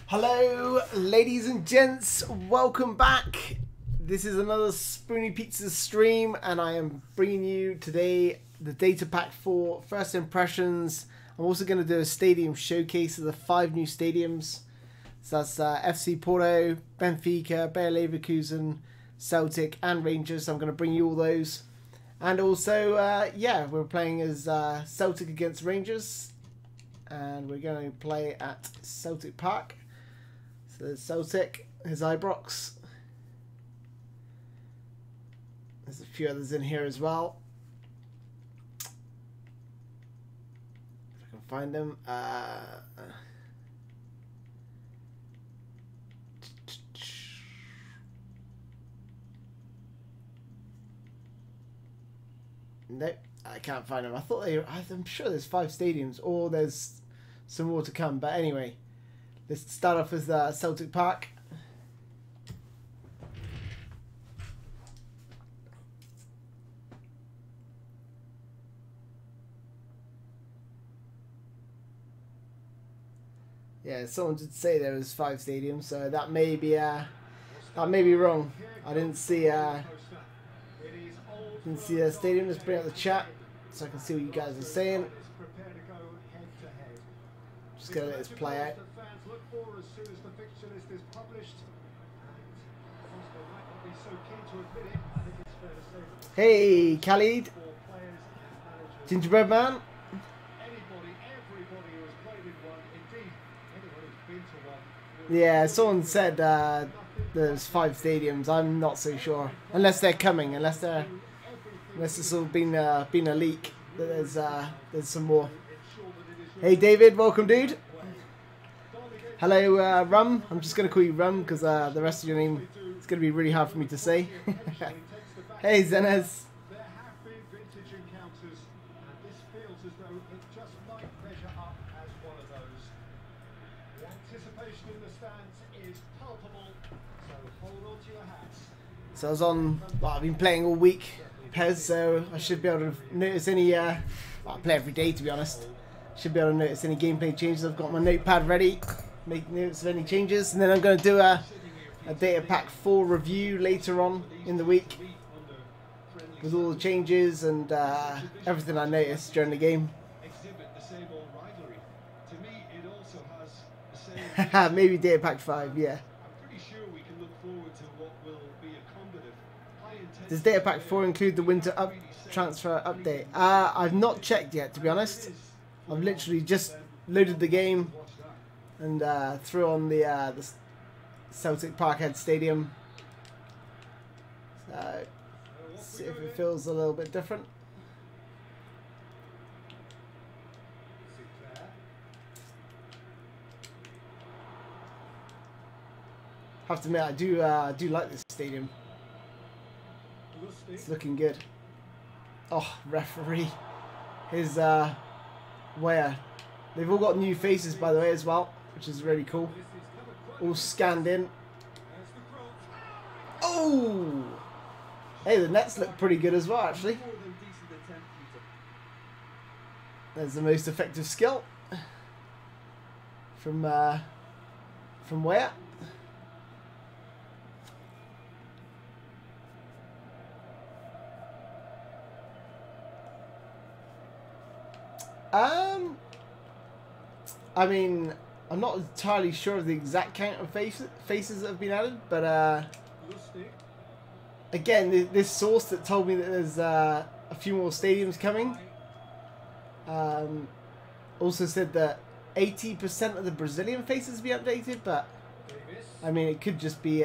Hello ladies and gents, welcome back. This is another SpoonyPizzas stream and I am bringing you today the data pack for first impressions. I'm also going to do a stadium showcase of the 5 new stadiums. So that's FC Porto, Benfica, Bayer Leverkusen, Celtic and Rangers. I'm going to bring you all those. And also, yeah, we're playing as Celtic against Rangers. And we're going to play at Celtic Park. So there's Celtic, there's Ibrox. There's a few others in here as well. If I can find them. Nope, I can't find them. I thought I'm sure there's 5 stadiums, or there's some more to come. But anyway, let's start off with Celtic Park. Yeah, someone did say there was 5 stadiums, so that may be wrong. I didn't see the stadium. Let's bring up the chat so I can see what you guys are saying. Just gonna let this play out. Hey, Khalid, Gingerbread Man. Yeah, someone said there's 5 stadiums. I'm not so sure, unless they're coming, unless it's all been a leak. There's some more. Hey David, welcome dude. Hello Rum. I'm just gonna call you Rum because the rest of your name is gonna be really hard for me to say. Hey Zenez. So I was on, well, I've been playing all week, PES, so I should be able to notice any, well, I play every day to be honest. Should be able to notice any gameplay changes. I've got my notepad ready, make notes of any changes, and then I'm going to do a data pack 4 review later on in the week with all the changes and everything I noticed during the game. Maybe data pack 5, yeah. Does data pack 4 include the winter transfer update? I've not checked yet, to be honest. I've literally just loaded the game and threw on the Celtic Parkhead Stadium. So let's see if it feels a little bit different. Have to admit, I do like this stadium. It's looking good. Oh, referee. His where? They've all got new faces, by the way, as well, which is really cool. All scanned in. Oh! Hey, the nets look pretty good as well, actually. There's the most effective skill. From where? I mean, I'm not entirely sure of the exact count of faces that have been added, but again, this source that told me that there's a few more stadiums coming also said that 80% of the Brazilian faces be updated, but I mean, it could just be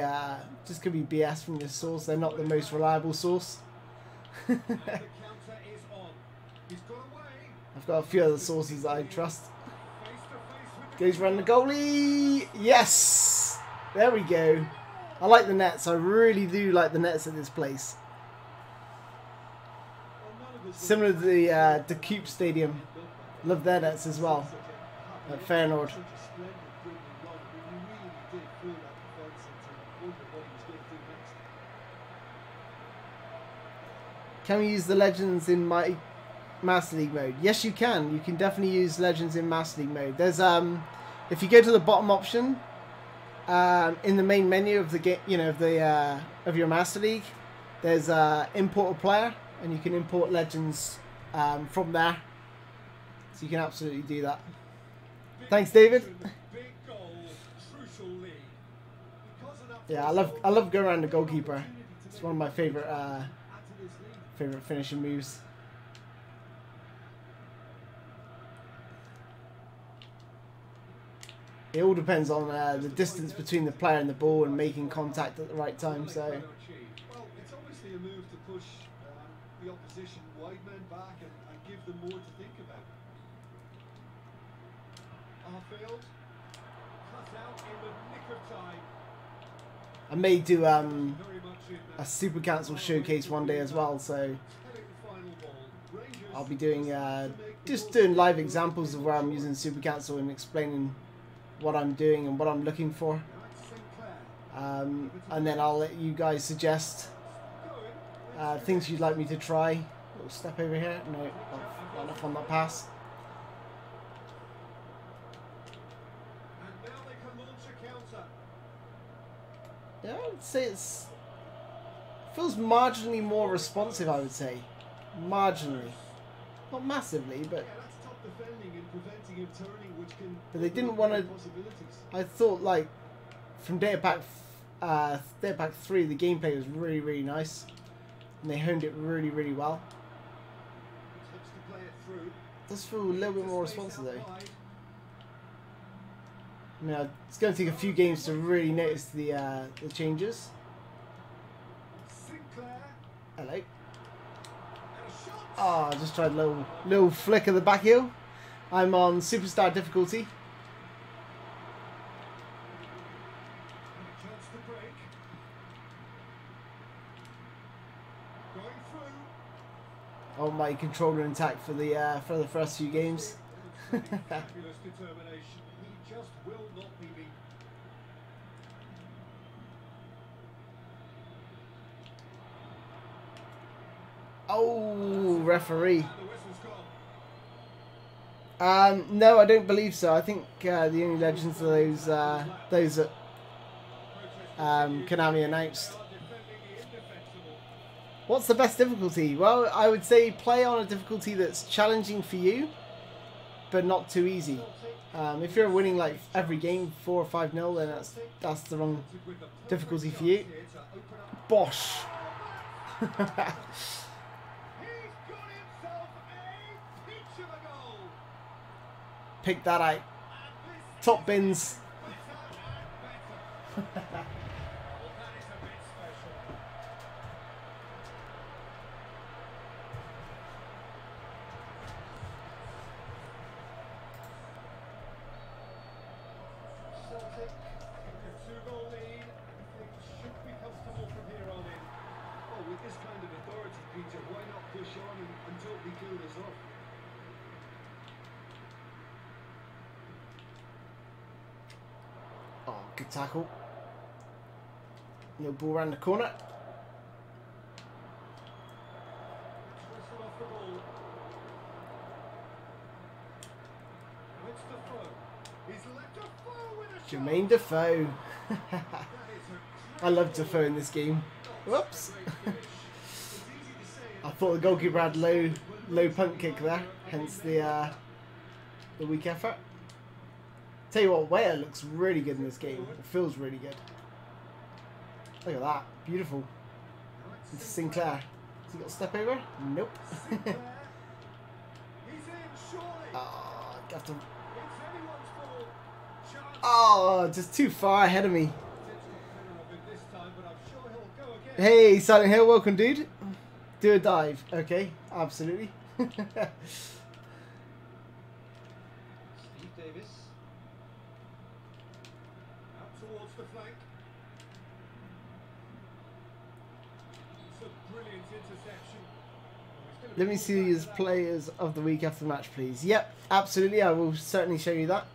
could be BS from this source. They're not the most reliable source. I've got a few other sources that I trust. Goes around the goalie. Yes! There we go. I like the nets. I really do like the nets at this place. Similar to the Coupe Stadium. Love their nets as well. At Feyenoord. Can we use the legends in my Master League mode? Yes, you can definitely use legends in Master League mode. There's if you go to the bottom option in the main menu of the game, you know, of your Master League, there's import a player, and you can import legends from there. So you can absolutely do that. Thanks, David. Yeah, I love going around the goalkeeper. It's one of my favorite finishing moves. It all depends on the distance between the player and the ball and making contact at the right time. So. Well, it's obviously a move to push the opposition wide men back and give them more to think about. Arfield cut out in the nick of time. I may do a Super Council showcase one day as well, so I'll be doing just doing live examples of where I'm using Super Council and explaining what I'm doing and what I'm looking for, and then I'll let you guys suggest things you'd like me to try. Little step over here. No, not enough on that pass. Yeah, I would say feels marginally more responsive. I would say, marginally, not massively, but they didn't want to. I thought like from Data Pack 3, the gameplay was really nice, and they honed it really well. It does feel a little bit more responsive though. I mean, it's going to take a few games to really notice the changes. Hello. Oh, I just tried a little flick of the back heel. I'm on Superstar difficulty. Oh, my controller intact for the first few games. Oh, referee. No, I don't believe so. I think the only legends are those that Konami announced. What's the best difficulty? Well, I would say play on a difficulty that's challenging for you, but not too easy. If you're winning like every game 4 or 5-0, then that's the wrong difficulty for you. Bosh. Pick that out. Top bins. Celtic, a 2-goal lead. Things should be comfortable from here on in. Well, with this kind of authority, Peter, why not push on and totally kill this off? Oh, good tackle. Little ball around the corner. Off the ball. Now it's Defoe. He's left Defoe with a shot. Jermaine Defoe. I love Defoe in this game. Whoops. I thought the goalkeeper had low punt kick there, hence the weak effort. Tell you what, Weah looks really good in this game. It feels really good. Look at that. Beautiful. It's Sinclair. Has he got a step over? Nope. Oh, got to... Oh, just too far ahead of me. Hey, Silent Hill, welcome, dude. Do a dive. Okay, absolutely. Let me see his players of the week after the match, please. Yep, absolutely. I will certainly show you that.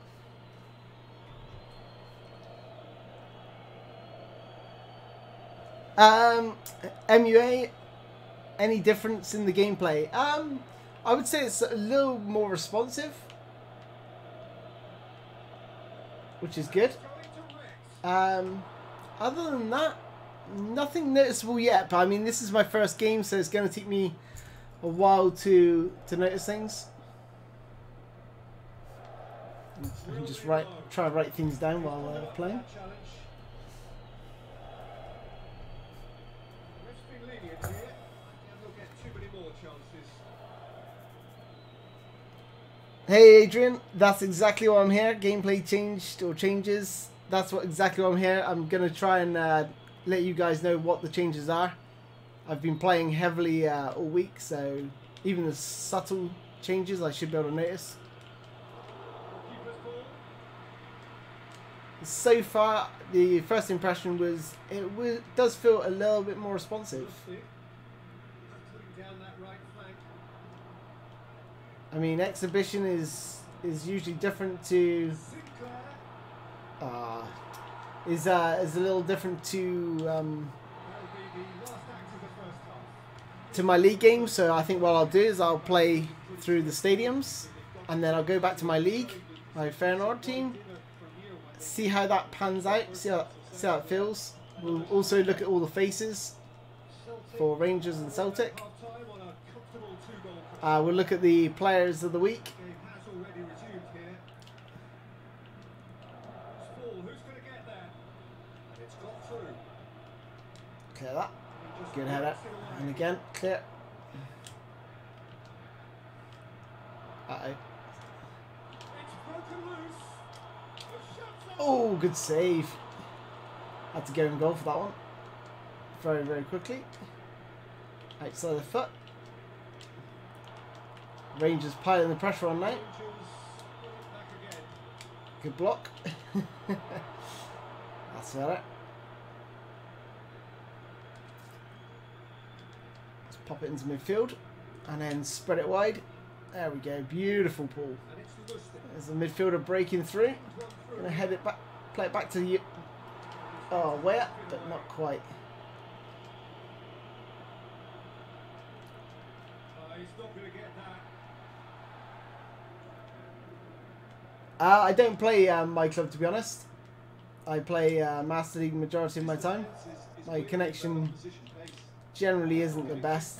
MUA, any difference in the gameplay? I would say it's a little more responsive, which is good. Other than that, nothing noticeable yet. But I mean, this is my first game, so it's going to take me a while to notice things. I can just try to write things down while playing. Hey Adrian, that's exactly why I'm here. Gameplay changed or changes. That's exactly why I'm here. I'm gonna try and let you guys know what the changes are. I've been playing heavily all week, so even the subtle changes I should be able to notice. So far, the first impression was it does feel a little bit more responsive. I mean, exhibition is usually different to is a little different to my league game. So I think what I'll do is I'll play through the stadiums, and then I'll go back to my league, my Feyenoord team, see how that pans out, see how it feels. We'll also look at all the faces for Rangers and Celtic. We'll look at the players of the week. Clear that. Good header. And again, clear. Uh-oh. Oh, good save. Had to go in goal for that one. Very, very quickly. Outside the foot. Rangers piling the pressure on now. Good block. That's better. Let's pop it into midfield and then spread it wide. There we go. Beautiful ball. There's the midfielder breaking through. Gonna head it back, play it back to the. Oh, way up, but not quite. He's not gonna get that. I don't play my club, to be honest. I play Master League majority of my time. My connection generally isn't the best,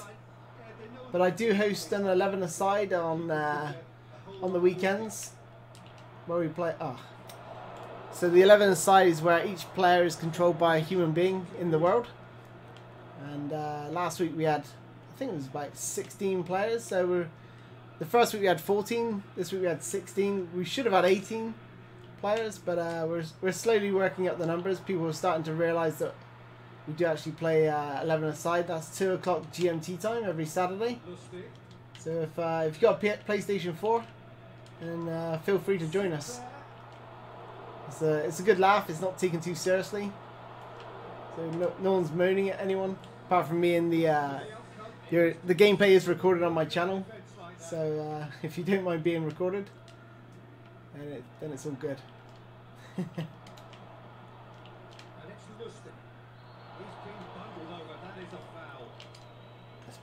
but I do host an 11-a-side on the weekends where we play. So the 11-a-side is where each player is controlled by a human being in the world. And last week we had, I think it was about 16 players. So the first week we had 14. This week we had 16. We should have had 18 players, but we're slowly working up the numbers. People are starting to realise that we do actually play 11-a-side. That's 2 o'clock GMT time every Saturday. So if you've got a PlayStation 4, then feel free to join us. It's a good laugh. It's not taken too seriously. So no one's moaning at anyone apart from me, and the gameplay is recorded on my channel. So if you don't mind being recorded, then it's all good. Let's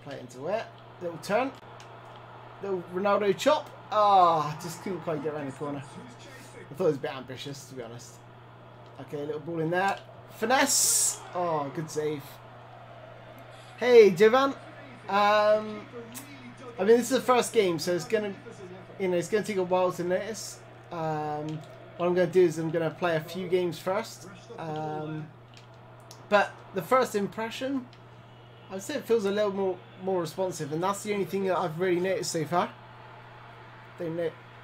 play it into it. Little turn. Little Ronaldo chop. Just couldn't quite get around the corner. I thought it was a bit ambitious, to be honest. Okay, little ball in there. Finesse. Oh, good save. Hey, Jovan. I mean, this is the first game, so it's gonna take a while to notice. What I'm gonna do is I'm gonna play a few games first. But the first impression, I'd say it feels a little more responsive, and that's the only thing that I've really noticed so far.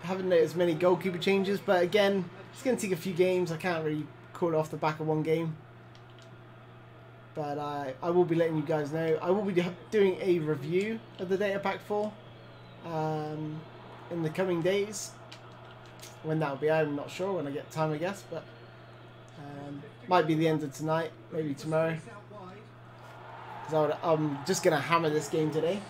Haven't noticed many goalkeeper changes, but again, it's going to take a few games. I can't really call it off the back of one game. But I will be letting you guys know. I will be doing a review of the Data Pack 4 in the coming days. When that will be, I'm not sure. When I get time, I guess. But might be the end of tonight, maybe tomorrow. Because I'm just going to hammer this game today.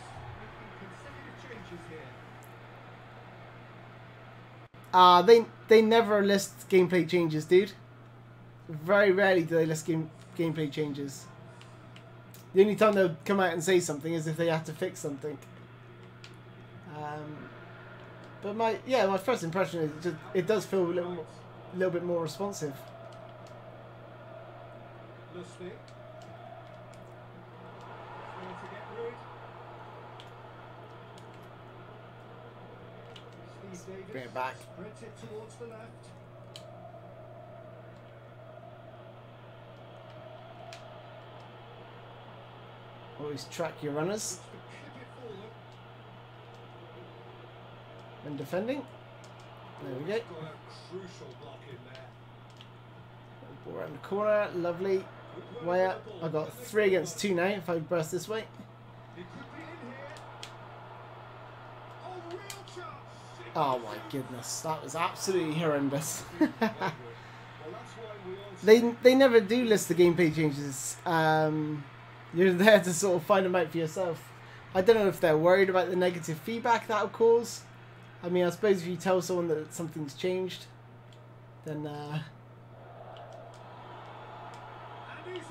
They never list gameplay changes, dude. Very rarely do they list gameplay changes. The only time they'll come out and say something is if they have to fix something. But my first impression is it does feel a little bit more responsive. Lustig. Trying to get rid. Steve Davis. Bring it back. Spreads it towards the left. Always track your runners Looks to clip it forward. when defending. There we go. Got a crucial block in there. Ball around the corner, lovely. Way up. I got 3 against 2 now if I burst this way. It could be in here. Oh, real chance. Oh my goodness, that was absolutely horrendous. Well, that's why we all They never do list the gameplay changes. You're there to sort of find them out for yourself. I don't know if they're worried about the negative feedback that'll cause. I mean, I suppose if you tell someone that something's changed, then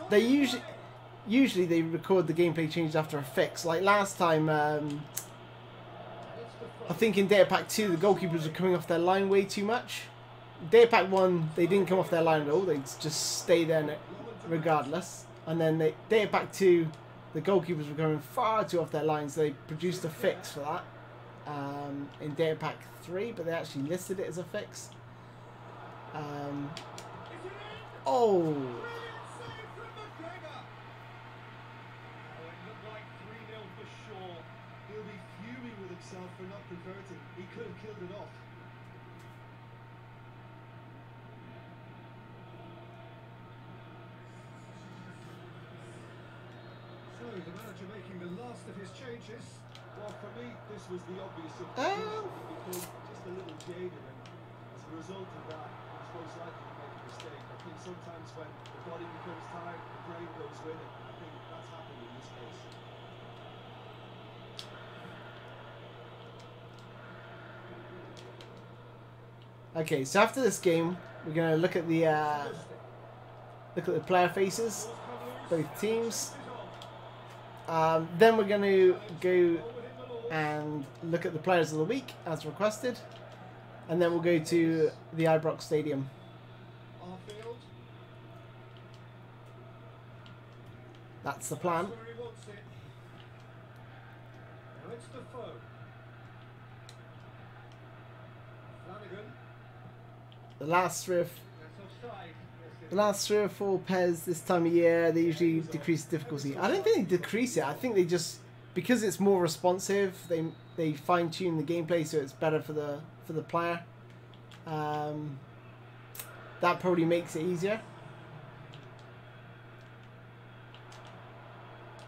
they usually they record the gameplay changes after a fix. Like last time, I think in Data Pack 2 the goalkeepers were coming off their line way too much. Data Pack 1 they didn't come off their line at all. They just stay there regardless. And then Data Pack 2 the goalkeepers were going far too off their line, so they produced a fix for that in Data Pack 3, but they actually listed it as a fix. Oh. For not converting, he could have killed it off. So the manager making the last of his changes. Well, for me, this was the obvious substitution. He became just a little jaded, and as a result of that, he was most likely to make a mistake. I think sometimes when the body becomes tired, the brain goes with it. I think that's happened in this case. Okay, so after this game, we're gonna look at the player faces, both teams. Then we're gonna go and look at the players of the week as requested, and then we'll go to the IBROX Stadium. That's the plan. The last 3 or 4 PES this time of year, they usually decrease the difficulty. I don't think they decrease it. I think they just, because it's more responsive, they fine tune the gameplay so it's better for the player. That probably makes it easier.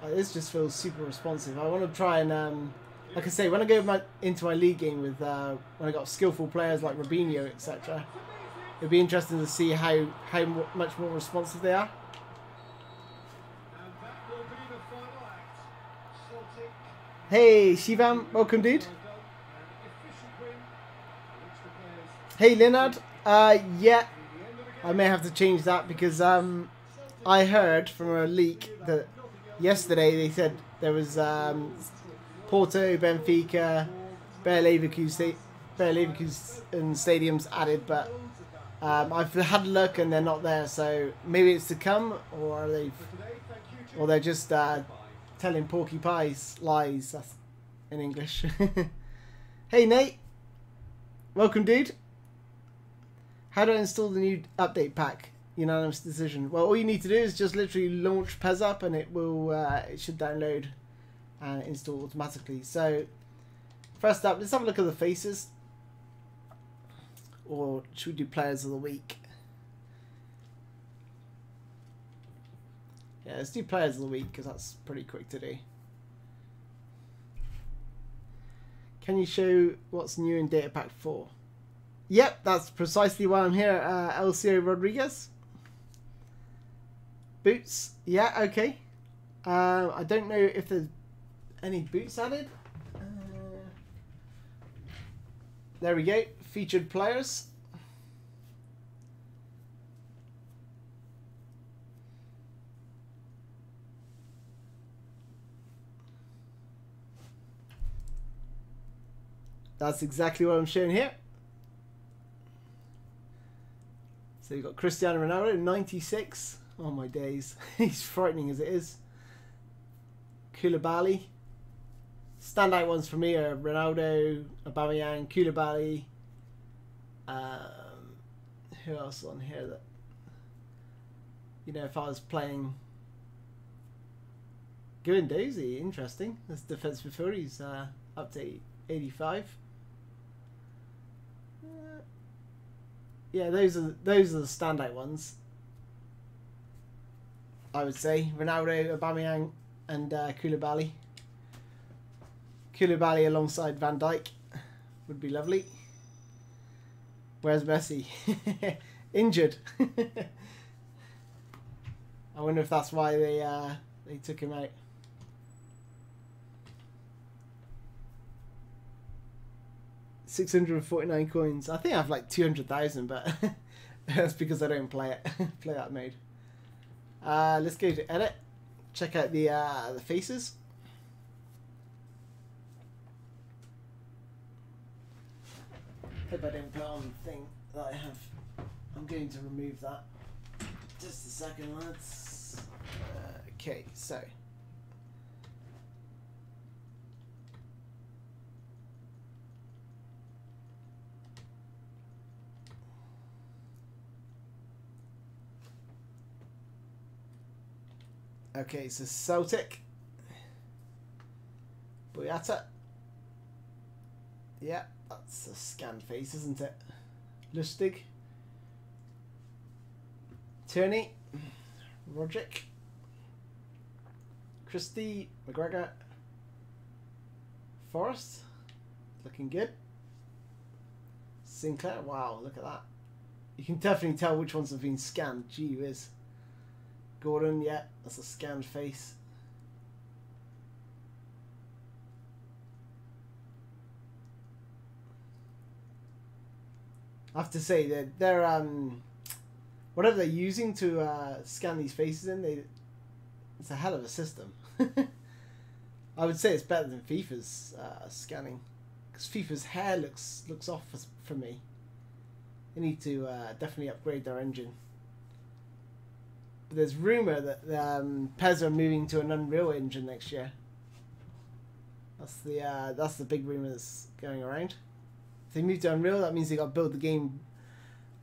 This just feels super responsive. I want to try and, like I say, when I go into my league game with when I got skillful players like Robinho, etc. It'd be interesting to see how much more responsive they are. Hey Shivam, welcome dude. Hey Leonard, yeah, I may have to change that because I heard from a leak that yesterday they said there was Porto, Benfica, Bayer Leverkusen stadiums added, but I've had a look and they're not there, so maybe it's to come, or they're just telling Porky Pies lies. That's in English. Hey Nate, welcome dude. How do I install the new update pack? Unanimous decision. Well, all you need to do is just literally launch PES up, and it will it should download and install automatically. So first up, let's have a look at the faces. Or should we do players of the week? Yeah, let's do players of the week because that's pretty quick to do. Can you show what's new in Data Pack 4? Yep, that's precisely why I'm here. Elcio Rodriguez. Boots. Yeah, okay. I don't know if there's any boots added. There we go. Featured players. That's exactly what I'm showing here. So you've got Cristiano Ronaldo, 96. Oh my days. He's frightening as it is. Koulibaly. Standout ones for me are Ronaldo, Aubameyang, Koulibaly. Who else on here that, you know, if I was playing Guendouzi, interesting. That's defensive midfielder. He's up to 85. Yeah, those are the standout ones, I would say. Ronaldo, Aubameyang, and Koulibaly. Koulibaly alongside Van Dijk would be lovely. Where's Messi? Injured. I wonder if that's why they took him out. $649 coins. I think I have like 200,000, but that's because I don't play it. Play that mode. Let's go to edit. Check out the faces. Hope I don't put on the thing that I have. I'm going to remove that. Just a second, lads. Okay, so. Okay, so Celtic. Boyata. Yeah, that's a scanned face, isn't it? Lustig. Tierney. Roderick. Christie. McGregor. Forrest. Looking good. Sinclair. Wow, look at that. You can definitely tell which ones have been scanned. Gee whiz. Gordon, yeah, that's a scanned face. I have to say that they're whatever they're using to scan these faces in, it's a hell of a system. I would say it's better than FIFA's scanning, because FIFA's hair looks off for me. They need to definitely upgrade their engine. But there's rumour that PES are moving to an Unreal engine next year. That's the big rumour that's going around. If they move to Unreal, that means they got to build the game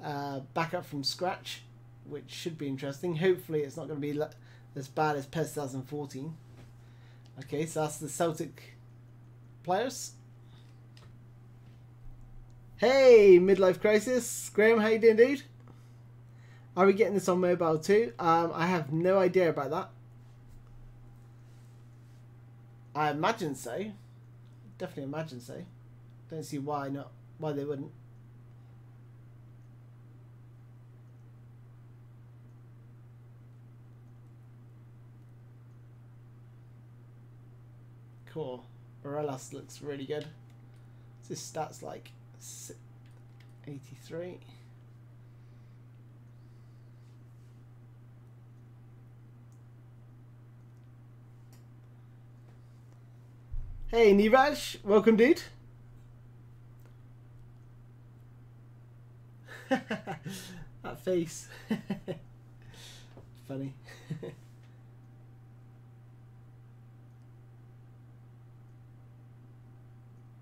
back up from scratch, which should be interesting. Hopefully it's not going to be as bad as PES 2014. Okay, so that's the Celtic players. Hey, Midlife Crisis. Graham, how you doing, dude? Are we getting this on mobile too? I have no idea about that. I imagine so. Definitely imagine so. Don't see why not. Why they wouldn't. Cool. Morelos looks really good. What's his stats like? 83. Hey Niraj, welcome dude. That face. Funny.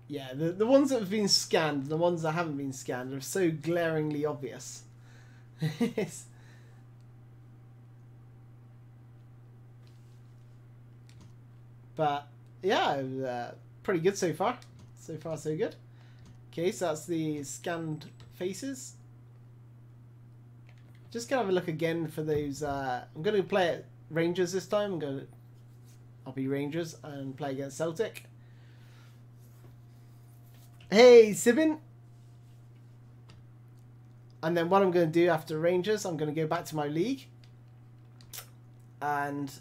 Yeah, the ones that have been scanned, the ones that haven't been scanned are so glaringly obvious. But yeah, pretty good so far. So far so good. Okay, so that's the scanned faces. Just gonna have a look again for those. I'm gonna play at Rangers this time. I'll be Rangers and play against Celtic. Hey, Sibin. And then what I'm going to do after Rangers, I'm going to go back to my league. And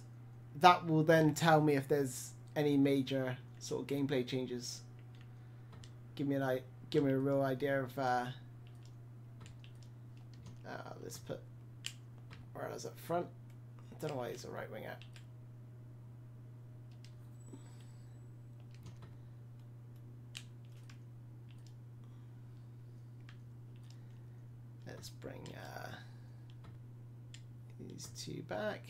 that will then tell me if there's any major sort of gameplay changes. Give me a real idea of... let's put Morales up front. I don't know why he's a right winger. Let's bring these two back.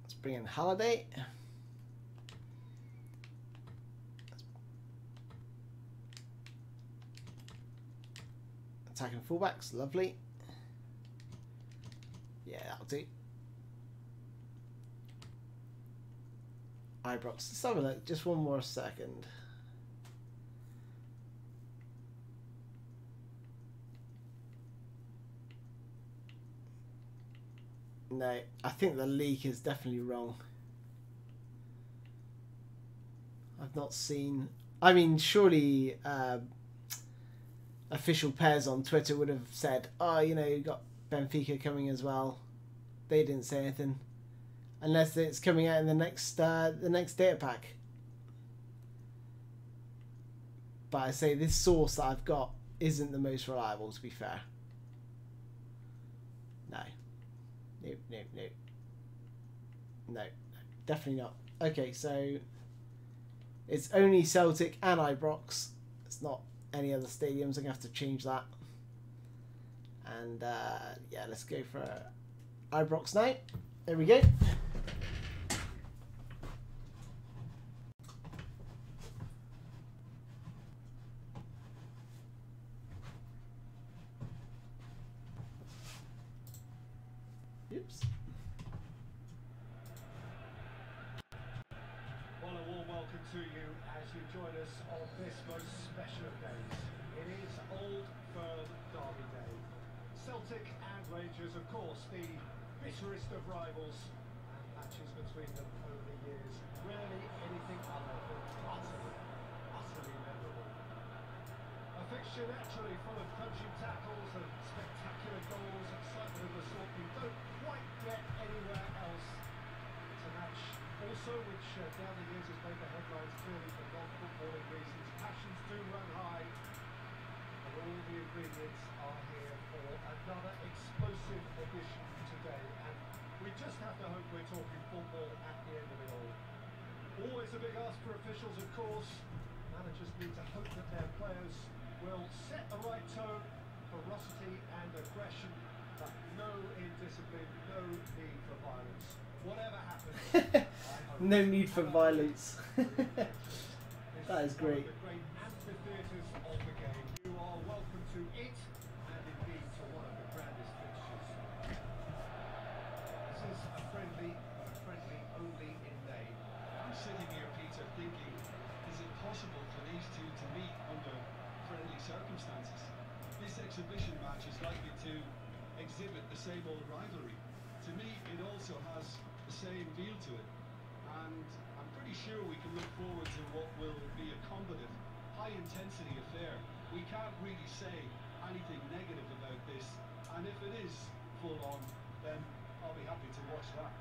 Let's bring in Holiday. Attacking fullbacks, lovely. Yeah, that'll do. Ibrox, let's have a look, just one more second. No, I think the leak is definitely wrong. I've not seen... I mean, surely official PES on Twitter would have said, oh, you know, you got Benfica coming as well. They didn't say anything. Unless it's coming out in the next data pack. But I say this source that I've got isn't the most reliable, to be fair. No. Nope, nope, nope. No, definitely not. Okay, so it's only Celtic and Ibrox. It's not any other stadiums. I'm going to have to change that. And yeah, let's go for Ibrox now. There we go. Oops. Well, a warm welcome to you as you join us on this most special of days. It is Old Firm Derby Day. Celtic and Rangers, of course, the bitterest of rivals, and matches between them over the years. Rarely anything other than utterly memorable. A fixture naturally full of punching tackles and spectacular goals, excitement of the sort you don't quite get anywhere else. It's a match also which down the years has made the headlines clearly for non-footballing reasons. Passions do run high, and all the ingredients are here for another explosive edition today. And we just have to hope we're talking football at the end of it all. Always a big ask for officials, of course. Managers need to hope that their players will set the right tone, ferocity and aggression, but no indiscipline, no need for violence. Whatever happens, no need for violence. That is great. The great amphitheatres of the game. You are welcome to it, and indeed to one of the grandest fixtures. This is a friendly, but a friendly only in name. I'm sitting here, Peter, thinking, is it possible for these two to meet under friendly circumstances? This exhibition match is likely to exhibit the same old rivalry. To me, it also has the same feel to it, and I'm pretty sure we can look forward to what will be a combative, high-intensity affair. We can't really say anything negative about this, and if it is full-on, then I'll be happy to watch that.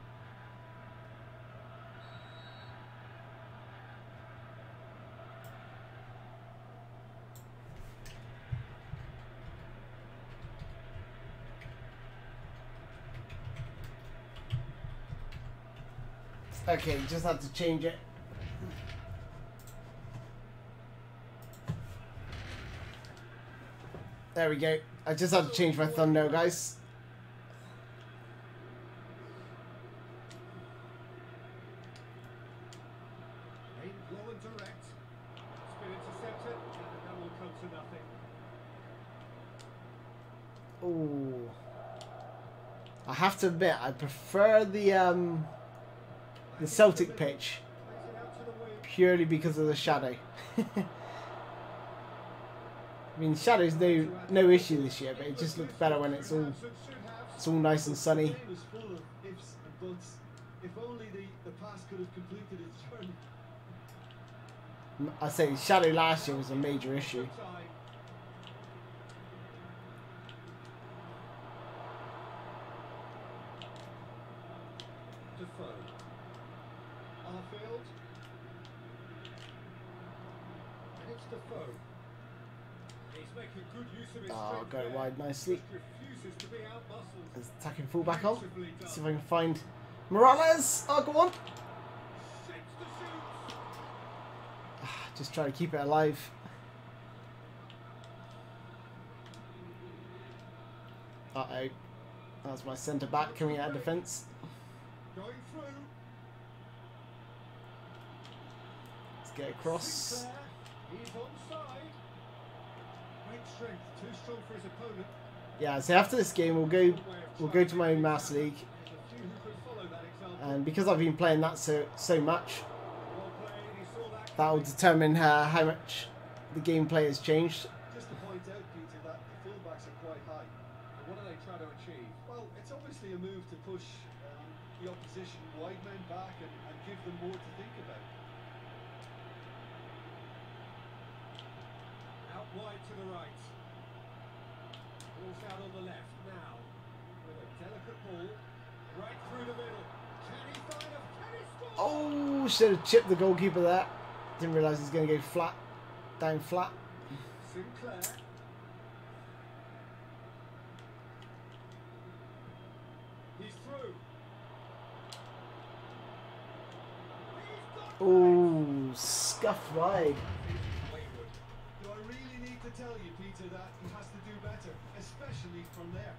Okay, just have to change it. There we go. I just had to change my thumbnail, guys. Aim low and direct. It's been intercepted, and that will come to nothing. Ooh. I have to admit, I prefer the Celtic pitch purely because of the shadow. I mean, shadow's no issue this year, but it just looks better when it's all nice and sunny. The game is full of ifs and buts. If only the pass could have completed its journey. I say shadow last year was a major issue. Arfield. And it's Defoe. He's making good use of his Oh, got it wide nicely. refuses to be out-muscled. There's attacking fullback on. See if I can find Morales. Oh, go on. Sets the shoot. Just try to keep it alive. Uh-oh. That's my centre back coming out of defence. Going through. Let's get across. Sinclair, he's onside. Great strength, too strong for his opponent. Yeah, so after this game we'll go to my Master League, There's a few who could follow that example. and because I've been playing that so much, Well played, he saw that that will coming. determine how much the gameplay has changed. Just to point out, Peter, that the fullbacks are quite high. And what are they trying to achieve? Well, it's obviously a move to push the opposition wide men back and give them more to think about. Out wide to the right. Ball's out on the left now. With a delicate ball. Right through the middle. Can he find a... Can he score? Oh, should have chipped the goalkeeper there. Didn't realise he was going to go flat, down flat. Sinclair. He's through. He's got Oh, scuffed wide. wayward. Do I really need to tell you, Peter, that he has to do better, especially from there?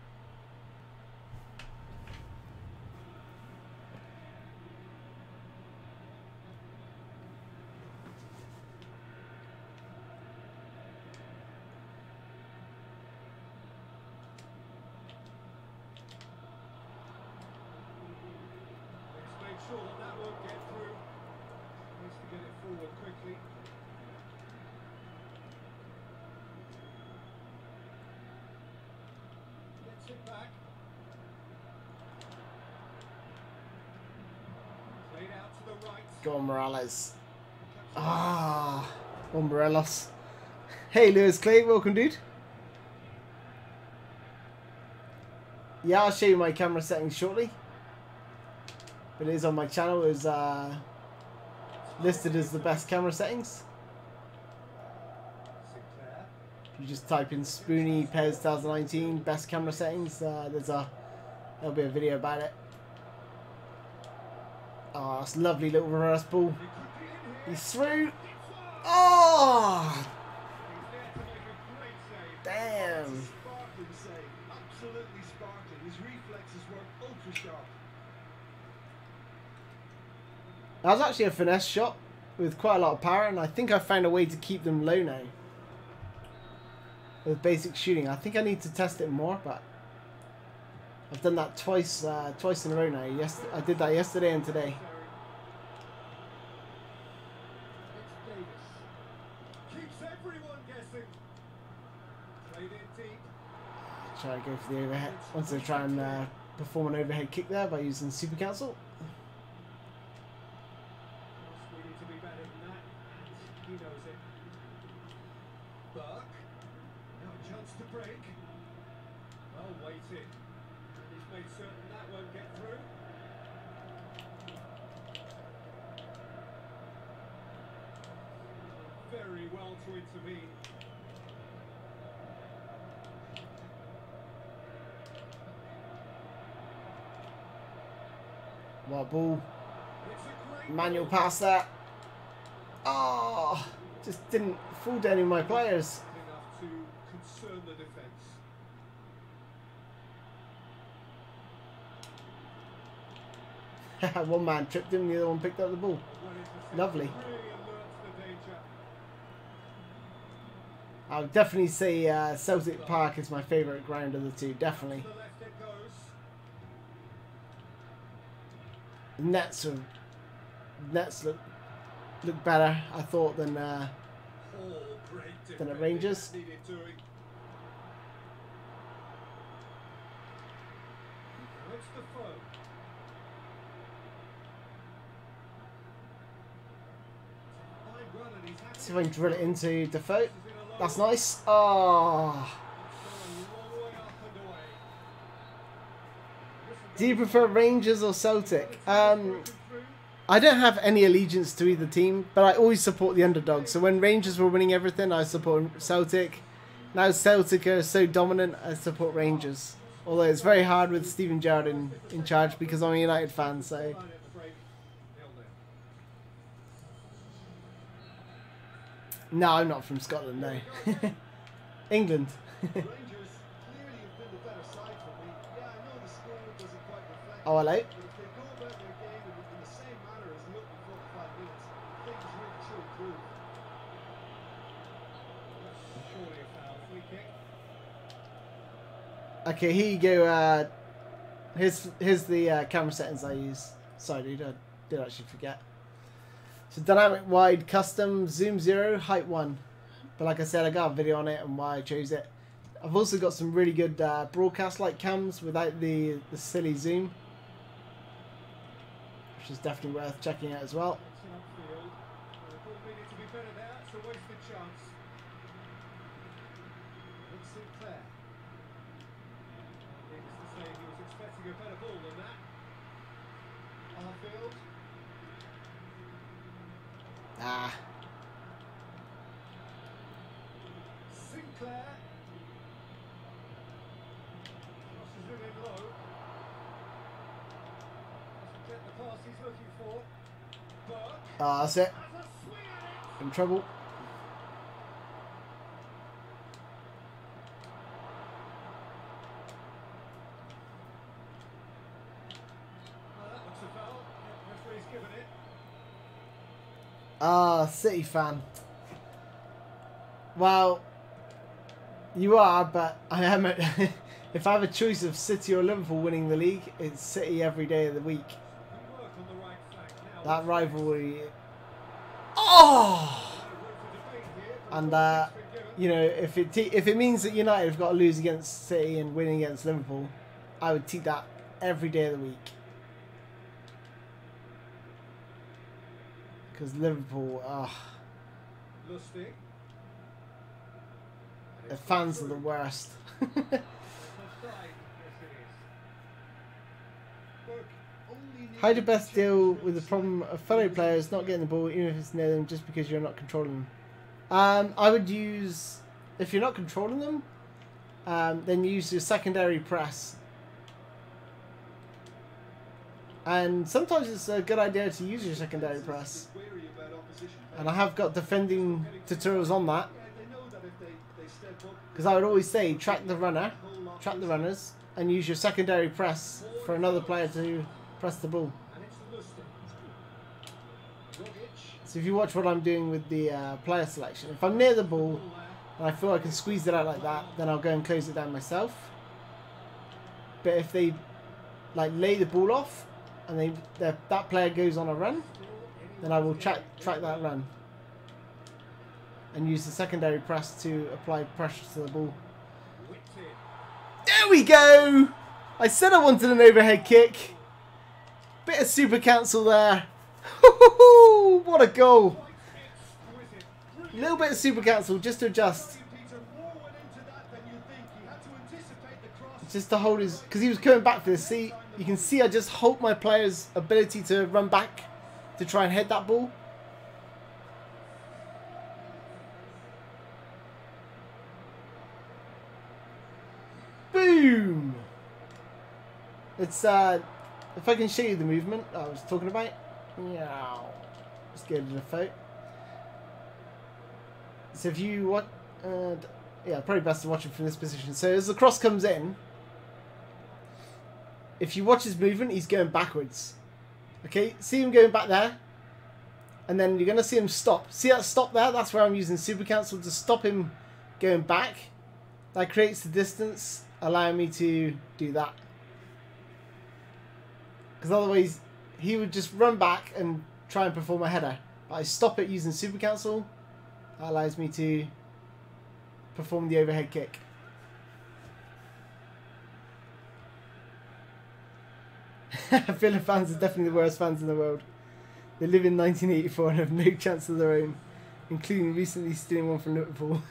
Let's make sure that that won't get through. Needs to get it forward quickly. Gets it back. Played out to the right. Go on, Morales. Ah, on Morelos. Hey, Lewis Clay, welcome, dude. Yeah, I'll show you my camera settings shortly. But it is on my channel. It was listed as the best camera settings. Sinclair. You just type in Spoony PES 2019 best camera settings. There'll be a video about it. Oh, it's a lovely little reverse ball. He could be in here. He's through. It's on. Oh, He's there to make a great save. damn. Sparkling save, absolutely sparkling. His reflexes were ultra sharp. That was actually a finesse shot with quite a lot of power, and I think I found a way to keep them low now. With basic shooting. I think I need to test it more, but I've done that twice in a row now. Yes, I did that yesterday and today. It's Davis. Keeps everyone guessing. Played it deep. Try to go for the overhead. Want to try and perform an overhead kick there by using Super Cancel. We need to be better than that, and he knows it. Burke. No chance to break. Well weighted. And he's made certain that won't get through. Very well to intervene. What ball? It's a great Manual ball. pass there. Oh, just didn't fool any of my players. Enough to concern the defence. One man tripped him, the other one picked up the ball. Lovely. Really alerts the danger. I would definitely say Celtic Park is my favourite ground of the two. Definitely. To the left it goes. The nets look better, I thought, than Oh, great Than at defending. Rangers. That needed doing. Now it's the foe. Fine run and he's happy. see if I can drill it into Defoe. This is in a low That's line. nice. Oh, It's gone a long way up and away. do you prefer Rangers or Celtic? I don't have any allegiance to either team, but I always support the underdog. So when Rangers were winning everything, I support Celtic. Now Celtic are so dominant, I support Rangers. Although it's very hard with Steven Gerrard in charge because I'm a United fan. So Line at the break. 0-0. no, I'm not from Scotland. No, England. Rangers clearly have been the better side for Oh, hello. If they go about their game in the same manner as the opening 45 minutes, things really should improve. That's surely a foul. Free kick. Okay, here you go. Here's the camera settings I use. Sorry, dude, I did actually forget. So dynamic wide custom, zoom 0, height 1. But like I said, I got a video on it and why I chose it. I've also got some really good broadcast light cams without the silly zoom, which is definitely worth checking out as well. It's an upfield. Ball needed to be better there. It's a wasted chance. It's Sinclair. Needless to say, he was expecting a better ball than that. Arfield. Ah, Sinclair. Crosses it in low. Doesn't get the pass he's looking for. Burke that's it. has a swing at it. In trouble. That looks a foul. Referee's given it. Ah, City fan. Well, you are, but I am. If I have a choice of City or Liverpool winning the league, it's City every day of the week. Good work on the right flank now. That rivalry. Oh! And you know, if it means that United have got to lose against City and win against Liverpool, I would take that every day of the week. Because Liverpool, Lustig. the fans are the worst. Offside. Yes, it is. Burke only needs How do you to best check deal his with the right problem side. of fellow players not getting the ball even if it's near them just because you're not controlling them? I would use, if you're not controlling them, then use your secondary press. And sometimes it's a good idea to use your secondary press. Wary about opposition. And I have got defending tutorials on that. Yeah, they know that if they step up, Because I would always say track the runner, track the runners, and use your secondary press for another player to press the ball. and it's Lustig. Rogic. So if you watch what I'm doing with the player selection, if I'm near the ball and I feel I can squeeze it out like that, then I'll go and close it down myself. But if they like lay the ball off and that player goes on a run, then I will track that run and use the secondary press to apply pressure to the ball. There we go! I said I wanted an overhead kick. Bit of super cancel there. What a goal! A little bit of super cancel just to adjust. Just to hold his, because he was coming back for this. See, you can see I just hold my player's ability to run back to try and head that ball. Boom! It's if I can show you the movement I was talking about. Yeah. Let's get it a photo. So if you want, yeah, probably best to watch it from this position. So as the cross comes in, if you watch his movement, he's going backwards. Okay, see him going back there, and then you're going to see him stop. See that stop there? That's where I'm using super cancel to stop him going back. That creates the distance, allowing me to do that. Because otherwise, he would just run back and try and perform a header. But I stop it using super cancel. That allows me to perform the overhead kick. Villa fans are definitely the worst fans in the world. They live in 1984 and have no chance of their own, including recently stealing one from Liverpool.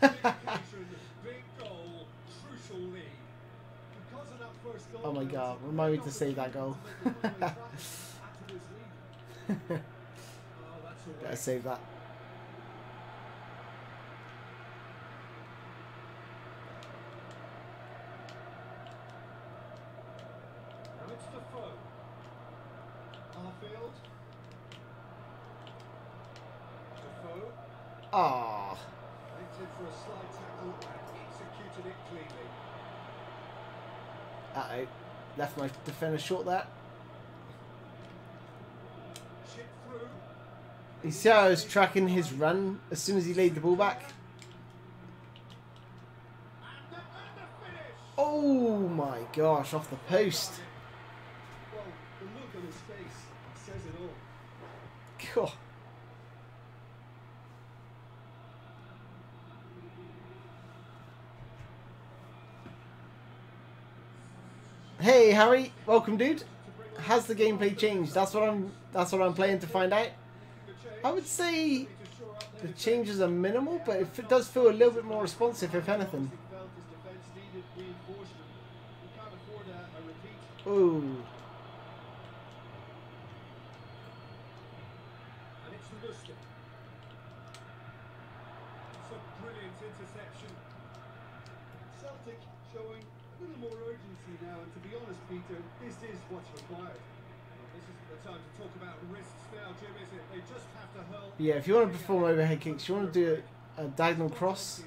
Oh my god, remind me to save that goal. Better save that. Ah. For a slide tackle and executed it cleanly. Uh-oh. Left my defender short there. You see how I was tracking his run as soon as he laid the ball back? Oh my gosh, off the post. Well, the look on his face says it all. God. Hey Harry, welcome dude. Has the gameplay changed? That's what I'm playing to find out. I would say the changes are minimal, but it does feel a little bit more responsive if anything. Ooh. And it's Lustig. It's a brilliant interception. Celtic showing a little more urgency now, and to be honest, Peter, this is what's required. This isn't the time to talk about risks now, Jim, is it? They just have to hurl. Yeah, if you want to perform overhead kicks, you want to do a diagonal cross.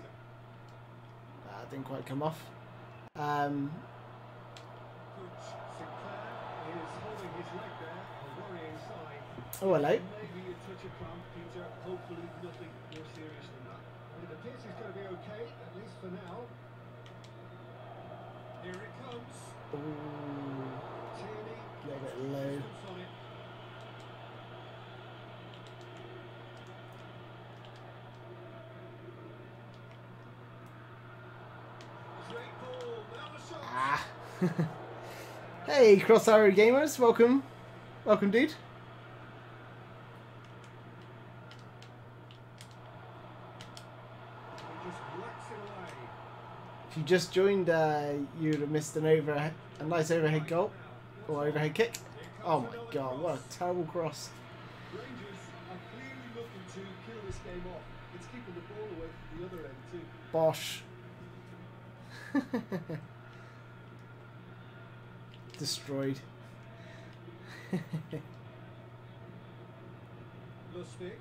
That didn't quite come off. Oh, hello. Maybe a touch of cramp, Peter. Hopefully nothing more serious than that. And it appears he's going to be okay, at least for now. Here it comes. Ooh, Tierney. a little bit low. On it. Great ball. Now the shot. Ah. Hey, Cross Arrow Gamers, welcome. Welcome, dude. If you just joined, you'd have missed a nice overhead goal or overhead kick. Oh my god, what a terrible cross. Rangers are clearly looking to kill this game off. It's keeping the ball away from the other end too. Bosh. Destroyed. Lustig.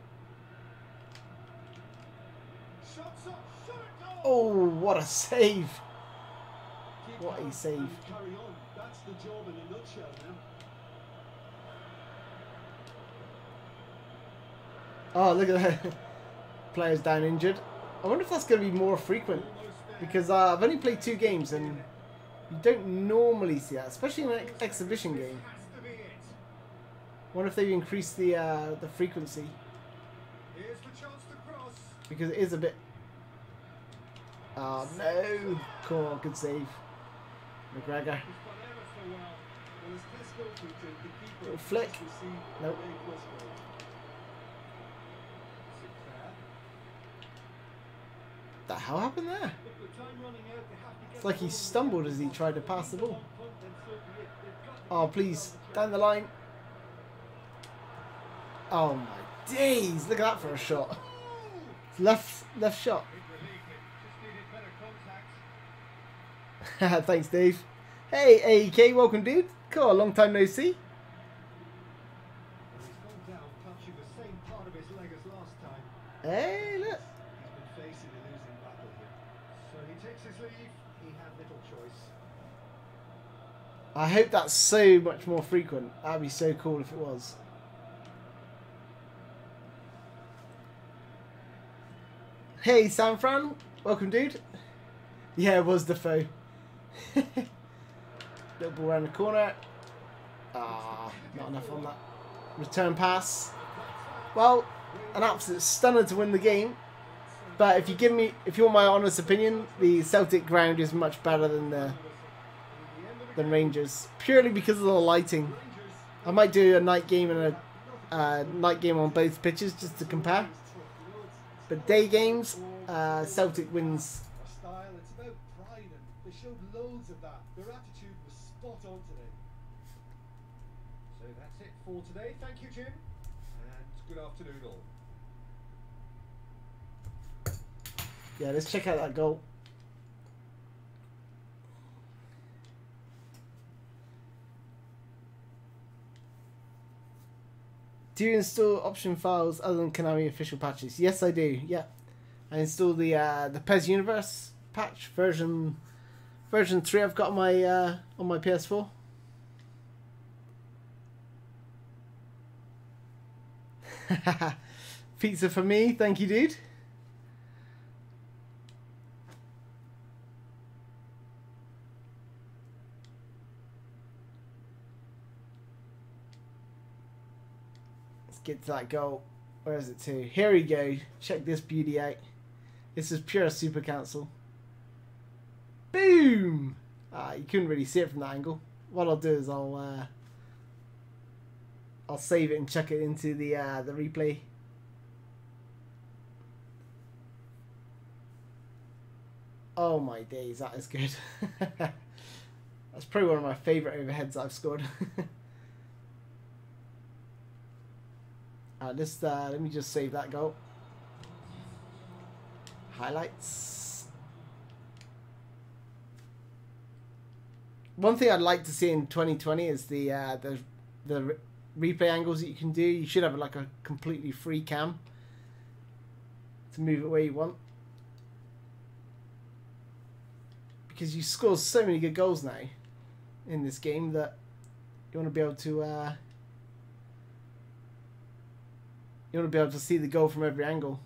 Shots up, shot it, goal! Oh, what a save. Keep What calm a save. and carry on. That's the job in a nutshell now. Oh, look at that. Players down injured. I wonder if that's going to be more frequent. Because I've only played 2 games and you don't normally see that, especially in an exhibition game. Has to be it. Wonder if they've increased the frequency, Here's the chance to cross. because it is a bit. Oh no! Cool, good save, McGregor. He's done ever so well. Well, as Tesco featured, the keeper Little flick. has received a Nope. big whistle. Sinclair. What the hell happened there? Look, with time running out, they have to get It's like the he ball stumbled as he tried to pass the ball. Oh please, down the line. Oh my days! Look at that for a shot. Left shot. Thanks, Dave. Hey, AEK, welcome, dude. Cool, long time no see. He's gone down, touching the same part of his leg as last time. Hey, look. He's been facing a losing battle here. So he takes his leave. He had little choice. I hope that's so much more frequent. That'd be so cool if it was. Hey, Sanfran, welcome, dude. Yeah, it was Defoe. Little ball around the corner. Ah, not enough on that. Return pass. Well, an absolute stunner to win the game. But if you want my honest opinion, the Celtic ground is much better than Rangers, purely because of the lighting. I might do a night game and a night game on both pitches just to compare. But day games, Celtic wins. Style, it's about pride, and they showed loads of that. Their attitude was spot on today. So that's it for today. Thank you, Jim, and good afternoon all. Yeah, let's check out that goal. Do you install option files other than Konami official patches? Yes, I do. Yeah, I installed the PES Universe patch version 3. I've got on my PS4. Pizza for me, thank you, dude. Let's get to that goal. Where is it to? Here we go. Check this beauty out. This is pure Super Council. Boom! You couldn't really see it from that angle. What I'll do is I'll save it and chuck it into the replay. Oh my days, that is good. That's probably one of my favourite overheads I've scored. Let me just save that goal. Highlights. One thing I'd like to see in 2020 is the replay angles that you can do. You should have like a completely free cam to move it where you want, because you score so many good goals now in this game that you want to be able to see the goal from every angle.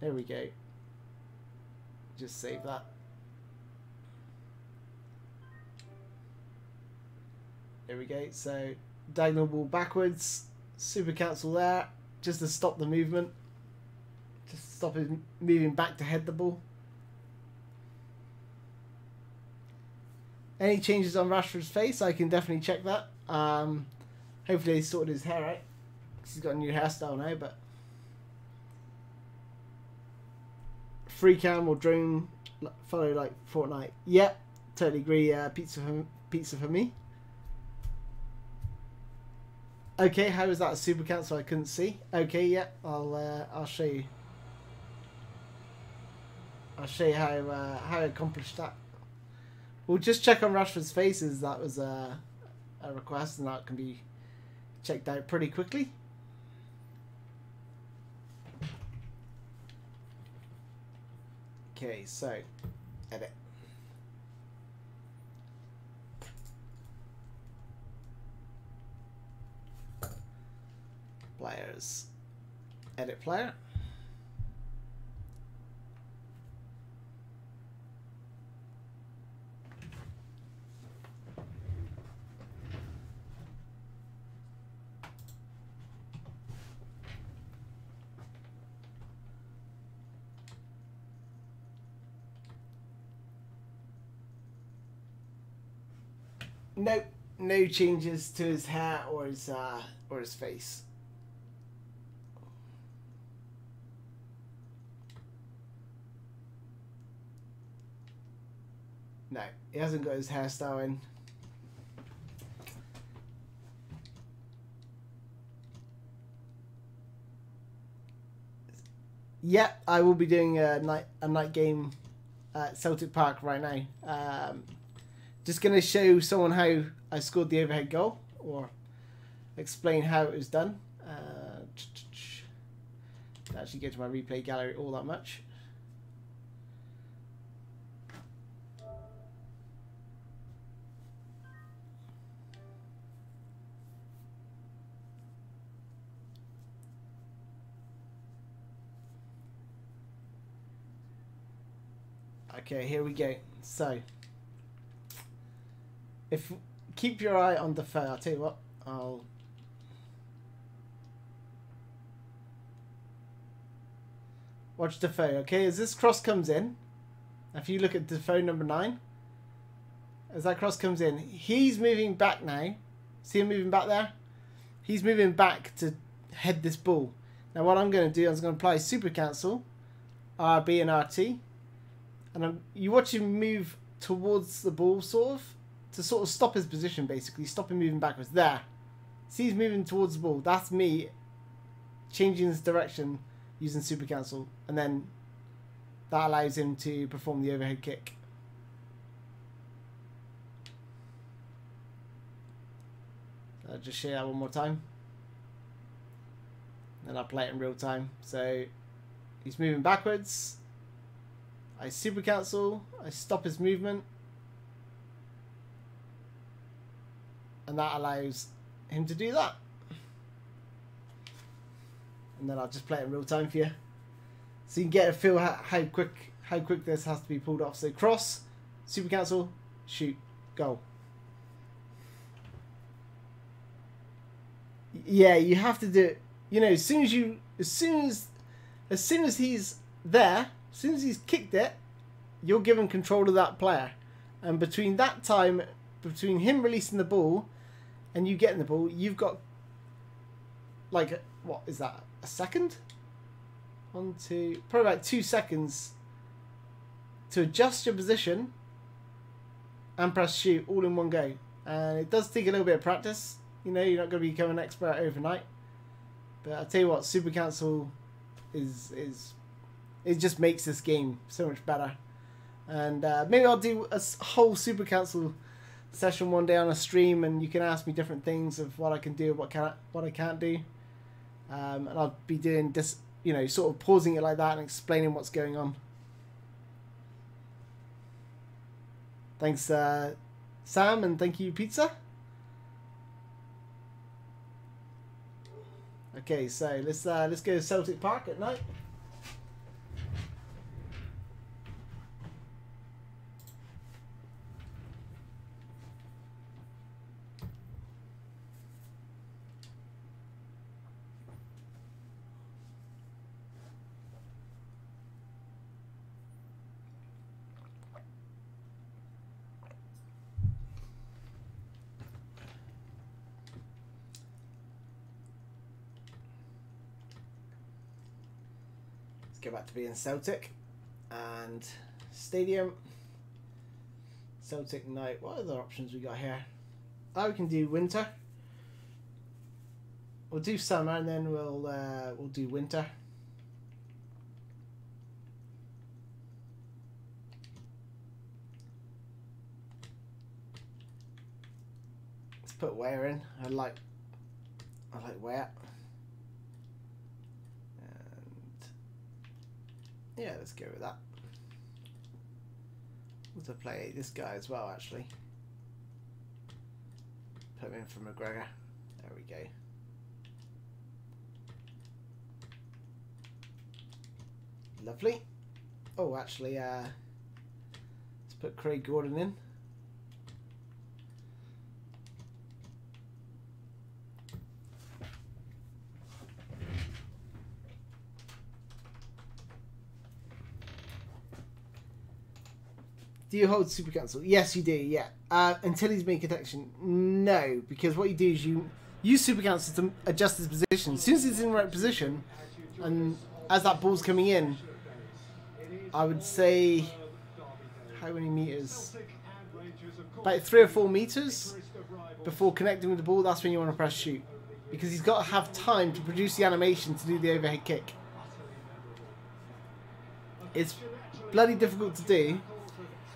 There we go. Just save that. There we go. So diagonal ball backwards, super cancel there, just to stop the movement, just stop it moving back to head the ball. Any changes on Rashford's face? I can definitely check that. Hopefully he sorted his hair out. He's got a new hairstyle now, but free cam or drone follow like Fortnite. Yep, totally agree. Pizza for me. Okay, how is that a super cancel? I couldn't see. Okay, yeah, I'll show you. I'll show you how I accomplished that. We'll just check on Rashford's faces. That was a request, and that can be checked out pretty quickly. Okay, so edit. Players. Edit player. Nope, no changes to his hair or his face. No, he hasn't got his hairstyle in. Yeah, I will be doing a night game at Celtic Park right now. Just going to show someone how I scored the overhead goal, or explain how it was done. Don't actually go to my replay gallery all that much. Okay, here we go. So, keep your eye on the phone. I'll tell you what. Watch the phone. Okay, as this cross comes in, if you look at the phone number 9, as that cross comes in, he's moving back now. See him moving back there? He's moving back to head this ball. Now what I'm going to do is I'm going to apply super cancel, RB and RT. And you watch him move towards the ball, sort of stop his position, basically. Stop him moving backwards. There. See, he's moving towards the ball. That's me changing his direction using super cancel. And then that allows him to perform the overhead kick. I'll just show you that one more time. Then I'll play it in real time. So he's moving backwards. I super cancel, I stop his movement, and that allows him to do that. and then I'll just play it in real time for you, so you can get a feel how quick this has to be pulled off. So cross, super cancel, shoot, goal. Yeah, you have to do it. You know, as soon as he's there, as soon as he's kicked it, you're given control of that player. And between that time, between him releasing the ball and you getting the ball, you've got, like, what is that, a second? 1, 2, probably about 2 seconds to adjust your position and press shoot all in one go. And it does take a little bit of practice. You know, you're not going to become an expert overnight. But I'll tell you what, super cancel it just makes this game so much better. And maybe I'll do a whole super cancel session one day on a stream, and you can ask me different things of what I can do, what I can't do. And I'll be doing this, you know, sort of pausing it like that and explaining what's going on. Thanks, Sam, and thank you, Pizza. Okay, so let's go to Celtic Park at night. Go back to being Celtic and Stadium. Celtic night. What other options we got here? Oh, we can do winter. We'll do summer and then we'll do winter. Let's put where in. I like where. Yeah, let's go with that. We'll play this guy as well, actually. Put him in for McGregor. There we go. Lovely. Oh, actually, let's put Craig Gordon in. Do you hold super cancel? Yes, you do. Yeah. Until he's making connection. No, because what you do is you use super cancel to adjust his position. As soon as he's in the right position, and as that ball's coming in, I would say, how many meters? About 3 or 4 meters before connecting with the ball. That's when you want to press shoot, because he's got to have time to produce the animation to do the overhead kick. It's bloody difficult to do.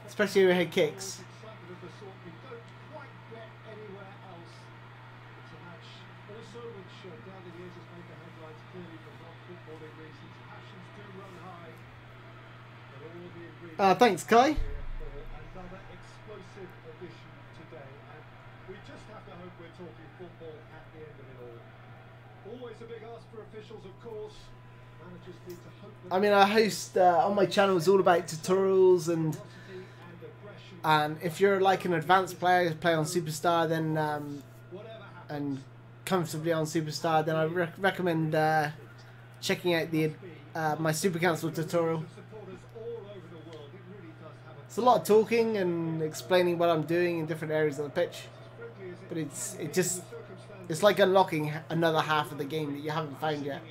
Especially overhead kicks. Thanks, Kai. Another explosive edition today, and we just have to hope we're talking football at the end of it all. Always a big ask for officials, of course. Managers need to hope that. I mean, I host on my channel is all about tutorials, and if you're like an advanced player, play on Superstar, then and comfortably on Superstar, then I recommend checking out the my Super Cancel tutorial. It's a lot of talking and explaining what I'm doing in different areas of the pitch, but it's like unlocking another half of the game that you haven't found yet.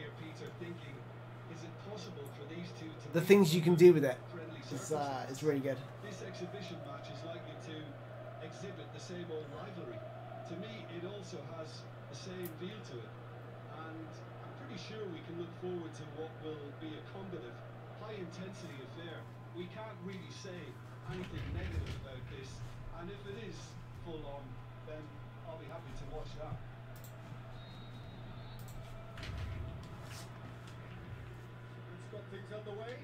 The things you can do with it is really good. This exhibition match is likely to exhibit the same old rivalry. To me, it also has the same feel to it, and I'm pretty sure we can look forward to what will be a combative, high-intensity affair. We can't really say anything negative about this, and if it is full-on, then I'll be happy to watch that. Let's got things underway.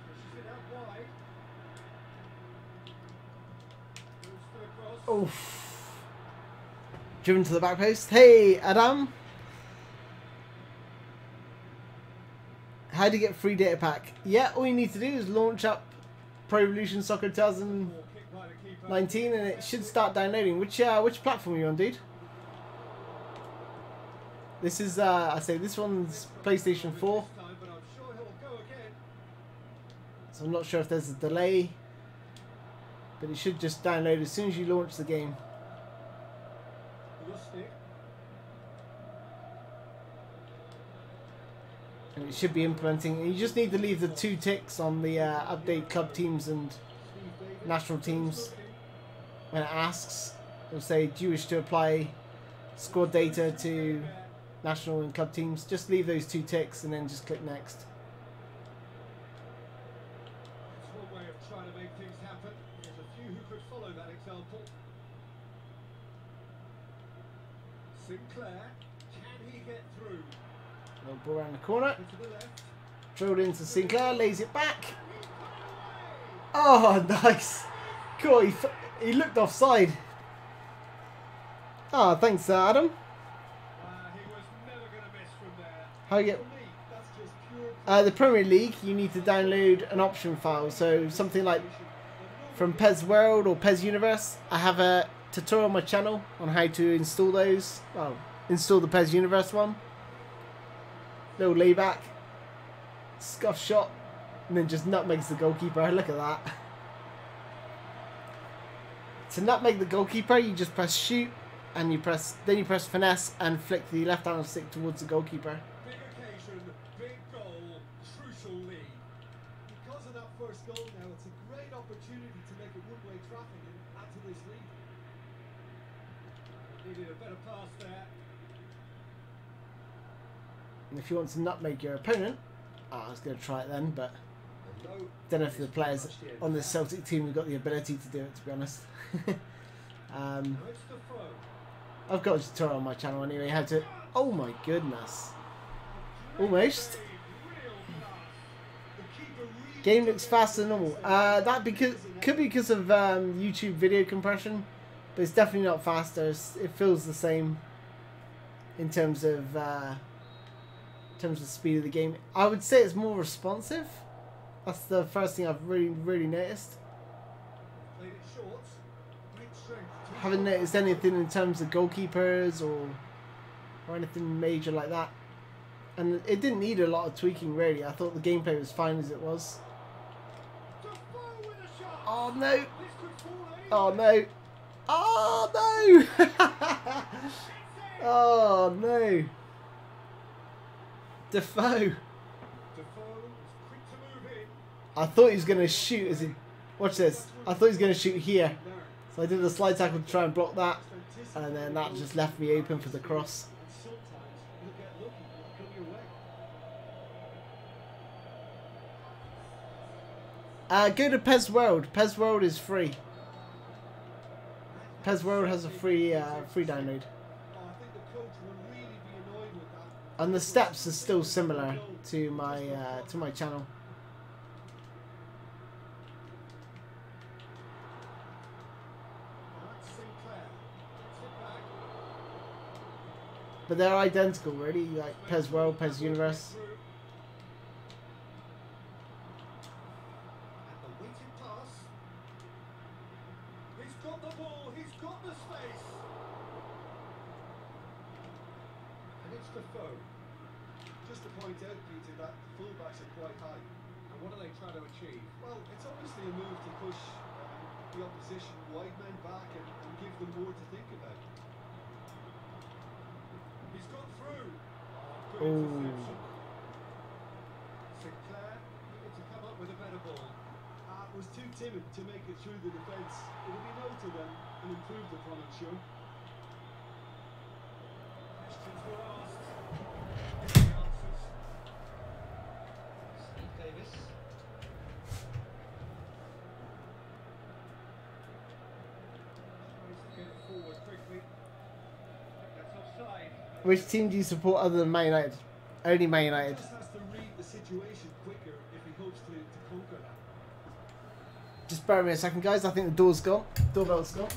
Pushes it out wide. Goes for the Oof. Driven to the back post. Hey, Adam. How do you get free data pack? Yeah, all you need to do is launch up Pro Evolution Soccer 2019 and it should start downloading. Which platform are you on, dude? This is, I say this one's PlayStation 4. So I'm not sure if there's a delay. But it should just download as soon as you launch the game. And it should be implementing. You just need to leave the 2 ticks on the update club teams and national teams. When it asks, it'll say, do you wish to apply squad data to national and club teams? Just leave those 2 ticks and then just click next. Sinclair, can he get through? Little ball around the corner. Drilled into Sinclair, lays it back. Oh, nice. Cool, he looked offside. Oh, thanks, Adam. He was never going to miss from there. How you get... For me, that's just pure... the Premier League, you need to download an option file. So something like from PES World or PES Universe. I have a tutorial on my channel on how to install those. Well, install the PES Universe one. Little layback, scuff shot, and then just nutmegs the goalkeeper. Look at that. To nutmeg the goalkeeper, you just press shoot, and you press finesse and flick the left hand stick towards the goalkeeper. Big occasion, big goal, crucial lead. Because of that first goal now, it's a great opportunity to make it one-way traffic and add to this lead. Needed a better pass there. And if you want to nutmeg your opponent, I was going to try it then, but don't know if the players on this Celtic team have got the ability to do it, to be honest. I've got a tutorial on my channel anyway, how to... Oh my goodness. Almost. Game looks faster than normal. That could be because of YouTube video compression, but it's definitely not faster. It feels the same in terms of the speed of the game. I would say it's more responsive. That's the first thing I've really noticed. Haven't noticed anything in terms of goalkeepers or anything major like that. And it didn't need a lot of tweaking really. I thought the gameplay was fine as it was. Oh no! Oh no! Oh no! Oh no! Defoe! I thought he was going to shoot as he... Watch this. I thought he was going to shoot here. So I did a slide tackle to try and block that. And then that just left me open for the cross. Go to PES World. PES World is free. PES World has a free download. And the steps are still similar to my channel. But they're identical, really, like PES World, PES Universe. He's got the ball, he's got the space. And it's Defoe. Just to point out, Peter, that the fullbacks are quite high. And what are they trying to achieve? Well, it's obviously a move to push the opposition wide men back and give them more to think about. He's gone through. Good interception. Sinclair needed to come up with a better ball. Was too timid to make it through the defence. It will be noted and improved upon, I'm sure. Questions were asked. Any answers? Steve Davis. Tries to get it forward quickly. That's offside. Which team do you support other than Man United? Only Man United. He just has to read the situation quicker if he hopes to conquer that. Just bear with me a second, guys. I think the door's gone. Doorbell's gone.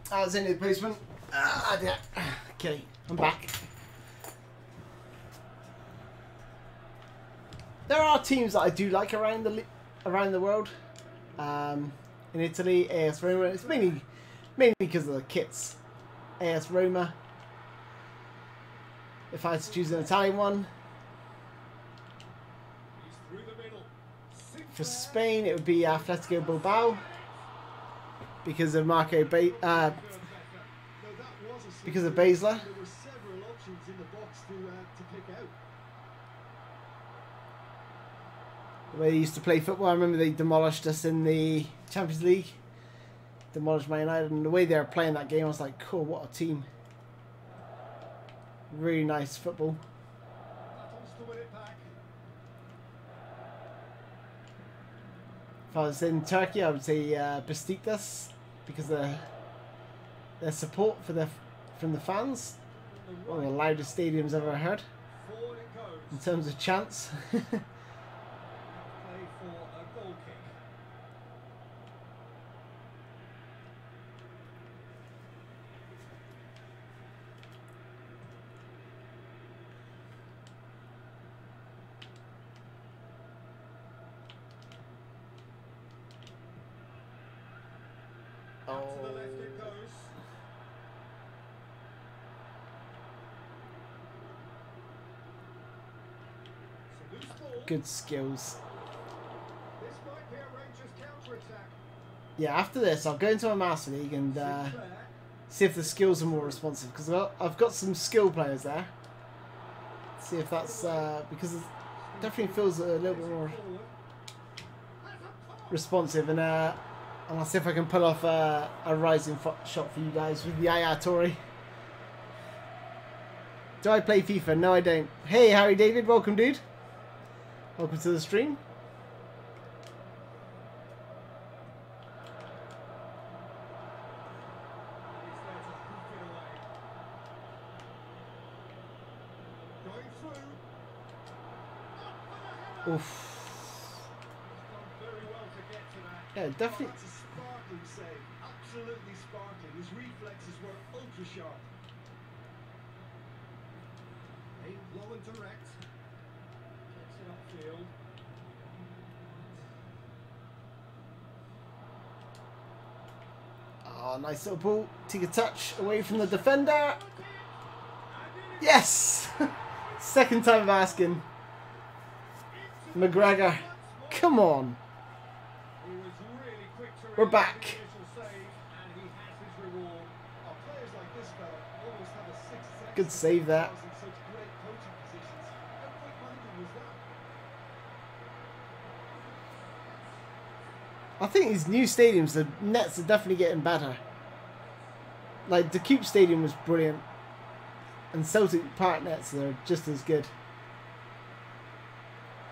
That was only the postman. Dear. Okay, I'm back. There are teams that I do like around the world. In Italy, AS Roma. It's mainly because of the kits. AS Roma. If I had to choose an Italian one. For Spain, it would be Atletico Bilbao. Because of because of Basler. There were several options in the box to pick out. The way they used to play football, I remember they demolished us in the Champions League. Demolished Man United, and the way they were playing that game, I was like, cool, what a team. Really nice football. If I was in Turkey, I would say Besiktas, because of their support from the fans. One of the loudest stadiums I've ever heard in terms of chants. Good skills. Yeah, after this, I'll go into my Master League and see if the skills are more responsive, because I've got some skill players there. See if that's because it definitely feels a little bit more responsive, and I'll see if I can pull off a rising shot for you guys with the Ayatори. Do I play FIFA? No, I don't. Hey, Harry David, welcome, dude. Welcome to the stream. Oof. Yeah, definitely. That's a sparkling save. Absolutely sparkling. His reflexes were ultra sharp. Aimed low and direct. Gets it upfield. Oh, nice little ball. Take a touch away from the defender. Yes! Second time of asking. McGregor. Come on. We're back. Good save there. I think these new stadiums, the nets are definitely getting better. Like, the Cube Stadium was brilliant. And Celtic Park nets are just as good.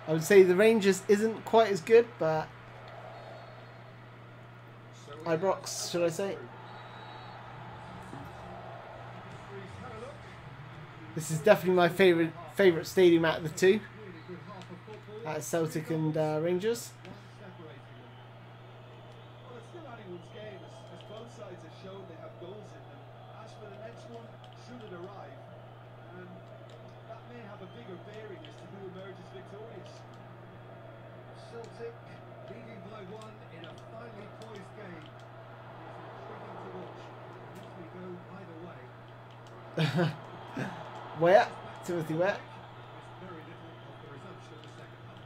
I would say the Rangers isn't quite as good, but IBROX, should I say? This is definitely my favourite stadium out of the two. Out of Celtic and Rangers. Well, it's still anyone's game, as both sides have shown they have goals in them. As for the next one, should it arrive, that may have a bigger bearing as to who emerges victorious. Celtic leading by one in a finely poised game. It's intriguing to watch. Usually go either way. Where? Timothy Where? Very little of the resumption of the second half.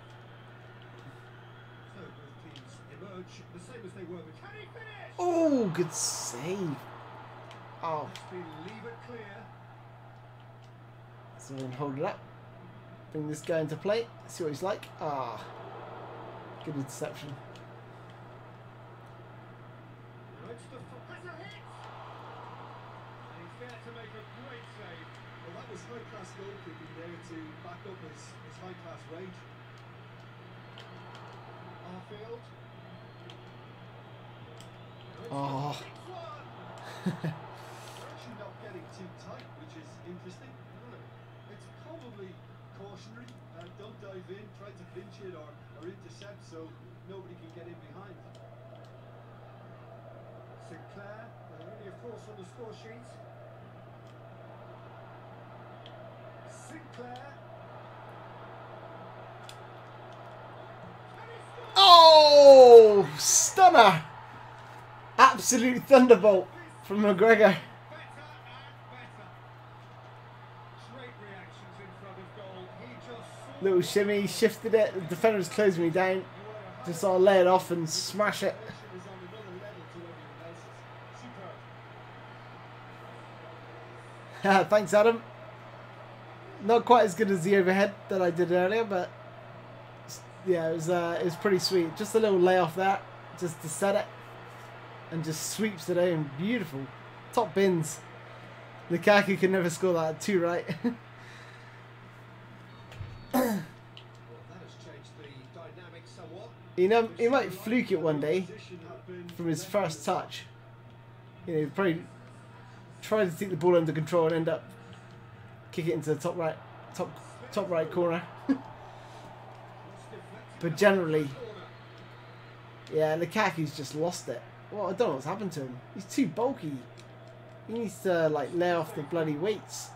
So both teams emerge the same as they were. But can he finish? Oh, good save. Oh. Let's leave it clear. So we'll hold it up. Bring this guy into play. See what he's like. Ah. Good interception. That's a hit. And he's there to make a great save. Well, that was high-class goalkeeping there to back up his high-class range. Arfield. Oh. They're actually not getting too tight, which is interesting. It's probably cautionary. Don't dive in, try to pinch it or intercept so nobody can get in behind. Sinclair, the Only, of course, on the score sheet. Sinclair. Oh, stunner! Absolute thunderbolt from McGregor. Better and better. Great reactions in front of goal. He just saw Little shimmy, shifted it. The defender was closing me down. Just sort of lay it off and smash it. is on another level to everyone else's. Superb. Thanks, Adam. Not quite as good as the overhead that I did earlier, but yeah, it was pretty sweet. Just a little layoff there, just to set it, and just sweeps it in. Beautiful. Top bins. Lukaku could never score that at 2, right? Well, that has changed the dynamic somewhat. You know, he might fluke it one day from his first touch. You know, probably try to take the ball under control and end up kick it into the top right corner. But generally, yeah, Lukaku's just lost it. Well, I don't know what's happened to him. He's too bulky. He needs to like lay off the bloody weights.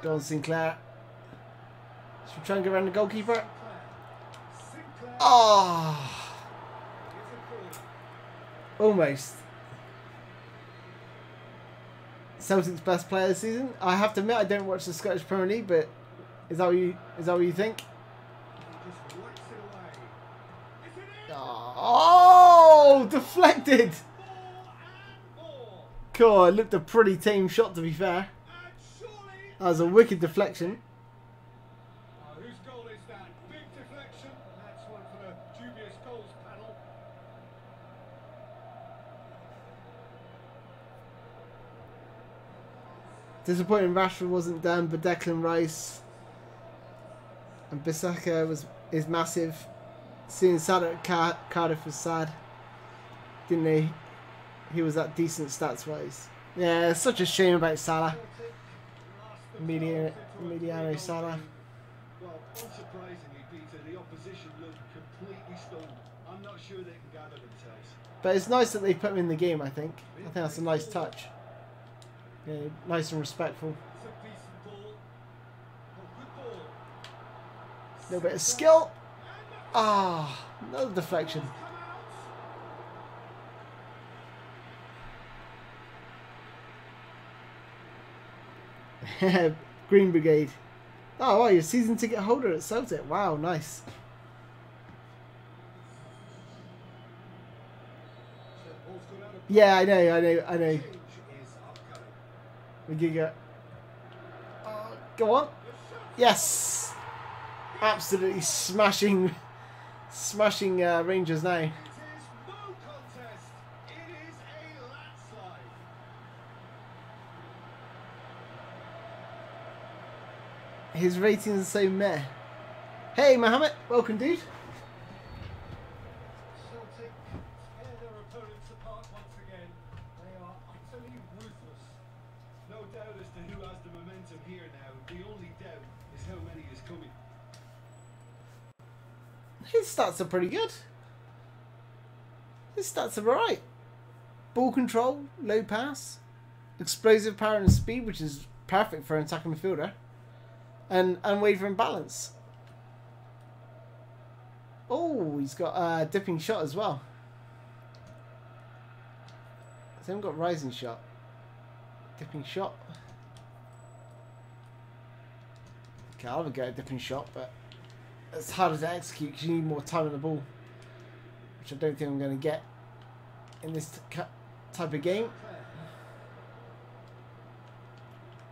Go on, Sinclair. Should we try and get around the goalkeeper? Oh, almost. Celtic's best player this season. I have to admit, I don't watch the Scottish Premier League, but is that what you think? Oh, deflected. Cool. It looked a pretty tame shot, to be fair. That was a wicked deflection. Whose goal is that? Big deflection. That's one for the dubious goals panel. Disappointing Rashford wasn't done, but Declan Rice and Bissaka is massive. Seeing Salah at Cardiff was sad. Didn't they? He was that decent stats wise. Yeah, it's such a shame about Salah. Mediano Salah. Well, unsurprisingly, Peter, the opposition looked completely stunned. I'm not sure they can gather themselves. But it's nice that they put him in the game, I think. I think that's a nice touch. Yeah, nice and respectful. It's a decent ball. Oh, good ball. A little bit of skill. Ah, another deflection. Green Brigade. Oh, wow, you're a season ticket holder at Celtic. Wow, nice. Yeah, I know. We can go. Go on. Yes. Absolutely smashing Rangers now. It is no contest. It is a landslide. His ratings are so meh. Hey, Mohammed. Welcome, dude. Celtic tear their opponents apart once again. They are utterly ruthless. No doubt as to who has the momentum here now. The only doubt is how many is coming. His stats are pretty good. His stats are alright. Ball control, low pass, explosive power and speed, which is perfect for an attacking midfielder, and unwavering balance. Oh, he's got a dipping shot as well. He's even got rising shot. Dipping shot. Okay, I'll have a go at dipping shot, but it's harder to execute because you need more time on the ball, which I don't think I'm going to get in this type of game.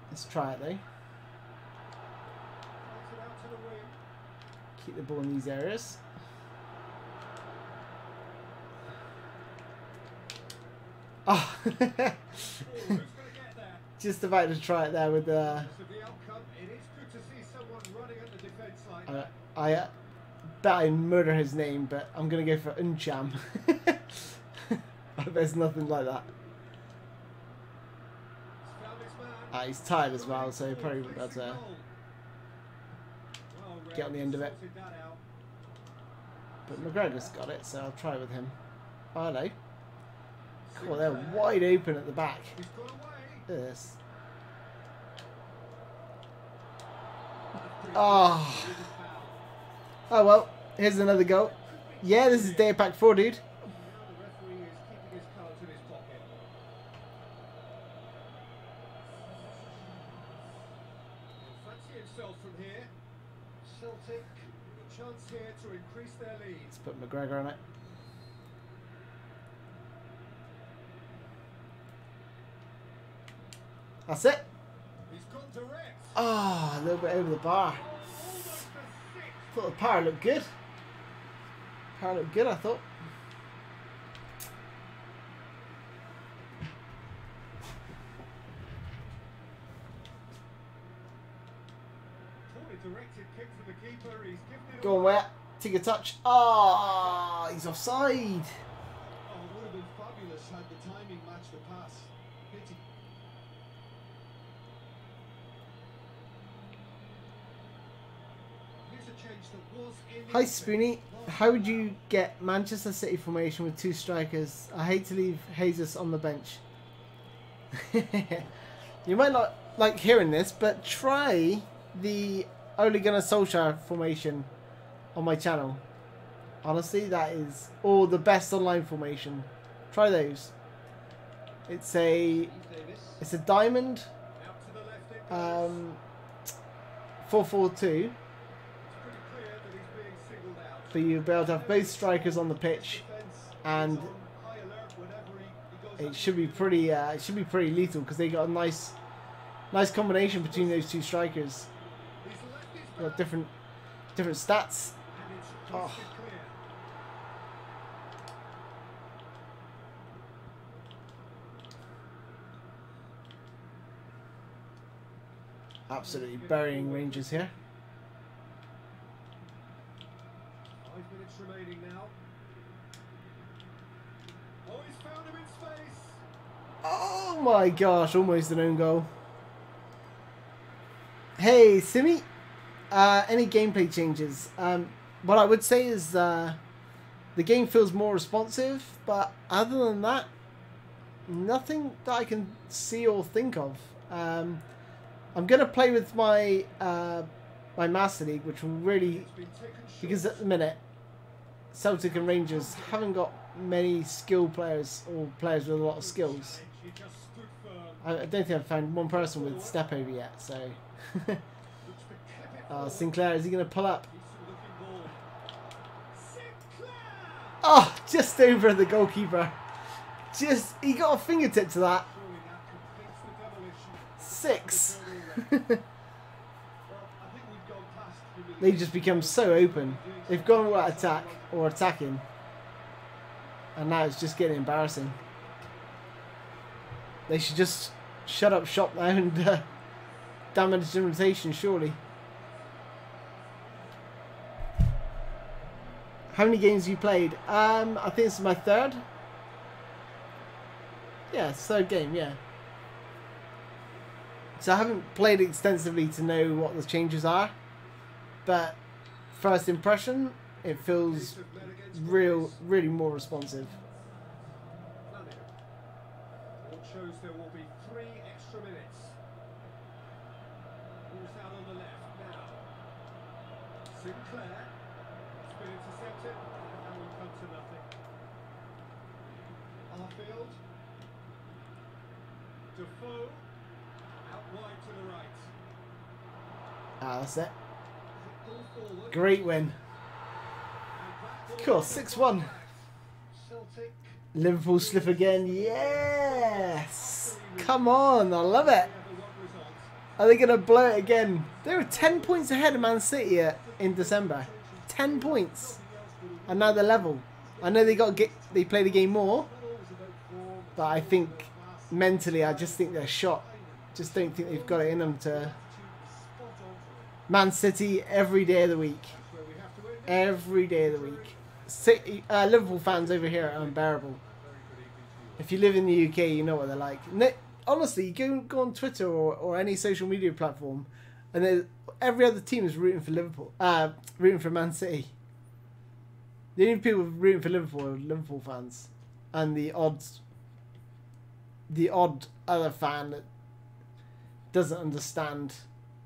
Let's try it though. Keep the ball in these areas. Oh, just about to try it there with the. I bet I murder his name, but I'm gonna go for Uncham. There's nothing like that. He's tired as well, so he probably won't be able to get on the end of it. But McGregor's got it, so I'll try with him. Oh, hello. Cool, they're wide open at the back. Look at this. Oh. Oh well, here's another goal. Yeah, this is day pack 4, dude. From here, Celtic, a chance here to increase their lead. Let's put McGregor on it. That's it. He's gone direct. Oh, a little bit over the bar. Thought the power looked good. Power looked good, I thought. Directed kick for the keeper. He's given it Go on, wet. Take a touch. Oh, he's offside. Oh, it would have been fabulous had the timing matched the pass. Pity. Here's a change that was in. Hi, Spoony. How would you get Manchester City formation with 2 strikers? I hate to leave Jesus on the bench. You might not like hearing this, but try the Ole Gunnar Solskjaer formation on my channel. Honestly, that is all the best online formation. Try those. It's a diamond 4-4-2. But you'll be able to have both strikers on the pitch, and it should be pretty lethal because they got a nice combination between those 2 strikers. Got different stats. Oh. Absolutely burying Rangers here. 5 minutes remaining now. Oh, he's found him in space. Oh my gosh, almost an own goal. Hey, Simi. Any gameplay changes? What I would say is the game feels more responsive, but other than that, nothing that I can see or think of. I'm gonna play with my my Master League, which will really, because at the minute Celtic and Rangers haven't got many skill players or players with a lot of skills. I don't think I've found one person with step over yet, so. Sinclair, is he going to pull up? Oh, just over the goalkeeper. He got a fingertip to that. 6. They just become so open. They've gone all out attack or attacking, and now it's just getting embarrassing. They should just shut up shop now and damage the rotation, surely. How many games have you played? I think this is my 3rd. Yeah, 3rd game, yeah. So I haven't played extensively to know what the changes are, but first impression, it feels really more responsive. It shows there will be 3 extra minutes. Who's out on the left now? Sinclair. It's been intercepted and will come to nothing. Arfield. Defoe. Out wide to the right. Ah, that's it. Great win. Cool, 6-1. Celtic. Liverpool slip again. Yes! Come on, I love it. Are they going to blow it again? They were 10 points ahead of Man City in December. 10 points. And now they're level. I know they play the game more, but I think mentally, I just think they're shot. Just don't think they've got it in them to. Man City every day of the week. Every day of the week. Liverpool fans over here are unbearable. If you live in the UK, you know what they're like. Honestly, go on Twitter or any social media platform And every other team is rooting for Liverpool, rooting for Man City. The only people rooting for Liverpool are Liverpool fans, and the odd other fan that doesn't understand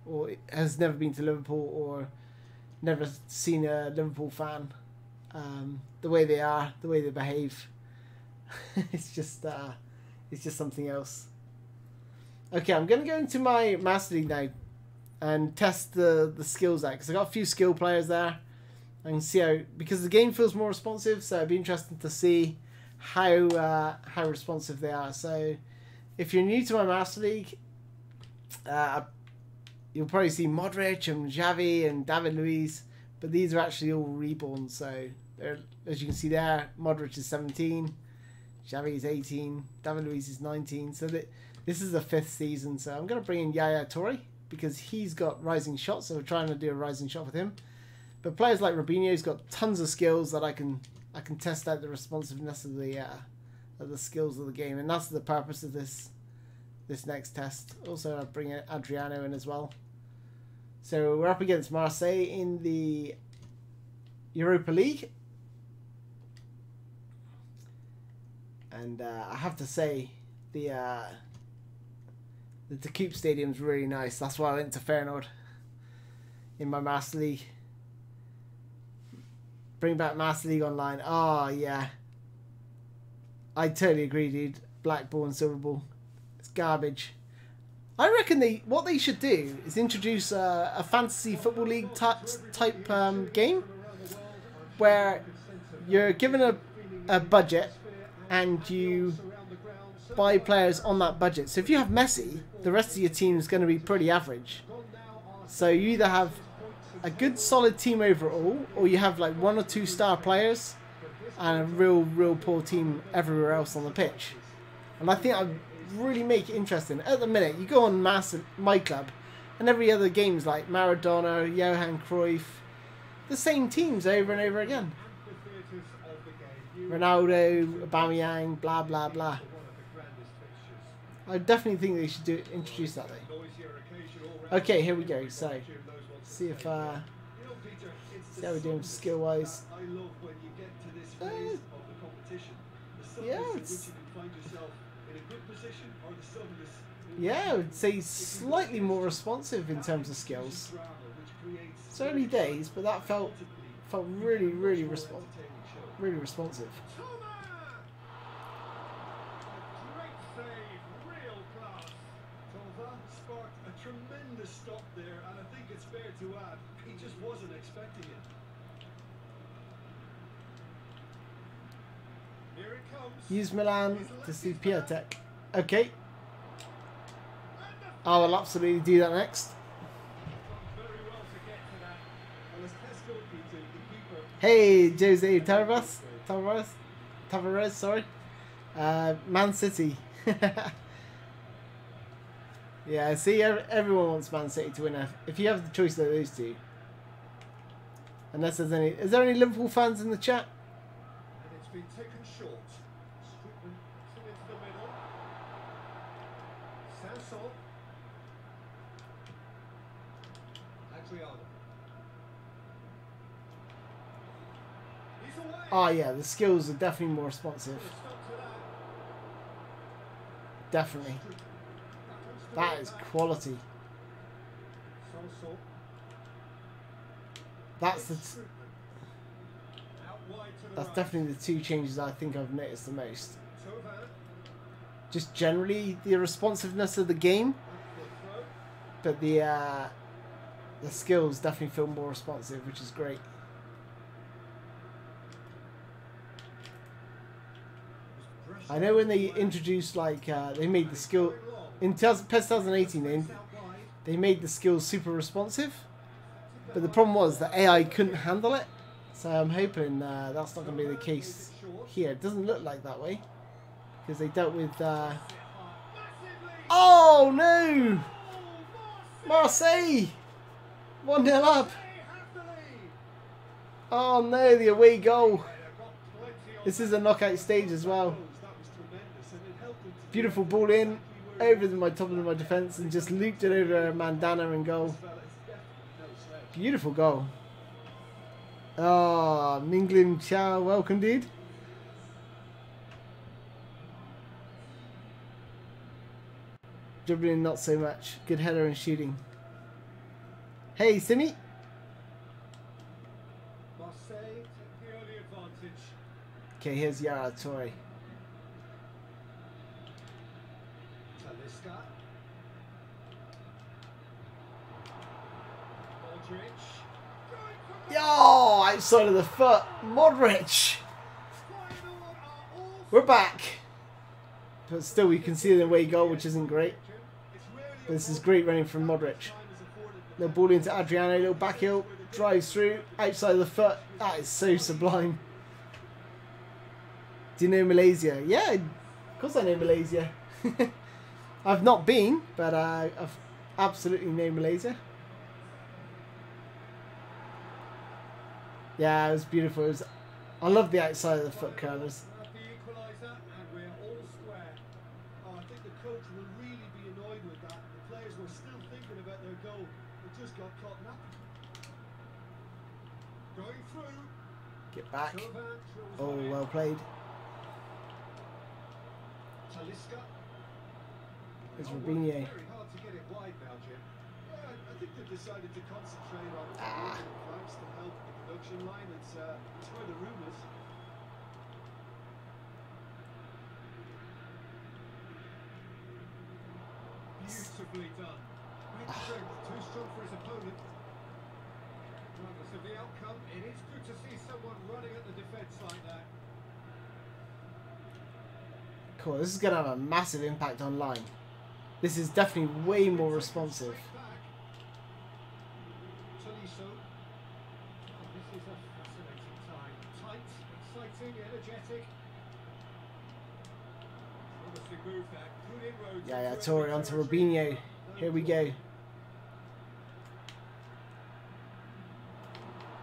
or has never been to Liverpool or never seen a Liverpool fan. The way they are, the way they behave, it's just something else. Okay, I'm gonna go into my Master League now and test the skills out, because I got a few skill players there. I can see how, because the game feels more responsive, so it'd be interesting to see how responsive they are. So if you're new to my Master League, you'll probably see Modric and Xavi and David Luiz, but these are actually all reborn. So as you can see there, Modric is 17, Xavi is 18, David Luiz is 19. So this is the 5th season. So I'm going to bring in Yaya Toure because he's got rising shots, so we're trying to do a rising shot with him. But players like Robinho's got tons of skills that I can test out the responsiveness of the skills of the game, and that's the purpose of this next test. Also, I'll bring Adriano in as well. So we're up against Marseille in the Europa League, and I have to say the Coupe Stadium is really nice. That's why I went to Feyenoord in my Master League. Bring back Master League Online. Oh, yeah. I totally agree, dude. Black ball and silver ball. It's garbage. I reckon what they should do is introduce a fantasy football league type game where you're given a budget and you buy players on that budget. So if you have Messi, the rest of your team is going to be pretty average. So you either have a good solid team overall, or you have like 1 or 2 star players and a real poor team everywhere else on the pitch. And I think I'd really make it interesting. At the minute, you go on My Club, and every other game's like Maradona, Johan Cruyff, the same teams over and over again. Ronaldo, Aubameyang, blah blah blah. I definitely think they should introduce that though. Okay, here we go. So see if see how we're doing skill wise. Yeah, I would say slightly more responsive in terms of skills. It's early days, but that felt really responsive. Tremendous stop there, and I think it's fair to add he just wasn't expecting it. Here it comes. Use Milan to see Piatek. Okay. I will absolutely do that next. Hey, Jose Tavares, sorry. Man City. Yeah, see, everyone wants Man City to win. If you have the choice of those two. Unless there's any... Is there any Liverpool fans in the chat? And it's been taken short. Strickland into the middle. Samson. Adriano. He's away. Oh yeah, the skills are definitely more responsive. Definitely. That is quality. That's definitely the 2 changes I think I've noticed the most. Just generally the responsiveness of the game, but the skills definitely feel more responsive, which is great. I know when they introduced they made the skill in PES 2018, they made the skills super responsive, but the problem was that AI couldn't handle it. So I'm hoping that's not going to be the case here. It doesn't look like that way because they dealt with. Oh no! Marseille, 1-0 up. Oh no, the away goal. This is a knockout stage as well. Beautiful ball in. Over my top of my defence and just looped it over Mandana and goal. Beautiful goal. Oh, England, ciao, welcome, dude. Dribbling, not so much. Good header and shooting. Hey, Simi. Marseille take the early advantage. Okay, here's Yaya Toure. Talisca. Dridge. Yo, outside of the foot. Modric. We're back. But still, we can see the away goal, which isn't great. But this is great running from Modric. Little ball into Adriano, little back heel, drives through, outside of the foot. That is so sublime. Do you know Malaysia? Yeah, of course I know Malaysia. I've not been, but I've absolutely know Malaysia. Yeah, it was beautiful. It was, I love the outside of the foot curlers. The equaliser, and we're all square. Oh, I think the coach will really be annoyed with that. The players were still thinking about their goal. It just got caught napping. Going through. Get back. Oh, well played. Talisca. It's Robinho. Very hard to get it wide now, Jim. Yeah, I think they've decided to concentrate on flanks to help the production line. It's where the room is. Beautifully done. Great strength, too strong for his opponent. Regardless of the outcome, it is good to see someone running at the defence like that. Cool, this is going to have a massive impact online. This is definitely way more responsive. Tolisso. Oh, this is a fascinating time. Tight, exciting, energetic. Promising move that. Good inroads. Yeah, Toure onto Robinho. Here we go.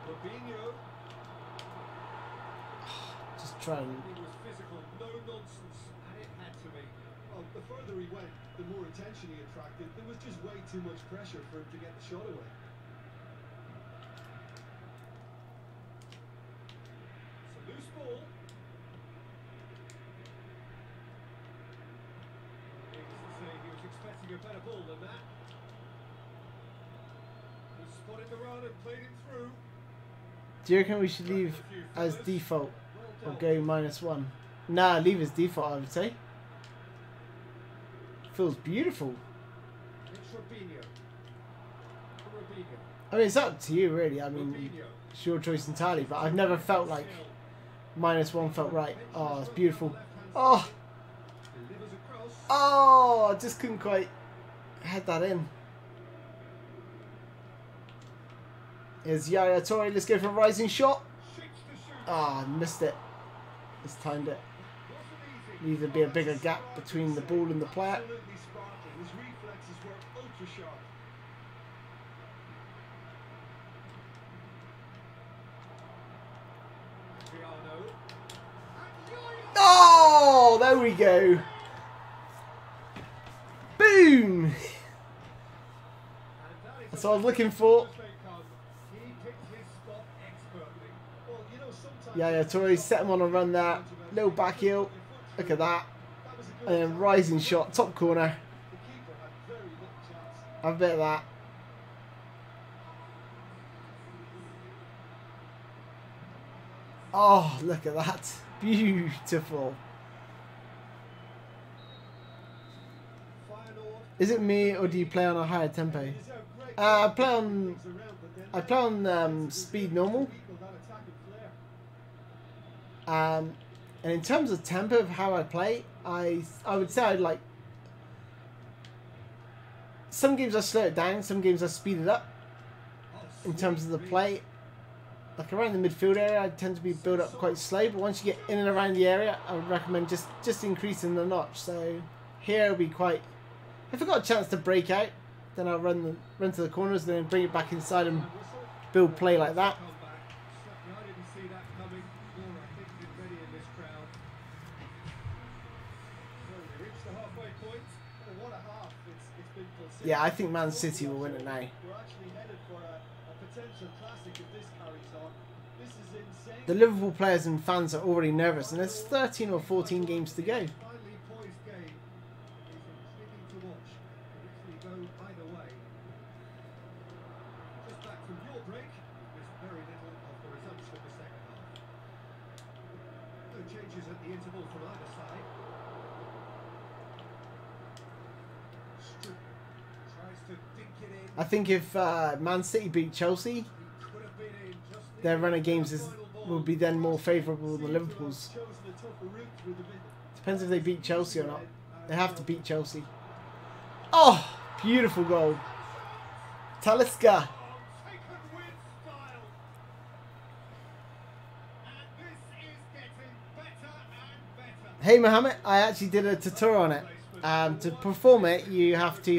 Robinho. Just try and... He was physical, no nonsense, and it had to be. Well, the further he went, the more attention he attracted. There was just way too much pressure for him to get the shot away. It's a loose ball. Needless to say, he was expecting a better ball than that. He spotted the run and played it through. Do you reckon we should leave as default or go -1? Nah, leave as default, I would say. Feels beautiful. It's Robinho. Robinho. I mean, it's up to you, really. I mean, it's your choice entirely, but I've never felt like -1 felt right. Oh, it's beautiful. Oh! Delivers across. Oh! I just couldn't quite head that in. Here's Yaya Toure. Let's go for a rising shot. Shoots to shoot. Ah, oh, missed it. Mistimed it. Needs to be a bigger gap between the ball and the player. Absolutely sparkling. His reflexes were ultra sharp. Oh, there we go. Boom. That's what I was looking for. Yeah, Toure set him on a run there. Little back heel. Look at that. And then rising shot, top corner. Have a bit of that. Oh, look at that. Beautiful. Is it me or do you play on a higher tempo? I play on speed normal. And in terms of tempo of how I play, I would say I'd like... Some games I slow it down, some games I speed it up. In terms of the play, like around the midfield area, I tend to be built up quite slow. But once you get in and around the area, I would recommend just increasing the notch. So here it'll be quite... If I've got a chance to break out, then I'll run to the corners, then bring it back inside and build play like that. Well, what a half it's been for Yeah, I think Man City will win it now. We're actually headed for a potential classic if this carries on. This is insane. The Liverpool players and fans are already nervous, and there's 13 or 14 games to go. Finally poised game is intriguing to watch. It can actually go either way. Just back from your break, there's very little of the results for the second half. No changes at the interval from either side. Strupp tries to dink it in. I think if Man City beat Chelsea, Could have been in just their run of games will be then more favourable than Liverpool's. chosen a tougher route through the middle. Depends if they beat Chelsea or not. They have to beat Chelsea. Oh, beautiful goal. Talisca. Taken with style. And this is getting better and better. Hey Mohammed, I actually did a tutorial on it. To perform it, you have to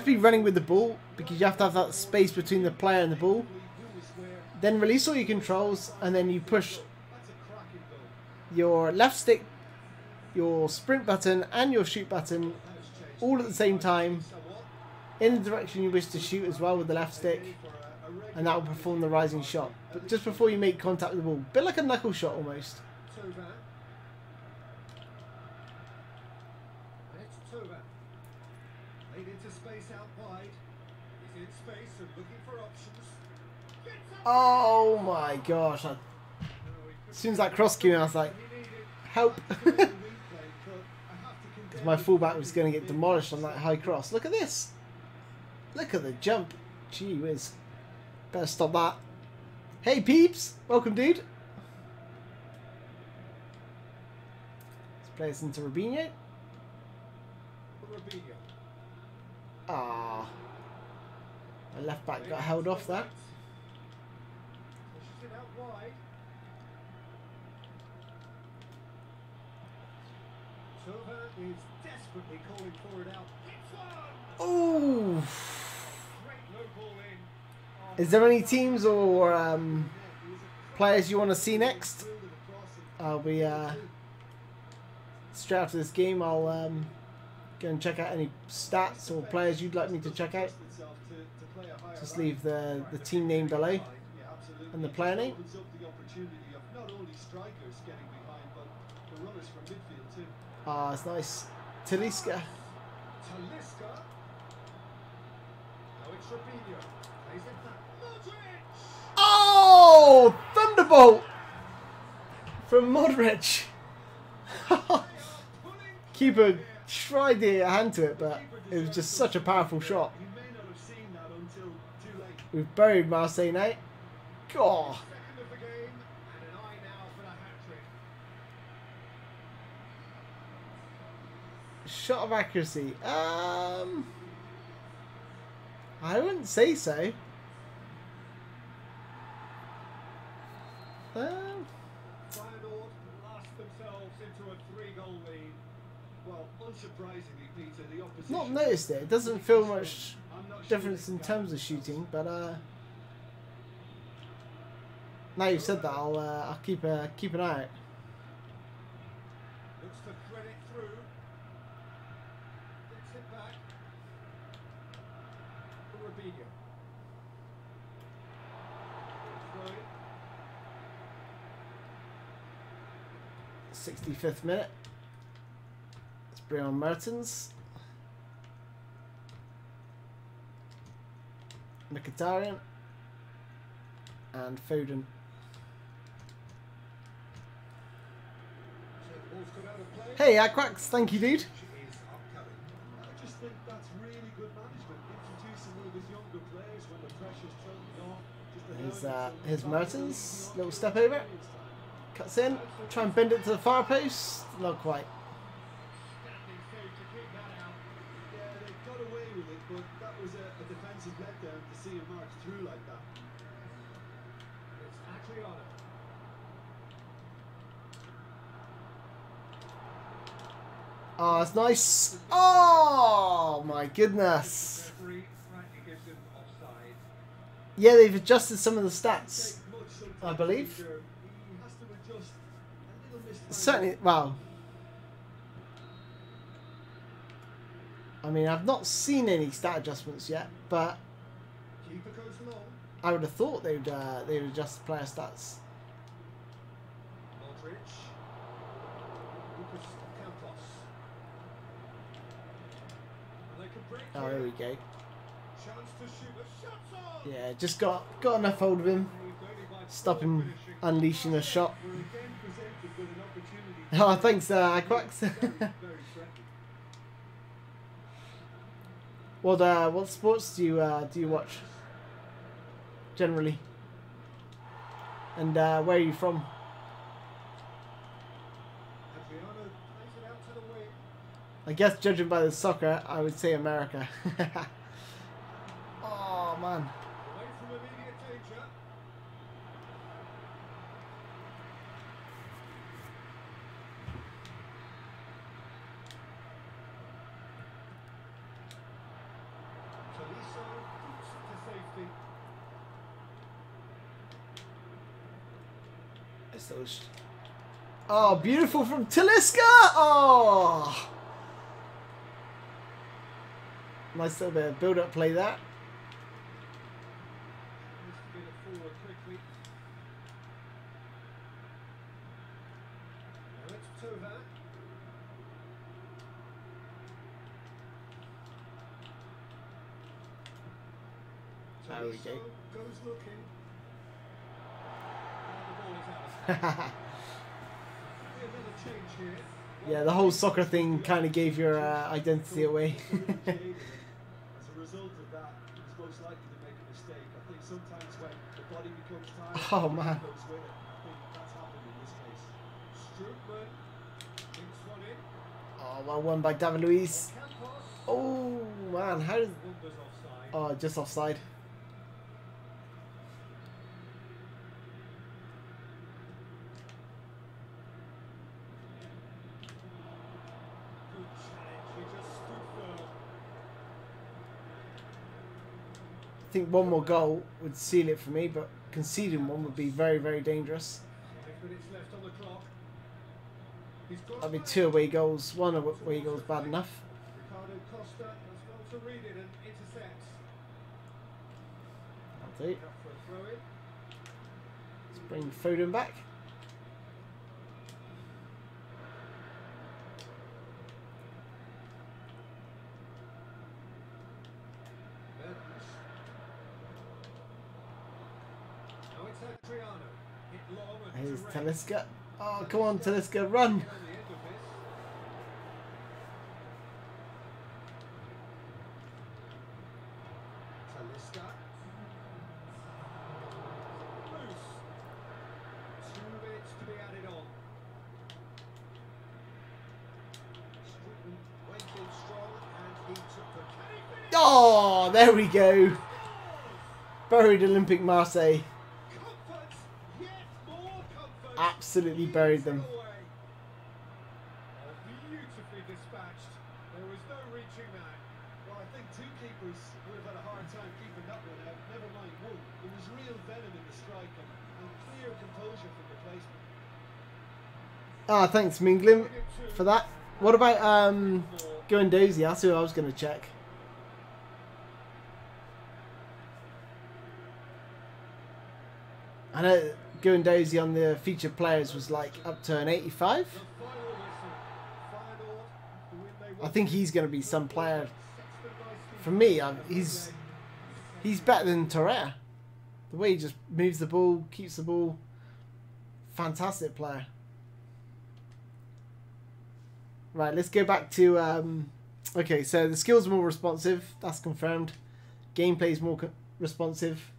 be running with the ball because you have to have that space between the player and the ball. Then release all your controls, and then you push your left stick, your sprint button, and your shoot button all at the same time in the direction you wish to shoot as well with the left stick, and that will perform the rising shot. But just before you make contact with the ball, a bit like a knuckle shot almost. It's Tua. Laid into space out wide. He's in space and looking for options. Oh my gosh! As soon as that cross came in, I was like, help! Because my fullback was going to get demolished on that high cross. Look at this! Look at the jump! Gee whiz. Better stop that. Hey peeps! Welcome, dude! Let's play this into Robinho. Ah. My left back got held off that. Pushes it out wide. Tua is desperately calling for it out. Hits one! Ooh. Great low ball in. Is there any teams or players you want to see next? I'll be straight after this game. I'll go and check out any stats or players you'd like me to check out. Just leave the team name below and the player name. Ah, it's nice. Talisca. Oh, thunderbolt from Modric. Keeper tried to get a hand to it, but it was just such a powerful shot. We've buried Marseille now. God. Shot of accuracy. I wouldn't say so. Feyenoord lost themselves into a 3-goal lead. Well, unsurprisingly, Peter, the opposition. Not noticed it. It doesn't feel much difference in terms of shooting, but now you've said that, I'll keep an eye out. Looks to thread it through. Gets it back. Robinho. 65th minute. Let's bring on Mertens. Mkhitaryan. And Foden. Hey, AJAX, thank you, dude. I just think that's really good management, introducing one of his younger players when the pressure's trailing off. Here's Mertens. Little step over. Cuts in. Try and bend it to the far post. Not quite. Standing safe to keep that out. Yeah, they got away with it, but that was a defensive letdown to see him march through like that. It's actually on it. Oh, that's nice. Oh, my goodness. Referee rightly gives him offside. Yeah, they've adjusted some of the stats, I believe. He has to adjust a little mistake. Certainly, well, I mean, I've not seen any stat adjustments yet, but Keeper goes long. I would have thought they would adjust the player stats. Dridge. Lucas Campos. And they can break Oh, there we go. Chance to shoot a shot on. Yeah, just got enough hold of him. Stop him unleashing a shot. We're again presented with an opportunity. Oh, thanks, IBROX. Very friendly. What sports do you watch generally? And where are you from? Adriano plays it out to the wing. I guess judging by the soccer, I would say America. Oh man. Away from immediate danger. Tolisso boots it to safety. Oh, beautiful from Talisca! Oh! Nice little bit of build-up play there. Needs to get it forward quickly. Now it's Tua. There we go. Goes looking. And the ball is out. Another change here. Yeah, the whole soccer thing kind of gave your identity away. As a result of that, he was most likely to make a mistake. I think sometimes when the body becomes tired, Oh, man. it goes with it. I think that's happened in this case. Strootman thinks one in. Oh, well won by David Luiz. Campos. Oh man, how did? Wonders offside. Oh, just offside. Good challenge. He just stood firm. I think one more goal would seal it for me, but conceding one would be very, very dangerous. 5 minutes left on the clock. He's got I mean, 2 away goals, 1 away goal is bad enough. Ricardo Costa has gone to read it and intercepts. I'll do. Up for a throw in. Let's bring Foden back. Mertens. Now it's Adriano. Hit long and Here's direct. Talisca. Oh, come on, Talisca, run! On the end of this. Talisca. Loose. 2 minutes to be added on. Strootman went in strong and he took the carry. Oh, there we go. Buried Olympique Marseille. Comfort, yet more comfort. Absolutely buried them. Away. Oh, beautifully dispatched. There was no reaching that. Well, I think two keepers would have had a hard time keeping that one out. Never mind one. There was real venom in the strike and clear composure from the placement. Ah, thanks, Minglim, for that. What about Guendouzi? That's who I was going to check. I know Guendouzi on the featured players was like up to an 85. The final whistle. Feyenoord, the win they I think he's going to be some player. For me, he's better than Torreira. The way he just moves the ball, keeps the ball. Fantastic player. Right, let's go back to... okay, so the skills are more responsive. That's confirmed. Gameplay is more responsive.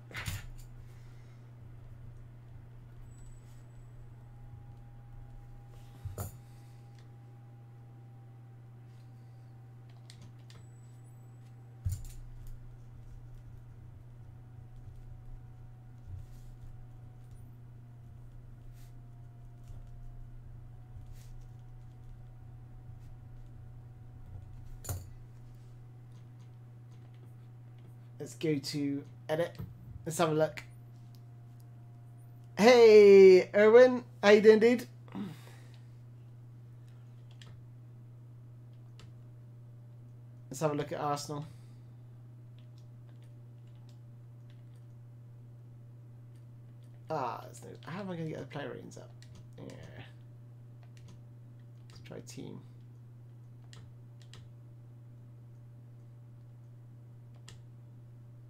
Let's go to edit. Let's have a look. Hey, Erwin. How you doing, dude? Let's have a look at Arsenal. How am I going to get the player ratings up? Yeah. Let's try team.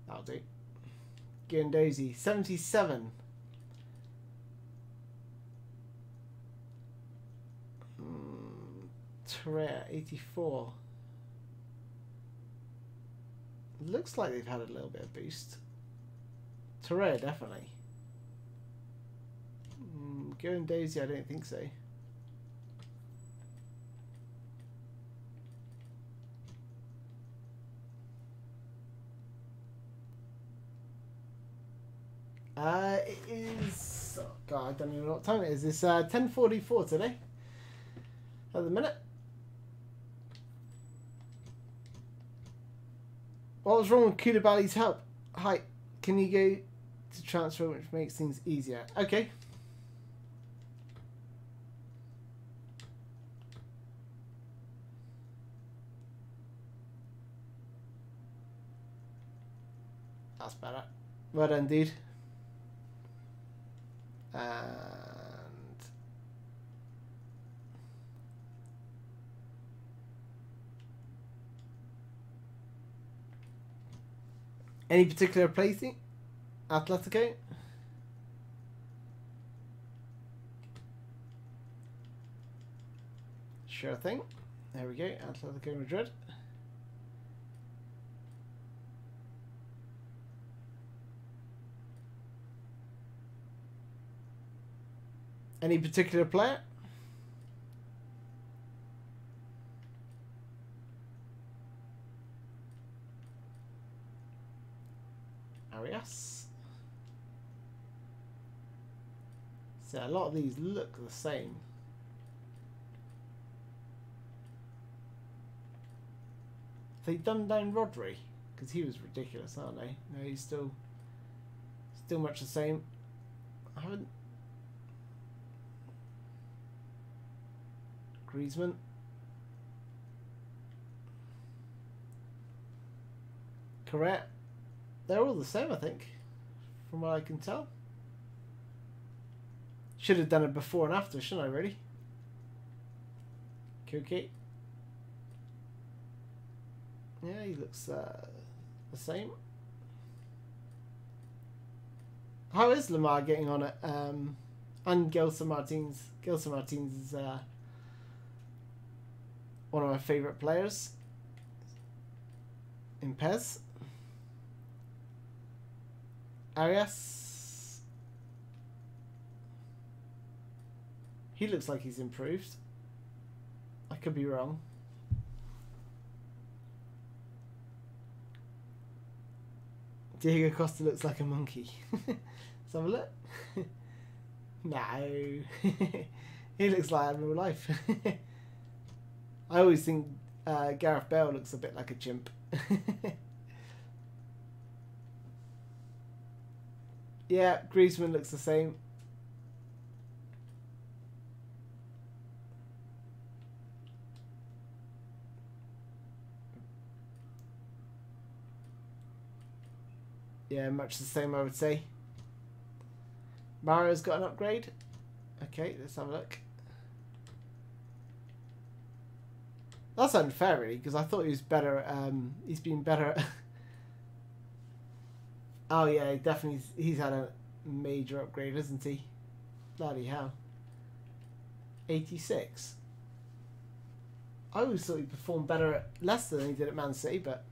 That'll do. Guendouzi, 77. Torreira, 84. Looks like they've had a little bit of boost. Torreira, definitely. Guendouzi, I don't think so. It is... Oh God, I don't even know what time it is. It's 10:44 today. At the minute. What was wrong with Koulibaly's help? Hi, can you go to transfer, which makes things easier? Okay. That's better. Well done, dude. And any particular placing? Atletico? Sure thing. There we go. Atletico Madrid. Any particular player? AJAX. So a lot of these look the same. They dumbed down Rodri because he was ridiculous, aren't they? No, he's still much the same. I haven't. Griezmann. Correct. They're all the same, I think, from what I can tell. Should have done it before and after, shouldn't I, really? Cookie. Yeah, he looks the same. How is Lamar getting on it? And Gelson Martins. Gelson Martins is one of my favourite players in PES. AJAX. He looks like he's improved. I could be wrong. Diego Costa looks like a monkey. Let's have a look. No. He looks like in real life. I always think Gareth Bale looks a bit like a chimp. Yeah, Griezmann looks the same. Yeah, much the same, I would say. Mario's got an upgrade. Okay, let's have a look. That's unfair, really, because I thought he was better. He's been better at... Oh, yeah, definitely. He's had a major upgrade, hasn't he? Bloody hell. 86. I always thought he performed better at Leicester than he did at Man City, but...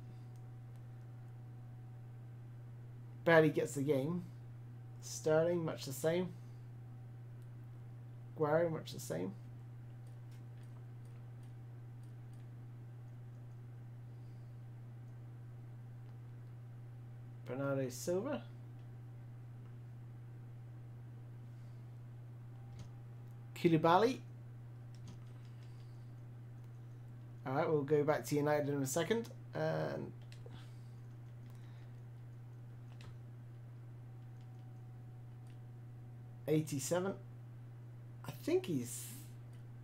barely gets the game. Sterling, much the same. Guerrero, much the same. Bernardo Silva. Koulibaly. Alright, we'll go back to United in a second. And 87. I think he's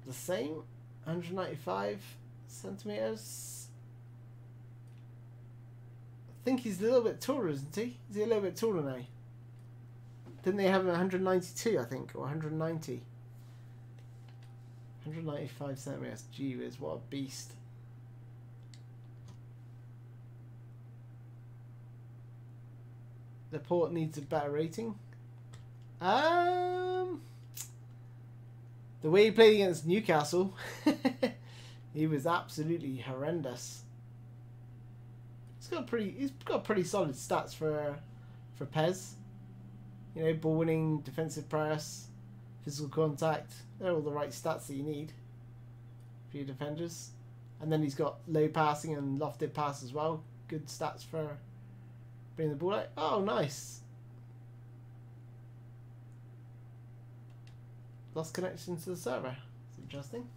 the same. 195 centimeters. think he's a little bit taller, isn't he? Is he a little bit taller now? Didn't they have him 192, I think, or 190? 195 centimeters. Gee whiz, what a beast. The port needs a better rating. The way he played against Newcastle, he was absolutely horrendous. He's got pretty solid stats for PES. You know, ball winning, defensive press, physical contact. They're all the right stats that you need for your defenders. And then he's got low passing and lofted pass as well. Good stats for bringing the ball out. Oh, nice. Lost connection to the server. That's interesting.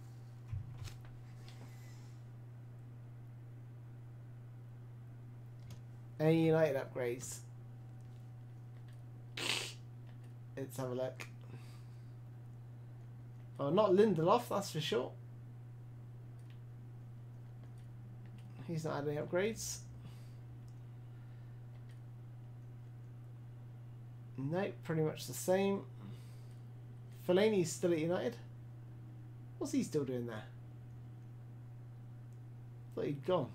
Any United upgrades? Let's have a look. Oh, not Lindelof, that's for sure. He's not had any upgrades. Nope, pretty much the same. Fellaini's still at United. What's he still doing there? Thought he'd gone.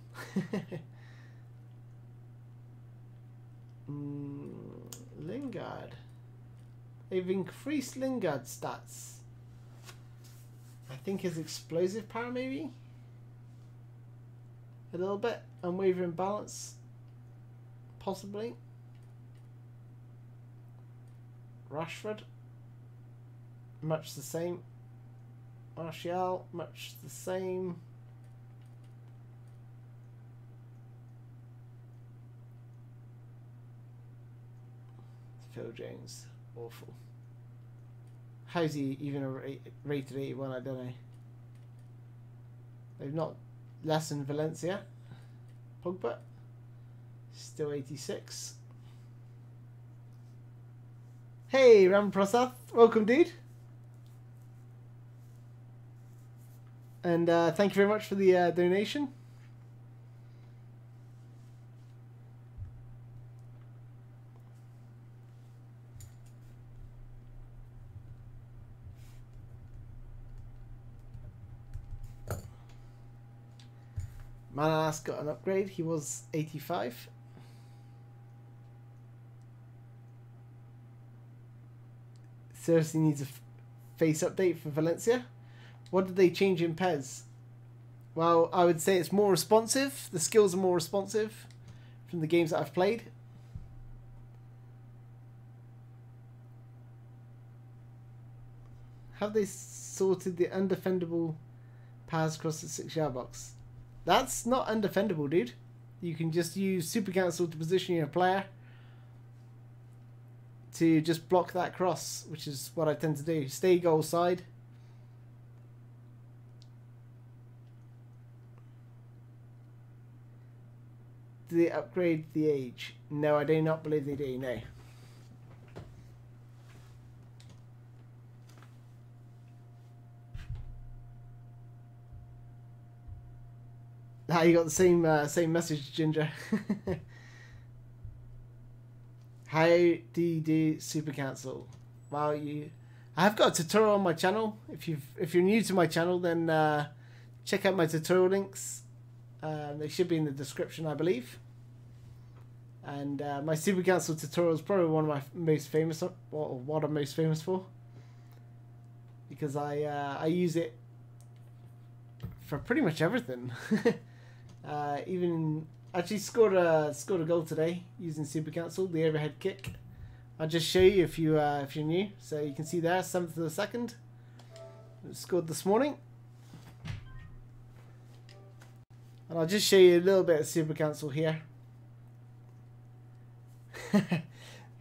Lingard. They've increased Lingard's stats. I think his explosive power maybe? A little bit. Unwavering balance. Possibly. Rashford. Much the same. Martial. Much the same. Phil Jones. Awful. How's he even rated 81? I don't know. They've not lessened Valencia. Pogba. Still 86. Hey, Ram Prasath. Welcome, dude. And thank you very much for the donation. Manalas got an upgrade. He was 85. Seriously needs a face update for Valencia. What did they change in PES? Well, I would say it's more responsive. The skills are more responsive from the games that I've played. Have they sorted the undefendable pass across the 6-yard box? That's not undefendable, dude. You can just use Super Cancel to position your player to just block that cross, which is what I tend to do. Stay goal side. Do they upgrade the age? No, I do not believe they do, no. Ah, you got the same message, Ginger. How do you do Super Cancel? Well, I have got a tutorial on my channel. If you're new to my channel, then check out my tutorial links. They should be in the description, I believe. And my Super Cancel tutorial is probably one of my most famous, or what I'm most famous for, because I use it for pretty much everything. Even actually scored a goal today using Super Cancel, the overhead kick. I'll just show you if you're new. So you can see there, 7th of the 2nd. Scored this morning. And I'll just show you a little bit of Super Cancel here.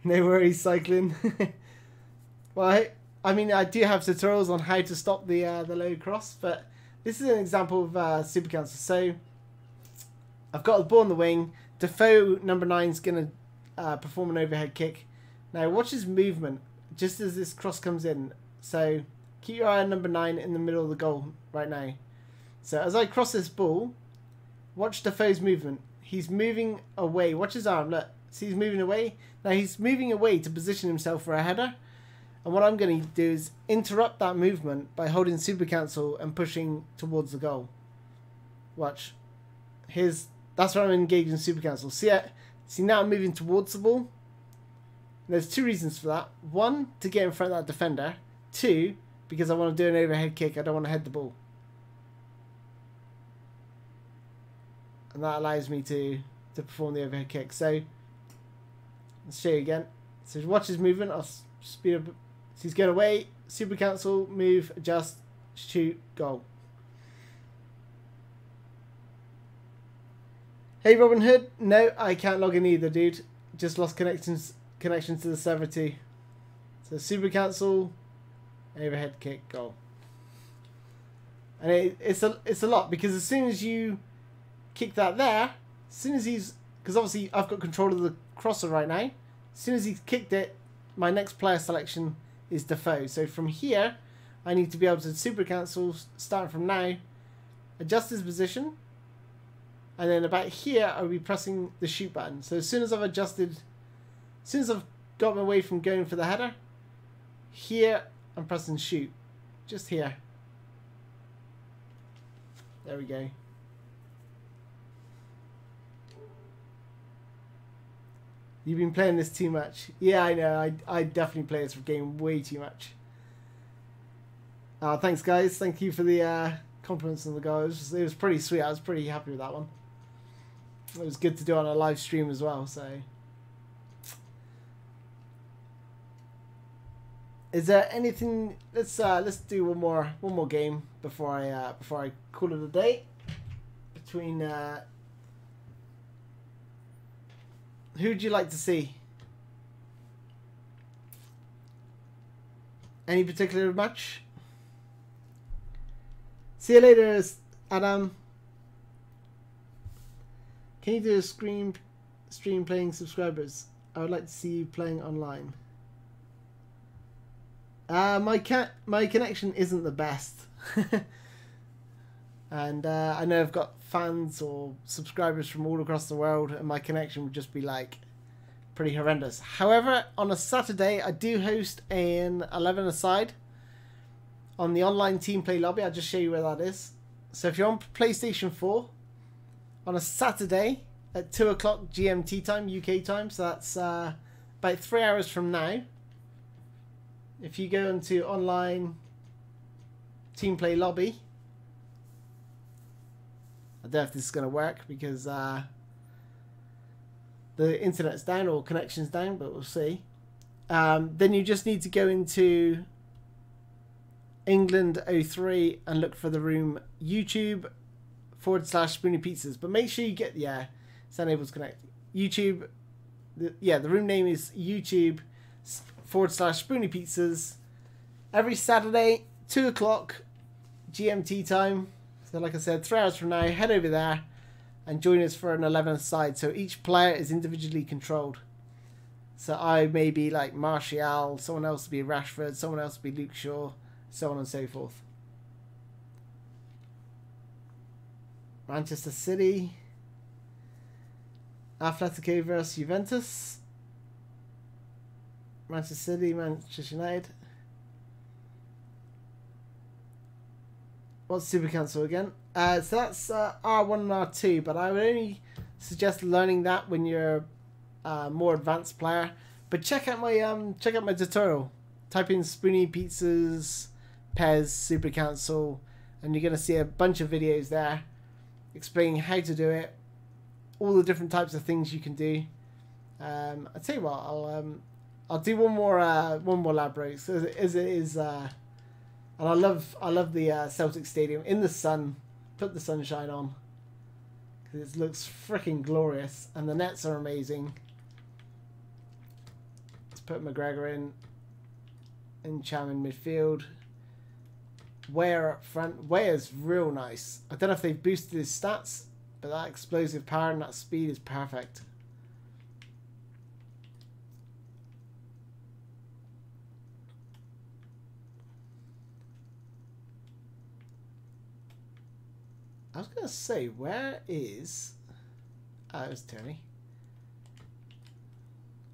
No worries, cycling. Well, I mean, I do have tutorials on how to stop the low cross, but this is an example of Super Cancel. So I've got the ball on the wing. Defoe, number 9, is going to perform an overhead kick. Now watch his movement just as this cross comes in. So keep your eye on number 9 in the middle of the goal right now. So as I cross this ball, watch Defoe's movement. he's moving away. Watch his arm, look. See, he's moving away. Now he's moving away to position himself for a header. And what I'm going to do is interrupt that movement by holding super cancel and pushing towards the goal. Watch. That's where I'm engaging super cancel. See now I'm moving towards the ball. There's two reasons for that. One, to get in front of that defender. Two, because I want to do an overhead kick. I don't want to head the ball. And that allows me to perform the overhead kick. So, let's show you again. So watch his movement. I'll speed up. So he's going away. Super cancel, move, adjust, shoot, goal. Hey Robin Hood. No, I can't log in either, dude. Just lost connection to the server too. So super cancel, overhead kick, goal. And it's a lot, because as soon as you kick that there, as soon as because obviously I've got control of the crosser right now. As soon as he's kicked it, my next player selection is Defoe. So from here, I need to be able to super cancel, starting from now, adjust his position, and then about here I'll be pressing the shoot button. So as soon as I've adjusted, as soon as I've got my way from going for the header, here I'm pressing shoot, just here. There we go. You've been playing this too much. Yeah, I know. I definitely play this game way too much. Thanks, guys. Thank you for the compliments on the goal. It was pretty sweet. I was pretty happy with that one. It was good to do on a live stream as well. So, is there anything? Let's do one more game before I call it a day. Between who would you like to see? Any particular match? See you later, Adam. Can you do a stream playing subscribers? I would like to see you playing online. My connection isn't the best. And I know I've got fans or subscribers from all across the world, and my connection would just be like pretty horrendous. However, on a Saturday I do host an 11-a-side on the online team play lobby. I'll just show you where that is. So if you're on PlayStation 4 on a Saturday at 2 o'clock GMT time, UK time, so that's about 3 hours from now. If you go into online team play lobby, I don't know if this is going to work because the internet's down or connection's down, but we'll see. Then you just need to go into England 03 and look for the room YouTube /SpoonyPizzas. But make sure you get, it's unable to connect. YouTube, the room name is YouTube /SpoonyPizzas. Every Saturday, 2 o'clock GMT time. So like I said, 3 hours from now, head over there and join us for an 11th side. So each player is individually controlled. So I may be like Martial, someone else will be Rashford, someone else will be Luke Shaw, so on and so forth. Manchester City, Atletico versus Juventus, Manchester City, Manchester United. What's super cancel again? So that's R1 and R2, but I would only suggest learning that when you're a more advanced player. But check out my tutorial. Type in SpoonyPizzas, PES, super cancel, and you're gonna see a bunch of videos there explaining how to do it, all the different types of things you can do. I'll tell you what, I'll do one more lab break, as it is. And I love the Celtic Stadium in the sun. Put the sunshine on because it looks freaking glorious, and the nets are amazing. Let's put McGregor in Cham in midfield. Weah up front. Weah's real nice. I don't know if they've boosted his stats, but that explosive power and that speed is perfect. I was going to say, where is It was Turney.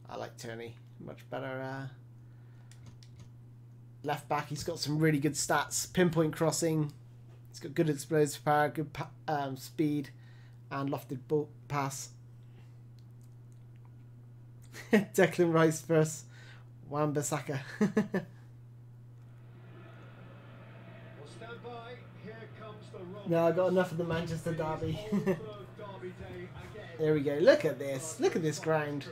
I like Turney. Much better left back. He's got some really good stats. Pinpoint crossing. He's got good explosive power, good speed, and lofted ball pass. Declan Rice versus Wan-Bissaka. No, I got enough of the Manchester derby. There we go. Look at this. Look at this ground.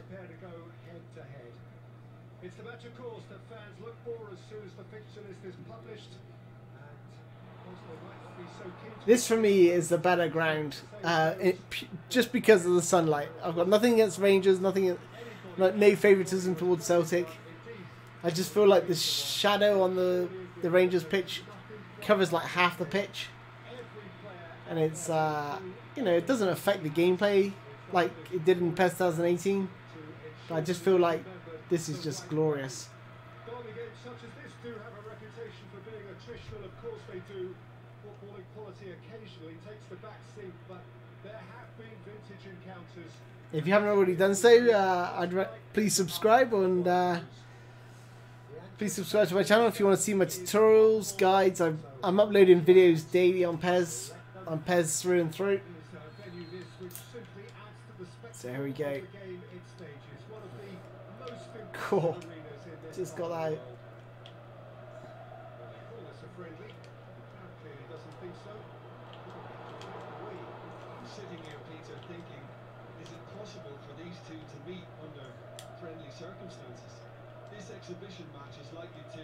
It's the match, of course, that fans look for as soon as the fixture list is published. This for me is the better ground, just because of the sunlight. I've got nothing against Rangers, no favouritism towards Celtic. I just feel like the shadow on the Rangers pitch covers like half the pitch, and it's you know, it doesn't affect the gameplay like it did in PES 2018. But I just feel like this is just glorious. Derby games such as this do have a reputation for being attritional. Of course they do. Footballing quality occasionally takes the back seat, but there have been vintage encounters. If you haven't already done so, please subscribe, and please subscribe to my channel if you want to see my tutorials, guides. I'm uploading videos daily on PES through and through. So here we go. Cool. Just got out. Sitting here, Peter, thinking, is it possible for these two to meet under friendly circumstances? This exhibition match is likely to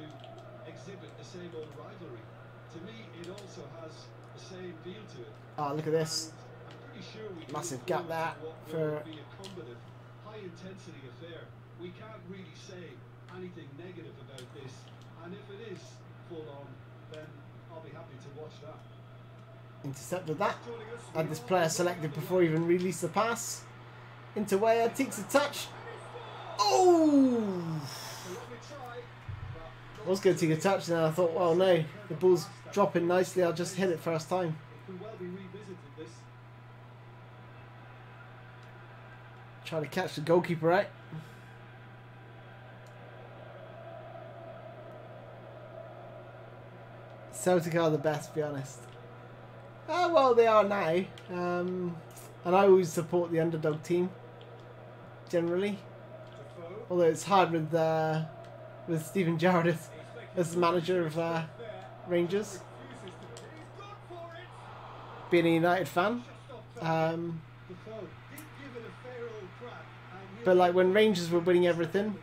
exhibit the same old rivalry. To me, it also has the same feel to it. Oh, look at this. I'm pretty sure we Massive gap there for be a combative, high-intensity affair. We can't really say anything negative about this, and if it is full-on, then I'll be happy to watch that. Intercepted that. Had this player selected before he even released the pass. Into Weah, takes a touch. Oh! I was going to take a touch, and then I thought, well, no, the ball's dropping nicely. I'll just hit it first time. Trying to catch the goalkeeper out. Celtic are the best, to be honest. Well, they are now. And I always support the underdog team, generally. Although it's hard with Steven Gerrard as the manager of Rangers. Being a United fan. But like when Rangers were winning everything,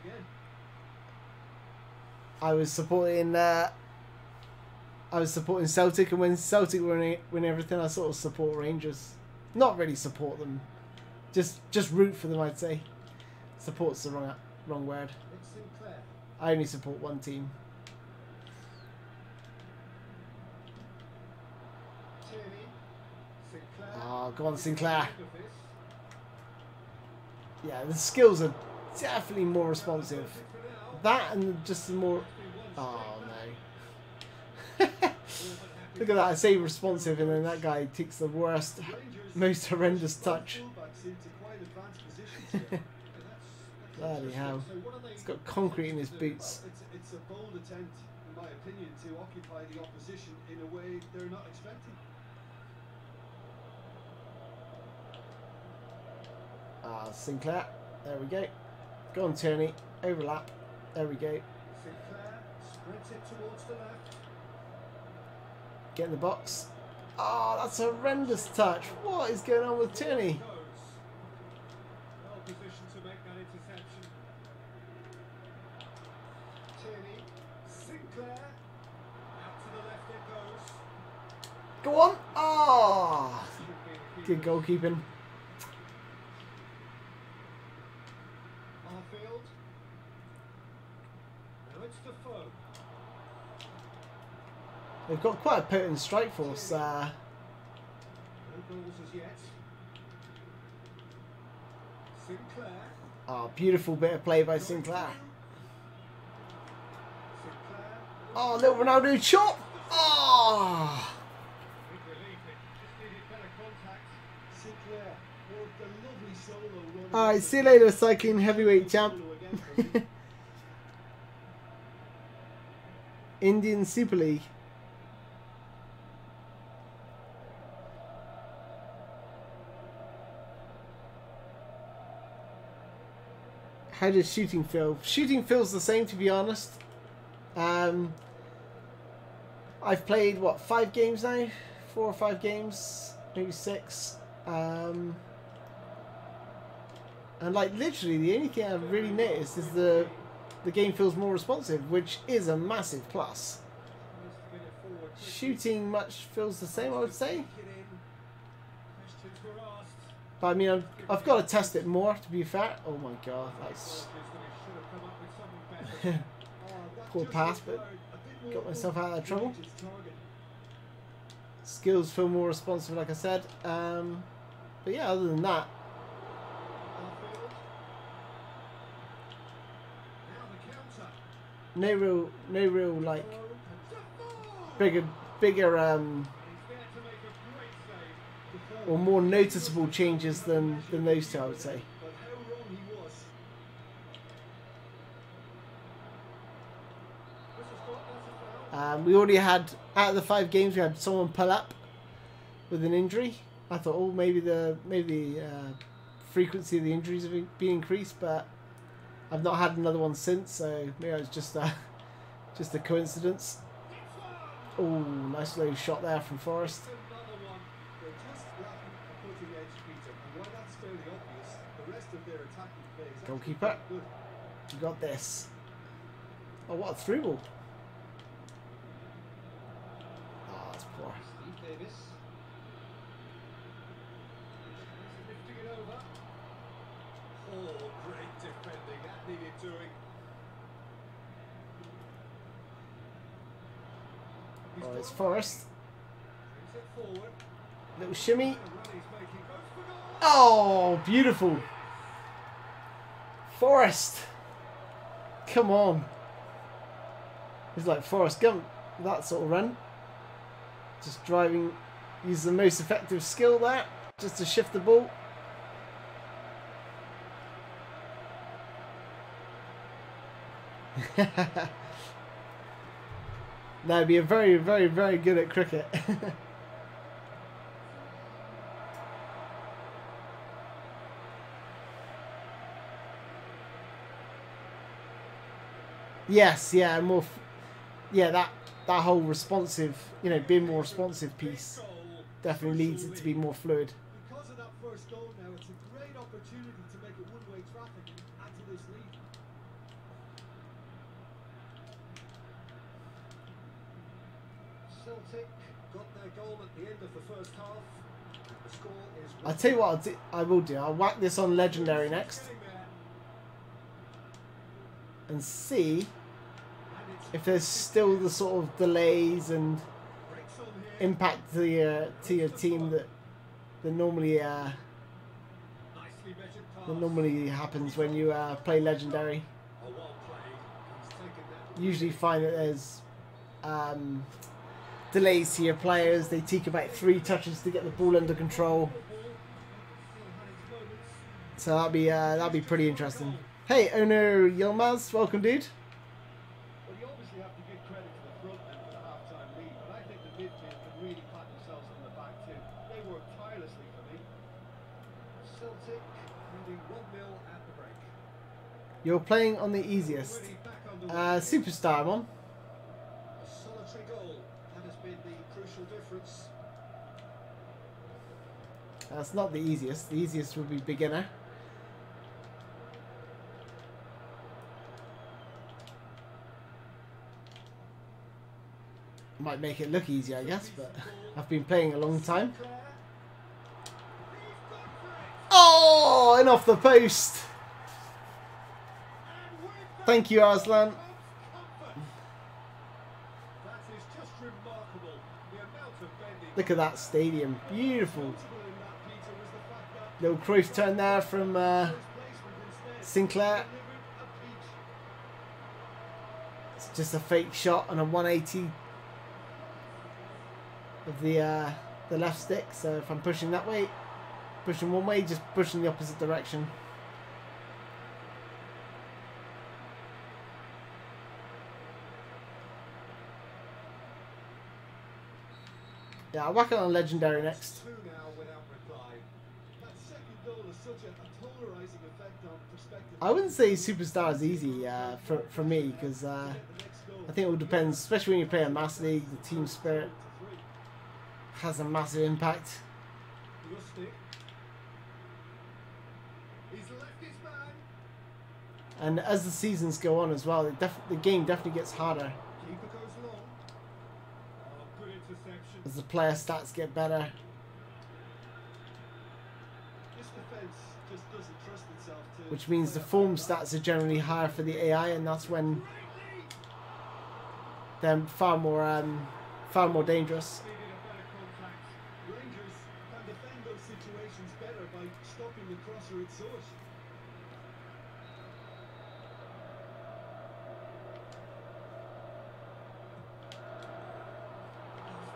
I was supporting Celtic, and when Celtic win everything, I sort of support Rangers. Not really support them, just root for them, I'd say. Support's the wrong word. I only support one team. Oh, go on, Sinclair. Yeah, the skills are definitely more responsive. That and just the more... Oh, no. Look at that, I say responsive, and then that guy takes the worst, most horrendous touch. Bloody hell. He's got concrete in his boots. It's a bold attempt, in my opinion, to occupy the opposition in a way they're not expecting. Sinclair. There we go. Go on, Turney. Overlap. There we go. Sinclair sprints it towards the left. Get in the box. Oh, that's a horrendous touch. What is going on with Turney? Well positioned to make that interception. Turney, Sinclair, out to the left it goes. Go on. Oh, good goalkeeping. Arfield. Now it's Defoe. They've got quite a potent strike force. No goals as yet. Sinclair. Oh, beautiful bit of play by Sinclair. Sinclair. Oh, little Ronaldo chop. Oh. Big relief. It just needed better contact. Sinclair Alright, see you later, cycling heavyweight champ. Indian Super League. How does shooting feel? Shooting feels the same, to be honest. I've played, what, 5 games now? 4 or 5 games? Maybe 6. And like literally the only thing I've really noticed is the game feels more responsive, which is a massive plus. Shooting much feels the same, I would say. But I mean, I've got to test it more, to be fair. Oh my god, that's poor pass, but got myself out of trouble. Skills feel more responsive, like I said. But yeah, other than that, no real like bigger or more noticeable changes than those two, I would say. We already had, out of the 5 games, we had someone pull up with an injury. I thought, oh, maybe the frequency of the injuries have been increased, but I've not had another one since, so maybe it was just a coincidence. Oh, nice low shot there from Forrest. Goalkeeper, you got this. Oh, what a through ball. Oh, that's poor. Oh, great defending. That needed doing. Oh, it's Forrest. Little shimmy. Oh, beautiful. Forrest. Come on. He's like Forrest Gump, that sort of run. Just driving, use the most effective skill there, just to shift the ball. That'd be a very, very, very good at cricket. Yes, yeah, more, yeah, that whole responsive, you know, being more responsive piece definitely leads it to be more fluid. Because of that first goal now, it's a great opportunity to make it one-way traffic and add to this lead. Celtic got their goal at the end of the first half. The score is... I'll tell you what I will do. I'll whack this on Legendary next and see if there's still the sort of delays and impact to your team that normally happens when you play Legendary. Usually find that there's delays to your players. They take about 3 touches to get the ball under control. So that'll be pretty interesting. Hey, Owner Yilmaz, welcome, dude. Well, you obviously have to give credit to the front men for the half-time lead, but I think the midfield can really pat themselves on the back too. They worked tirelessly for me. Celtic leading 1-0 at the break. You're playing on the easiest. Superstar, I'm on. A solitary goal. That has been the crucial difference. That's not the easiest. The easiest would be beginner. Might make it look easy, I guess, but I've been playing a long time. Oh, and off the post. Thank you, Arslan. Look at that stadium. Beautiful. Little Cruyff turn there from Sinclair. It's just a fake shot and a 180 of the left stick. So if I'm pushing that way, pushing one way, just pushing the opposite direction. Yeah, I'll whack it on legendary next. Two now without reply. That second goal has such a polarizing effect on perspective. I wouldn't say superstar is easy for me, because I think it all depends, especially when you play a mass league. The team spirit has a massive impact. He's left his man. And as the seasons go on as well, the game definitely gets harder Keeper goes long. Oh, good interception. as the player stats get better. This defense just doesn't trust itself to. Which means the form stats are generally higher for the AI, and that's when they're far more dangerous. Needed a better contact. Rangers can defend those situations better by stopping the crosser at source.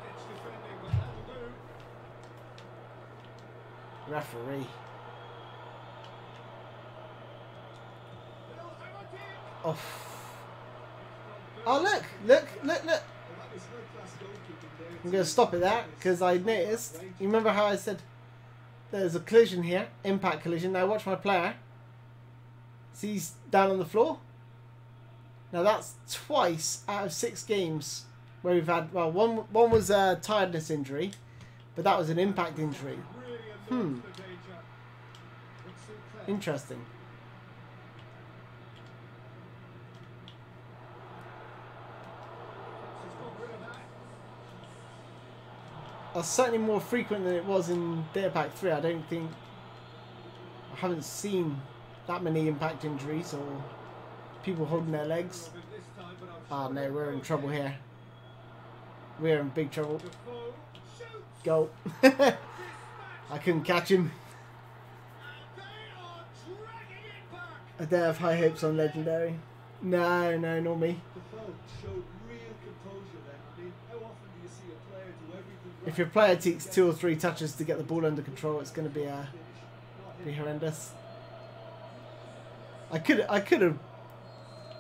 Stitch defending, but that'll do. Referee. Oh. Oh, look. I'm going to stop it there because I noticed. You remember how I said there's a collision here? Impact collision. Now watch my player. See, he's down on the floor. Now that's twice out of 6 games where we've had, well, one was a tiredness injury, but that was an impact injury. Interesting. That's certainly more frequent than it was in Data Pack 3. I haven't seen that many impact injuries or people holding their legs. Oh no, we're in trouble here. We're in big trouble. Go. I couldn't catch him. I don't have high hopes on legendary. No, not me. If your player takes 2 or 3 touches to get the ball under control, it's going to be horrendous. I could have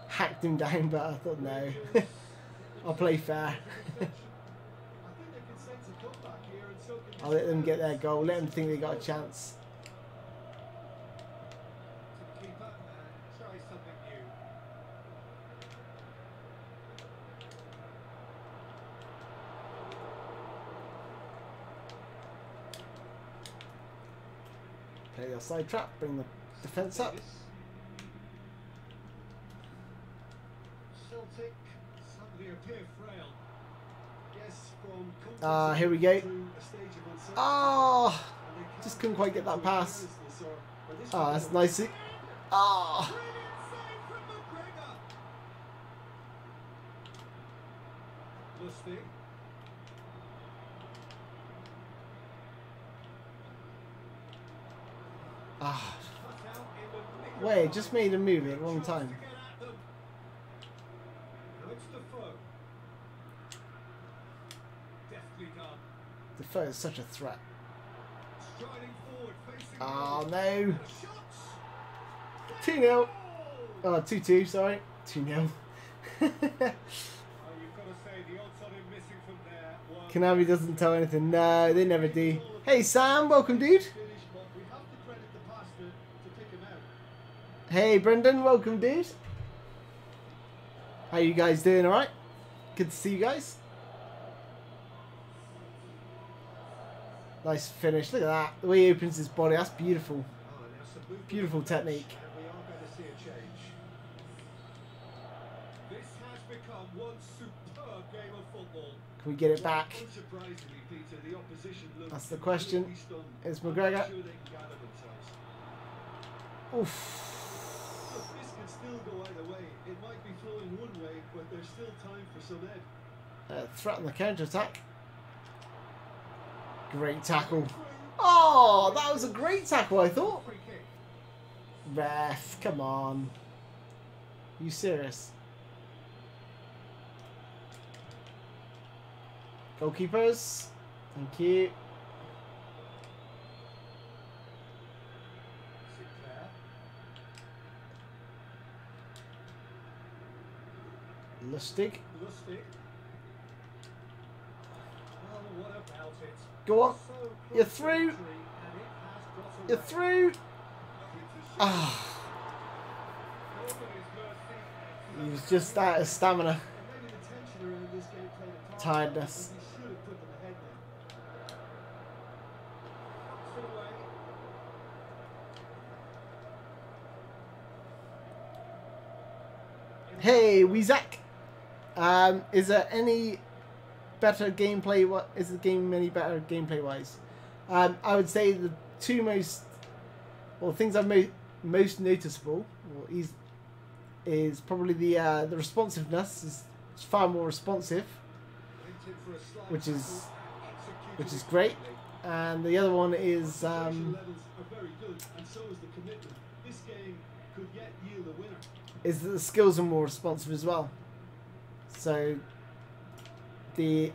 hacked him down, but I thought no. I'll play fair. I'll let them get their goal. Let them think they got a chance. Play the side trap, bring the defence up. Celtic suddenly appear frail. Yes, from Here we go. to a stage of uncertainty. Oh, just couldn't quite get that pass. Oh, that's nice. Oh. Lustig. Ah. Wait, it just made a move at the wrong time. Defoe is such a threat. Oh no. 2-0. Oh, 2-2, sorry. 2-0. Konami doesn't tell anything. No, they never do. Hey Sam, welcome dude. Hey Brendan, welcome dude. How you guys doing, alright? Good to see you guys. Nice finish, look at that. The way he opens his body, that's beautiful. Beautiful technique. Can we get it back? That's the question. It's McGregor. Oof. This can still go either way. It might be flowing one way, but there's still time for some ebb. Threat on the counter attack. Great tackle. Oh, that was a great tackle, I thought. Ref, come on. You serious? Goalkeepers. Thank you. Lustig. Lustig. Oh, what about it? Go on. So You're close to through. victory, and it has got You're away. through. Ah. He was just out of stamina. And maybe the tensioner in this game played a part. Tiredness. He should have put them ahead there. Knocks it away. Hey, Weezak. Is there any better gameplay? What is the game any better gameplay wise? I would say the two most, well, things I've most noticeable is probably the responsiveness is far more responsive, which is great, and the other one is Levels are very good, and so is the commitment. This game could yet yield a winner. is that the skills are more responsive as well. So the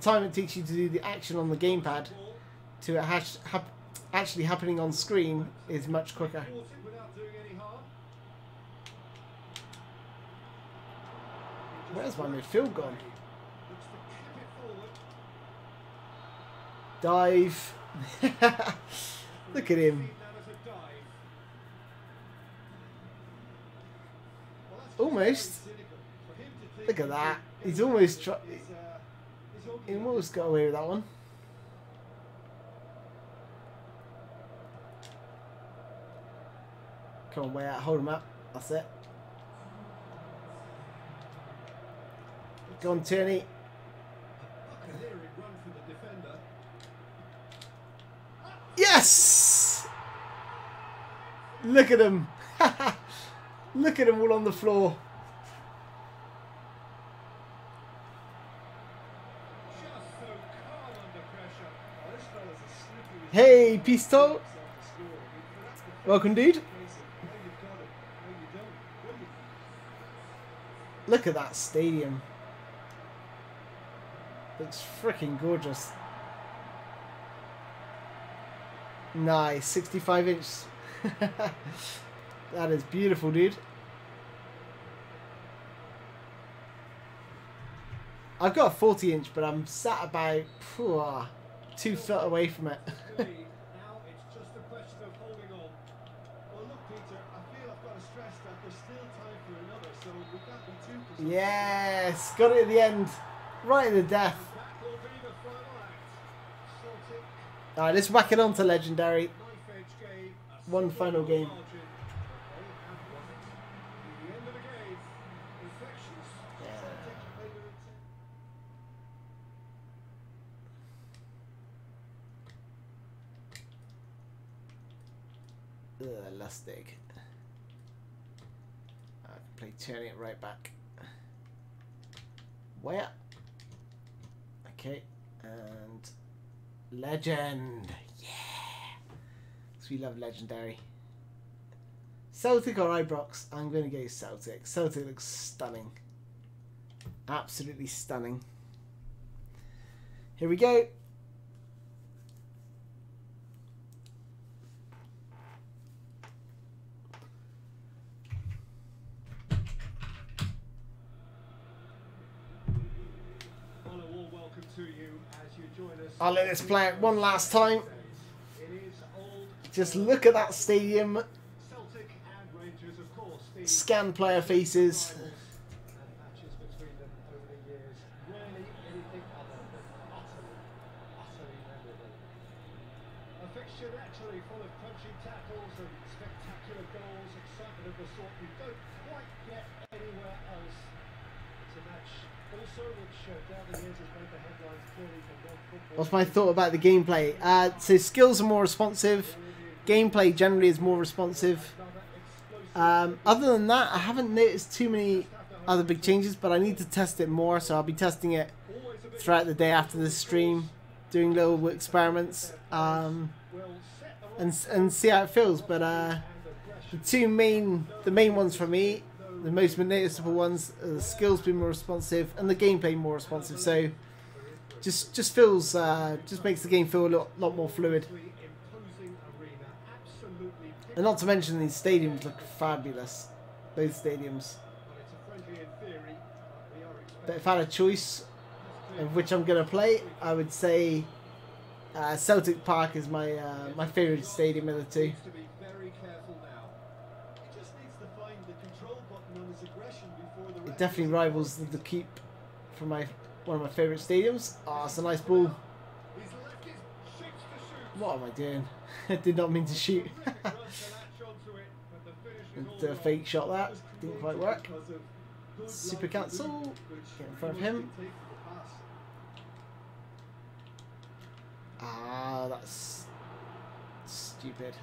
time it takes you to do the action on the gamepad to it actually happening on screen is much quicker. Caught it without doing any harm. Where's my midfield gone? Looks to keep it forward. Dive. Look at him. See that as a dive. Well, that's Almost. very cynical. For him to think Look at he that. could He's get almost away is he okay. almost got away with that one. Come on, way out. Hold him up. That's it. Go on, Tierney. Buccaneering run from the defender. Yes! Look at him. Look at him all on the floor. Just so calm under pressure. Oh, this fella's a slippery. Hey, Pisto. Welcome, dude. Look at that stadium. Looks freaking gorgeous. Nice, 65 inch. That is beautiful, dude. I've got a 40 inch, but I'm sat about 2 foot away from it. Now it's just a question of holding on. Well, look, Peter, I feel I've got to stress that there's still time for another, so we can't be too precise. Yes, got it at the end. Right at the death. That will be the final act. Celtic, Alright, let's whack it on to legendary. knife-edge game. A One small final game. margin, but they have won it. At the end of the game, reflections. Celtic made an Lustig. I can play turning it right back. Where? Okay, and legend. Yeah, so we love legendary. Celtic or Ibrox? I'm going to go Celtic. Celtic looks stunning. Absolutely stunning. Here we go. On a warm welcome to you as you join us. I'll let this play out one last time. It is old Just look at that stadium. Celtic and Rangers, of course. The Scan player faces. rivals and matches between them over the years. Rarely anything other than utterly memorable. A fixture naturally full of punchy tackles and spectacular goals, excitement of the sort you don't quite get anywhere else. It's a match also which down the years has made the headlines clearly for non-football. What's my thought about the gameplay? So skills are more responsive. Gameplay generally is more responsive. Other than that, I haven't noticed too many other big changes, but I need to test it more, so I'll be testing it throughout the day after this stream, doing little experiments, and see how it feels. But the main ones for me, the most noticeable ones, are the skills being more responsive and the gameplay more responsive. So just feels just makes the game feel a lot more fluid. And not to mention these stadiums look fabulous. Both stadiums. Well, it's a friendly in theory, but we But if I had a choice of which I'm going to play, I would say Celtic Park is my my favourite stadium of the two. Needs to be very careful now. He just needs to find the control button on his aggression before the It definitely rivals the keep for one of my favourite stadiums. Oh, it's a nice ball. He's left his six to shoot. What am I doing? I did not mean to shoot. Terrific run to latch onto it, but the finish is all Do a wrong. fake shot that. Was Didn't created quite work. because of good Super line cancel. movement, which Get in front of pretty him. much dictated the pass. Ah, that's stupid.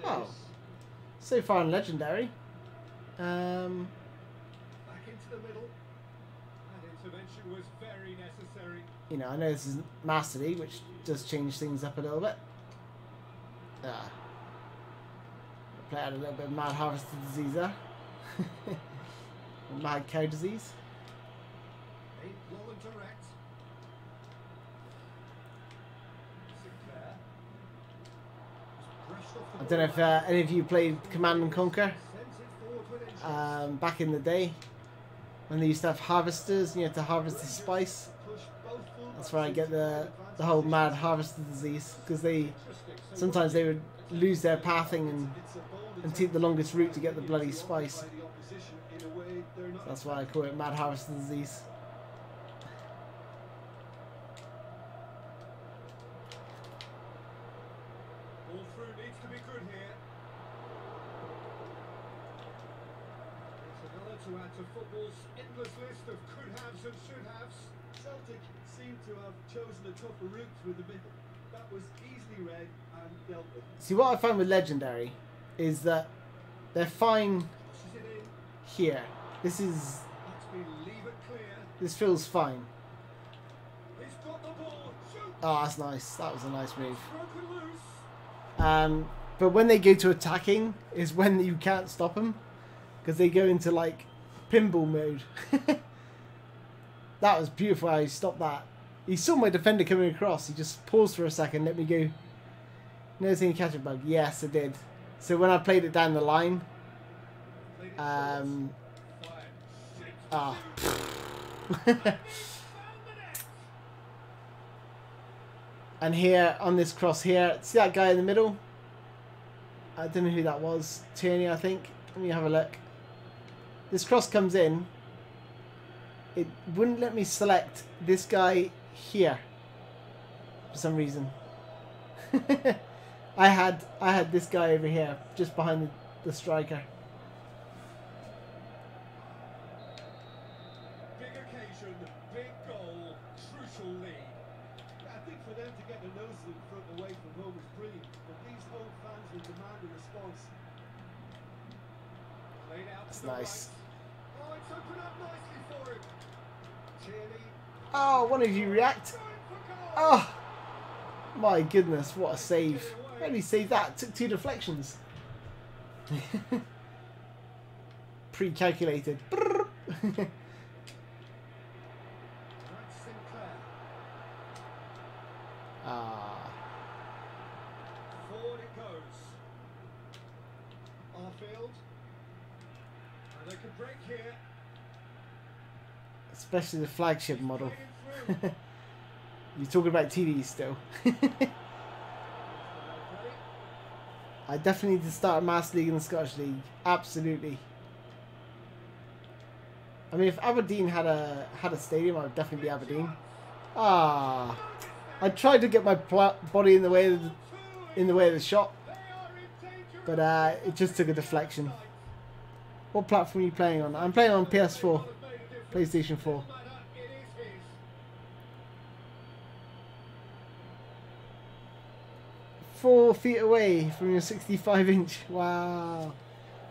Oh, so far in legendary. Back into the middle. That intervention was very necessary. You know, I know this is Master League, which does change things up a little bit. Play out a little bit of mad harvester disease there. Mad cow disease. Ain't low and direct. Sinclair. Brushed off the I don't know if any of you played Command and Conquer sends it forward with interest. back in the day when they used to have harvesters and you had to harvest the spice. Push both full That's where I backs get into the whole mad harvester disease, because sometimes they would lose their pathing and take the longest route to get the bloody spice. That's why I call it mad harvester disease. All through needs to be good here. It's another to add to football's endless list of could-haves and should-haves. Celtic seem to have chosen a tougher route through the middle. That was easily read and dealt with. See, what I find with legendary is that they're fine Pushes it in. here. This That's been leave it clear. feels fine. He's got the ball. Shoot. Oh, that's nice. That was a nice move. Broken loose. But when they go to attacking is when you can't stop them, because they go into like pinball mode. That was beautiful how he stopped that. He saw my defender coming across. He just paused for a second, let me go. Noticing a catch a bug? Yes, I did. So when I played it down the line, Played it ah, forward. and here on this cross here, see that guy in the middle? I don't know who that was. Tierney, I think. Let me have a look. This cross comes in. It wouldn't let me select this guy here for some reason. I had this guy over here, just behind the striker. Big occasion, big goal, crucial lead. I think for them to get the nose in front away from home was brilliant, but these home fans will demand a response. Played out That's to the nice. right. Oh, it's opened up nicely for him. Tierney. Oh, one of you react. Going for goal. Oh, my goodness, what a save. How did he save that? Took 2 deflections. Pre-calculated. That's Sinclair. Ah, Forward it goes. Arfield. And they can break here. especially the flagship model. Playing through. You're talking about TVs still. I definitely need to start a Master League and the Scottish League. Absolutely. I mean, if Aberdeen had a stadium, I would definitely be Aberdeen. Ah, I tried to get my body in the way of the shot, but it just took a deflection. What platform are you playing on? I'm playing on PS4, PlayStation 4. 4 feet away from your 65-inch. Wow.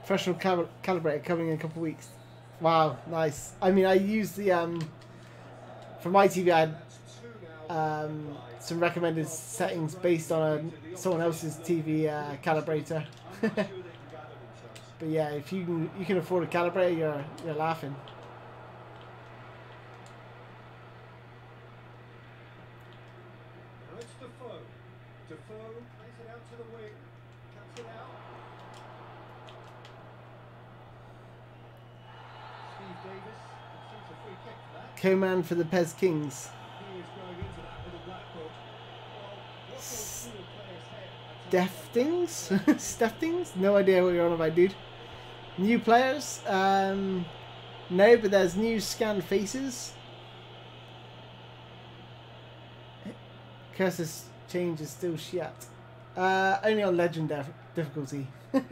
Professional calibrator coming in a couple of weeks. Wow, nice. I mean, I used the for my TV. I had some recommended settings based on someone else's TV calibrator. But yeah, if you can afford a calibrator, you're laughing. Now it's Defoe. Defoe plays it out to the wing. Cuts it out. Davis. It's a free kick for that. Co-man for the PES Kings. He is going into that little black book. Well, what goes through a player's head? Deftings? Steftings? No idea what you're on about, dude. New players? No, but there's new scanned faces. Cursus change is still shit. Only on legend difficulty. That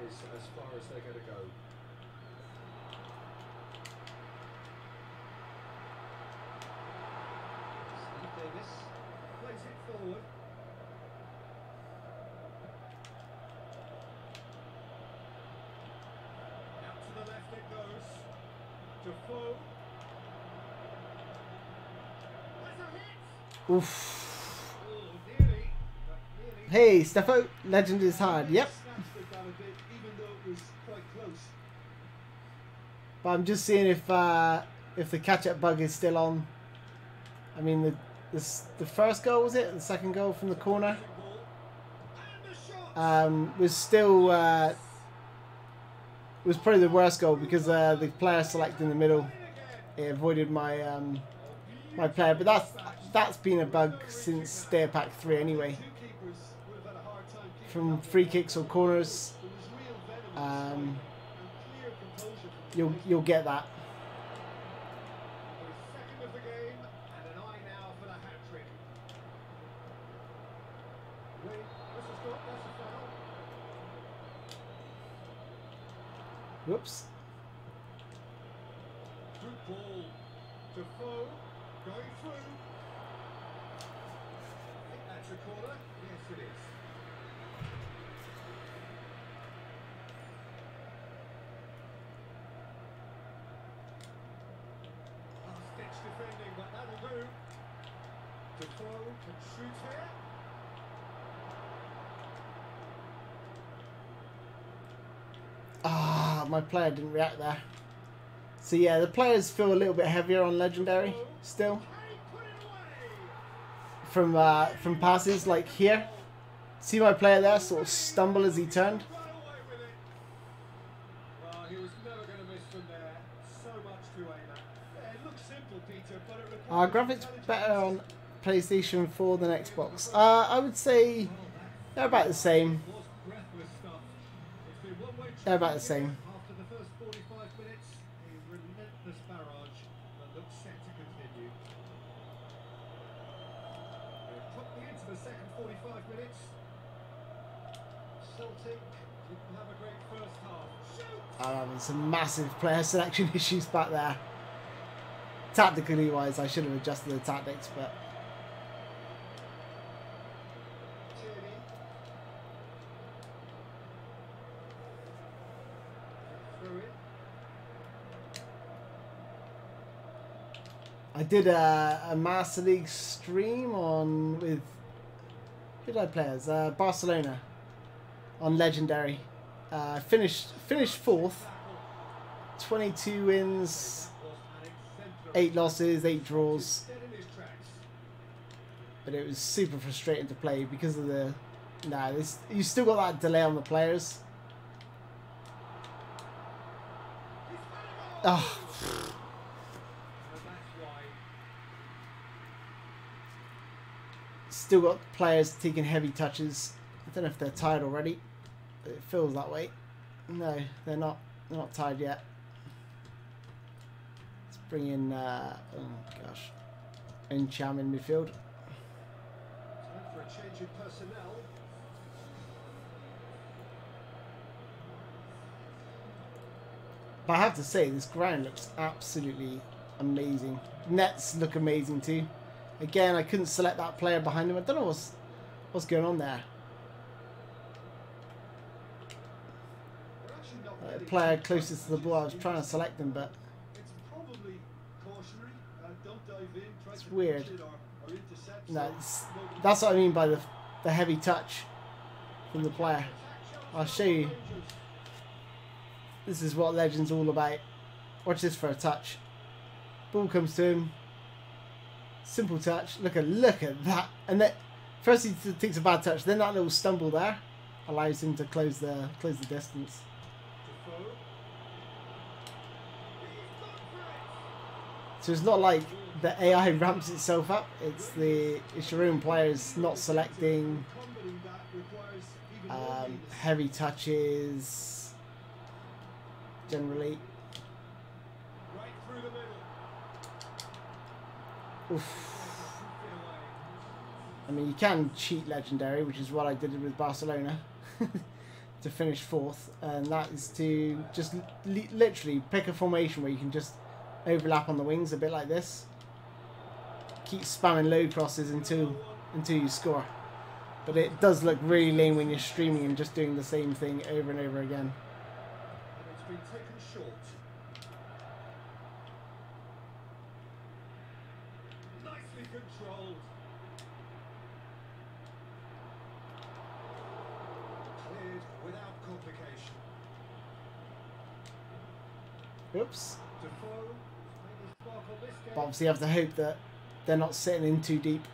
is as far as they're going to go. Steve Davis plays it forward. Out to the left it goes. Defoe. That's a hit. Oof. Oh, nearly, but nearly. Hey, Steffo, legend is hard. Yep. Snatched it down a bit, even though it was quite close. But I'm just seeing if the catch-up bug is still on. I mean, the first goal, was it? The second goal from the corner was still was probably the worst goal because the player selected in the middle, it avoided my my player. But that's been a bug since Day of Pack 3 anyway. From free kicks or corners, you'll get that. Second of the game, and an eye now for the hat-trick. Wait, that's a stop, that's a foul. Whoops. Good ball. Defoe going through. I think that's a corner. Yes, it is. Last-ditch defending, but that'll do. Defoe can shoot here. Ah, my player didn't react there. So yeah, the players feel a little bit heavier on legendary still Hey, put it away. from passes like here. See my player there sort of stumble as he turned. Right away with it. Well, he was never going to miss from there. So much to aim at. Yeah, it looks simple, Peter, but it requires Graphics better on PlayStation 4 than Xbox. I would say they're about the same. was breathless stuff. It's been one-way They're about the traffic same. after the first 45 minutes. A relentless barrage that looks set to continue. They've put me into the second 45 minutes. Celtic didn't have a great first half. Shoot! I'm having some massive player selection issues back there. Tactically wise, I should have adjusted the tactics, but Tierney. Through it. I did a Master League stream with who did I play as? Barcelona on Legendary. Finished fourth. 22 wins, 8 losses, 8 draws. Dead in his tracks. But it was super frustrating to play because of the you still got that delay on the players. Oh. And that's why. Still got players taking heavy touches. I don't know if they're tired already, but it feels that way. No, they're not. They're not tired yet. Let's bring in, oh gosh, Encham in midfield. Time for a change in personnel. But I have to say, this ground looks absolutely amazing. Nets look amazing too. Again, I couldn't select that player behind him. I don't know what's going on there. They're actually not The getting player too closest to the ball, I was trying to select him, but It's probably cautionary. Don't dive in. Try It's to weird. push it or intercept. no, So nobody- that's what I mean by the heavy touch from the player. I'll show you. This is what Legend's all about. Watch this for a touch. Ball comes to him. Simple touch. Look at that. And then first he takes a bad touch. Then that little stumble there allows him to close the distance. Defoe. So it's not like the AI ramps itself up. It's your own players not selecting heavy touches generally. Oof. I mean, you can cheat legendary, which is what I did with Barcelona to finish 4th, and that is to just literally pick a formation where you can just overlap on the wings a bit like this. Keep spamming low crosses until you score. But it does look really lame when you're streaming and just doing the same thing over and over again. It's been taken short. Nicely controlled. Cleared without complication. Oops. Defoe, maybe spark on this game. But obviously you have to hope that they're not sitting in too deep,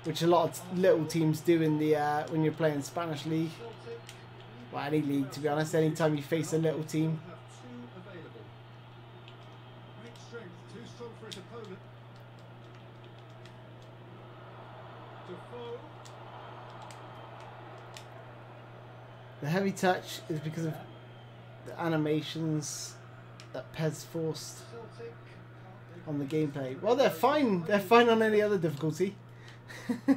which a lot of little teams do in the when you're playing Spanish league. Celtic, Well, any league, to be honest. Anytime you face a little team. have two available. Great strength, too strong for his opponent. Defoe. The heavy touch is because of the animations that PES forced Celtic on the gameplay. Well, they're fine. They're fine on any other difficulty. tries to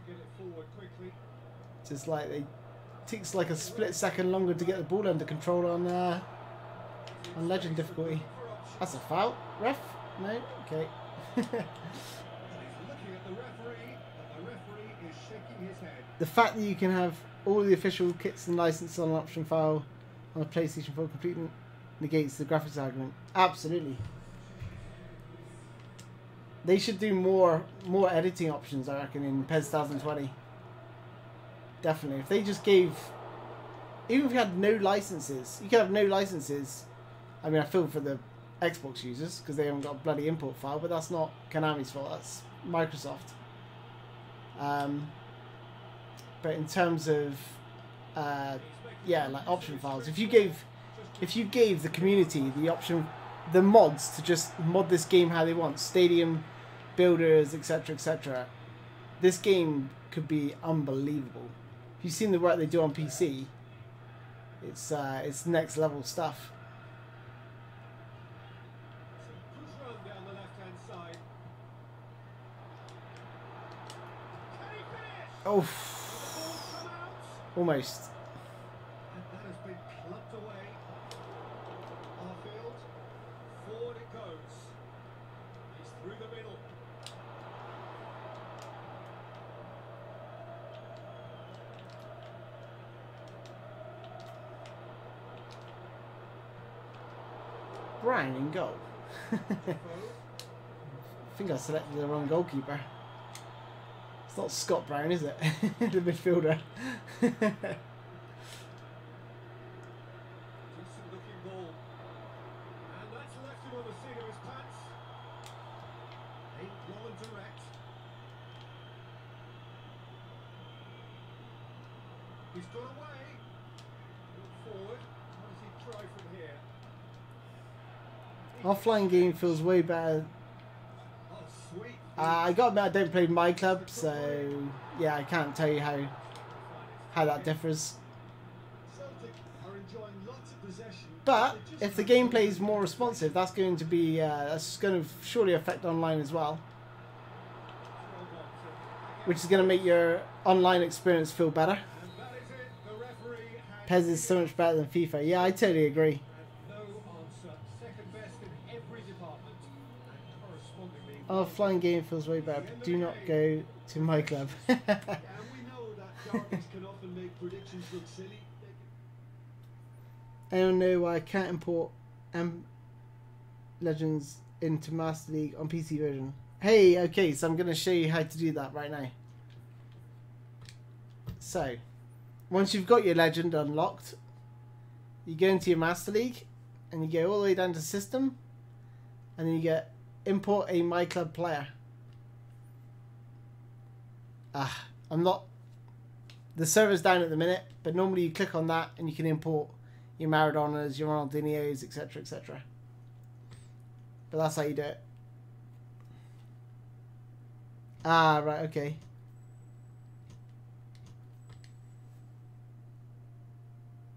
get it forward quickly. Just like it takes like a split second longer to get the ball under control on legend difficulty. That's a foul, ref? No, okay. He's looking at the referee, but the referee is shaking his head. The fact that you can have all the official kits and licenses on an option file on a PlayStation 4 completely negates the graphics argument. Absolutely. They should do more editing options, I reckon, in PES 2020. Definitely. If they just gave... Even if you had no licenses, you could have no licenses. I mean, I feel for the Xbox users because they haven't got a bloody import file, but that's not Konami's fault. That's Microsoft. But in terms of yeah, like option files, if you gave the community the option, the mods to just mod this game how they want, stadium builders, etc., etc., this game could be unbelievable. If you've seen the work they do on PC, it's next level stuff. Good run down the left-hand side. Can he finish? Oh, Ball come out. almost. And that has been clubbed away. Arfield, forward it goes. He's through the middle. Brown in goal. Defoe. I think I selected the wrong goalkeeper. It's not Scott Brown, is it? The midfielder. Decent looking ball. And that's left him on the seat of his pants. Ain't long and direct. He's gone away. Look forward. How does he try from here? Offline game feels way better. Oh, sweet. I got to admit, I don't play my club, so yeah, I can't tell you how that differs. Celtic are enjoying lots of possession. But if the gameplay is more responsive, that's going to be that's going to surely affect online as well, which is going to make your online experience feel better. And that is it. The referee PES has is so much better than FIFA. Yeah, I totally agree. no answer. Second best in every department. And correspondingly. Offline game feels way better, but do not go to my club. And we know that derbies can often make predictions look silly. I don't know why I can't import Legends into Master League on PC version. Hey, okay, so I'm going to show you how to do that right now. So, once you've got your Legend unlocked, you go into your Master League, and you go all the way down to System, and then you get Import a My Club player. I'm not... The server's down at the minute, but normally you click on that, and you can import your Maradonas, your Ronaldinhos, etc., etc. But that's how you do it. Ah, right, okay.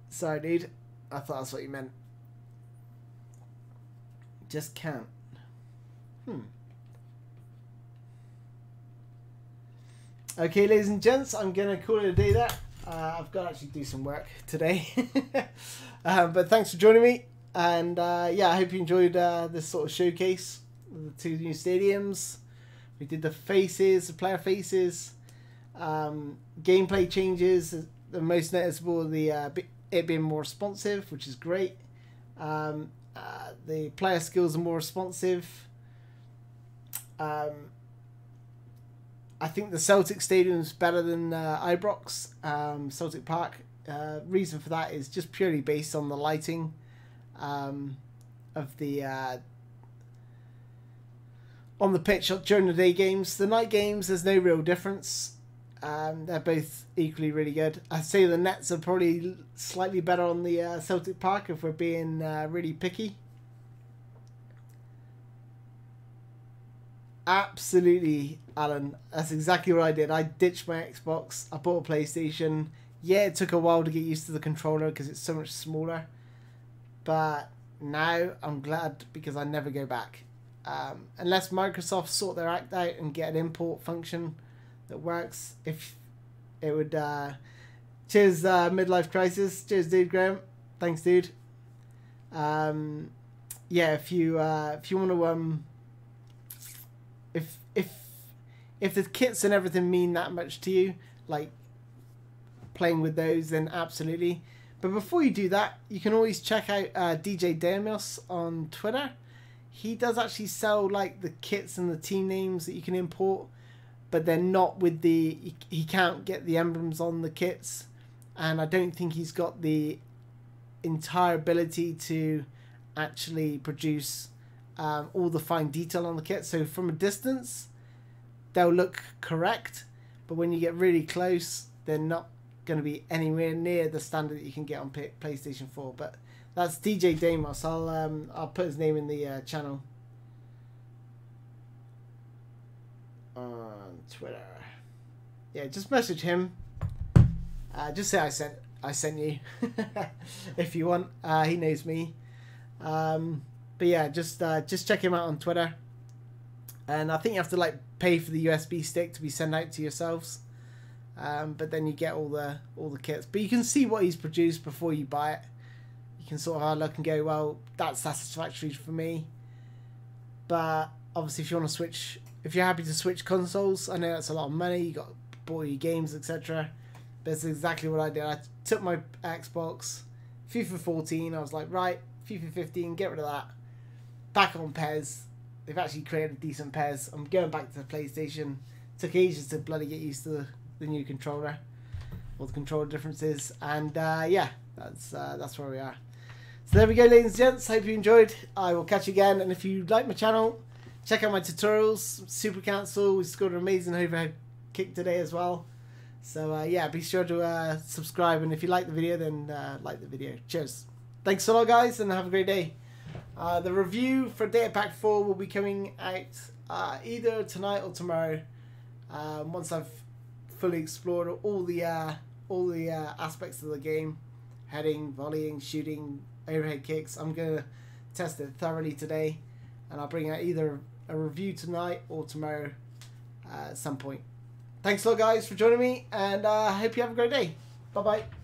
Sorry, dude. I thought that's what you meant. Just can't. Okay, ladies and gents, I'm going to call it a day there. I've got to actually do some work today. But thanks for joining me. And yeah, I hope you enjoyed this sort of showcase of the two new stadiums. We did the faces, the player faces, gameplay changes. The most noticeable, it being more responsive, which is great. The player skills are more responsive. I think the Celtic Stadium is better than IBROX Celtic Park. Reason for that is just purely based on the lighting of the on the pitch during the day games. The night games, there's no real difference. They're both equally really good. I'd say the nets are probably slightly better on the Celtic Park if we're being really picky. Absolutely, Alan. That's exactly what I did. I ditched my Xbox. I bought a PlayStation. Yeah, it took a while to get used to the controller because it's so much smaller. But now I'm glad because I never go back. Unless Microsoft sort their act out and get an import function that works. If it would... cheers, Midlife Crisis. Cheers, dude, Graham. Thanks, dude. Yeah, if you want to... If the kits and everything mean that much to you, like playing with those, then absolutely. But before you do that, you can always check out DJ Damios on Twitter. He does actually sell like the kits and the team names that you can import, but they're not with the... He can't get the emblems on the kits, and I don't think he's got the entire ability to actually produce all the fine detail on the kit. So from a distance, they'll look correct, but when you get really close, they're not going to be anywhere near the standard that you can get on PlayStation 4. But that's DJ Damos. I'll put his name in the channel on Twitter. Yeah, just message him. Just say I sent you if you want. He knows me. But yeah, just check him out on Twitter. And I think you have to like pay for the USB stick to be sent out to yourselves. But then you get all the kits. But you can see what he's produced before you buy it. You can sort of have a look and go, well, that's satisfactory for me. But obviously, if you want to switch, if you're happy to switch consoles, I know that's a lot of money. You got to buy your games, etc. But that's exactly what I did. I took my Xbox, FIFA 14. I was like, right, FIFA 15, get rid of that. Back on PES. They've actually created a decent PES. I'm going back to the PlayStation. Took ages to bloody get used to the new controller, all the controller differences, and yeah, that's where we are. So there we go, ladies and gents. Hope you enjoyed. I will catch you again, and if you like my channel, check out my tutorials. Super Council, we scored an amazing overhead kick today as well. So yeah, be sure to subscribe, and if you like the video, then like the video. Cheers. Thanks a lot, guys, and have a great day. The review for Data Pack 4 will be coming out either tonight or tomorrow. Once I've fully explored all the aspects of the game, heading, volleying, shooting, overhead kicks. I'm gonna test it thoroughly today, and I'll bring out either a review tonight or tomorrow at some point. Thanks a lot, guys, for joining me, and I hope you have a great day. Bye bye.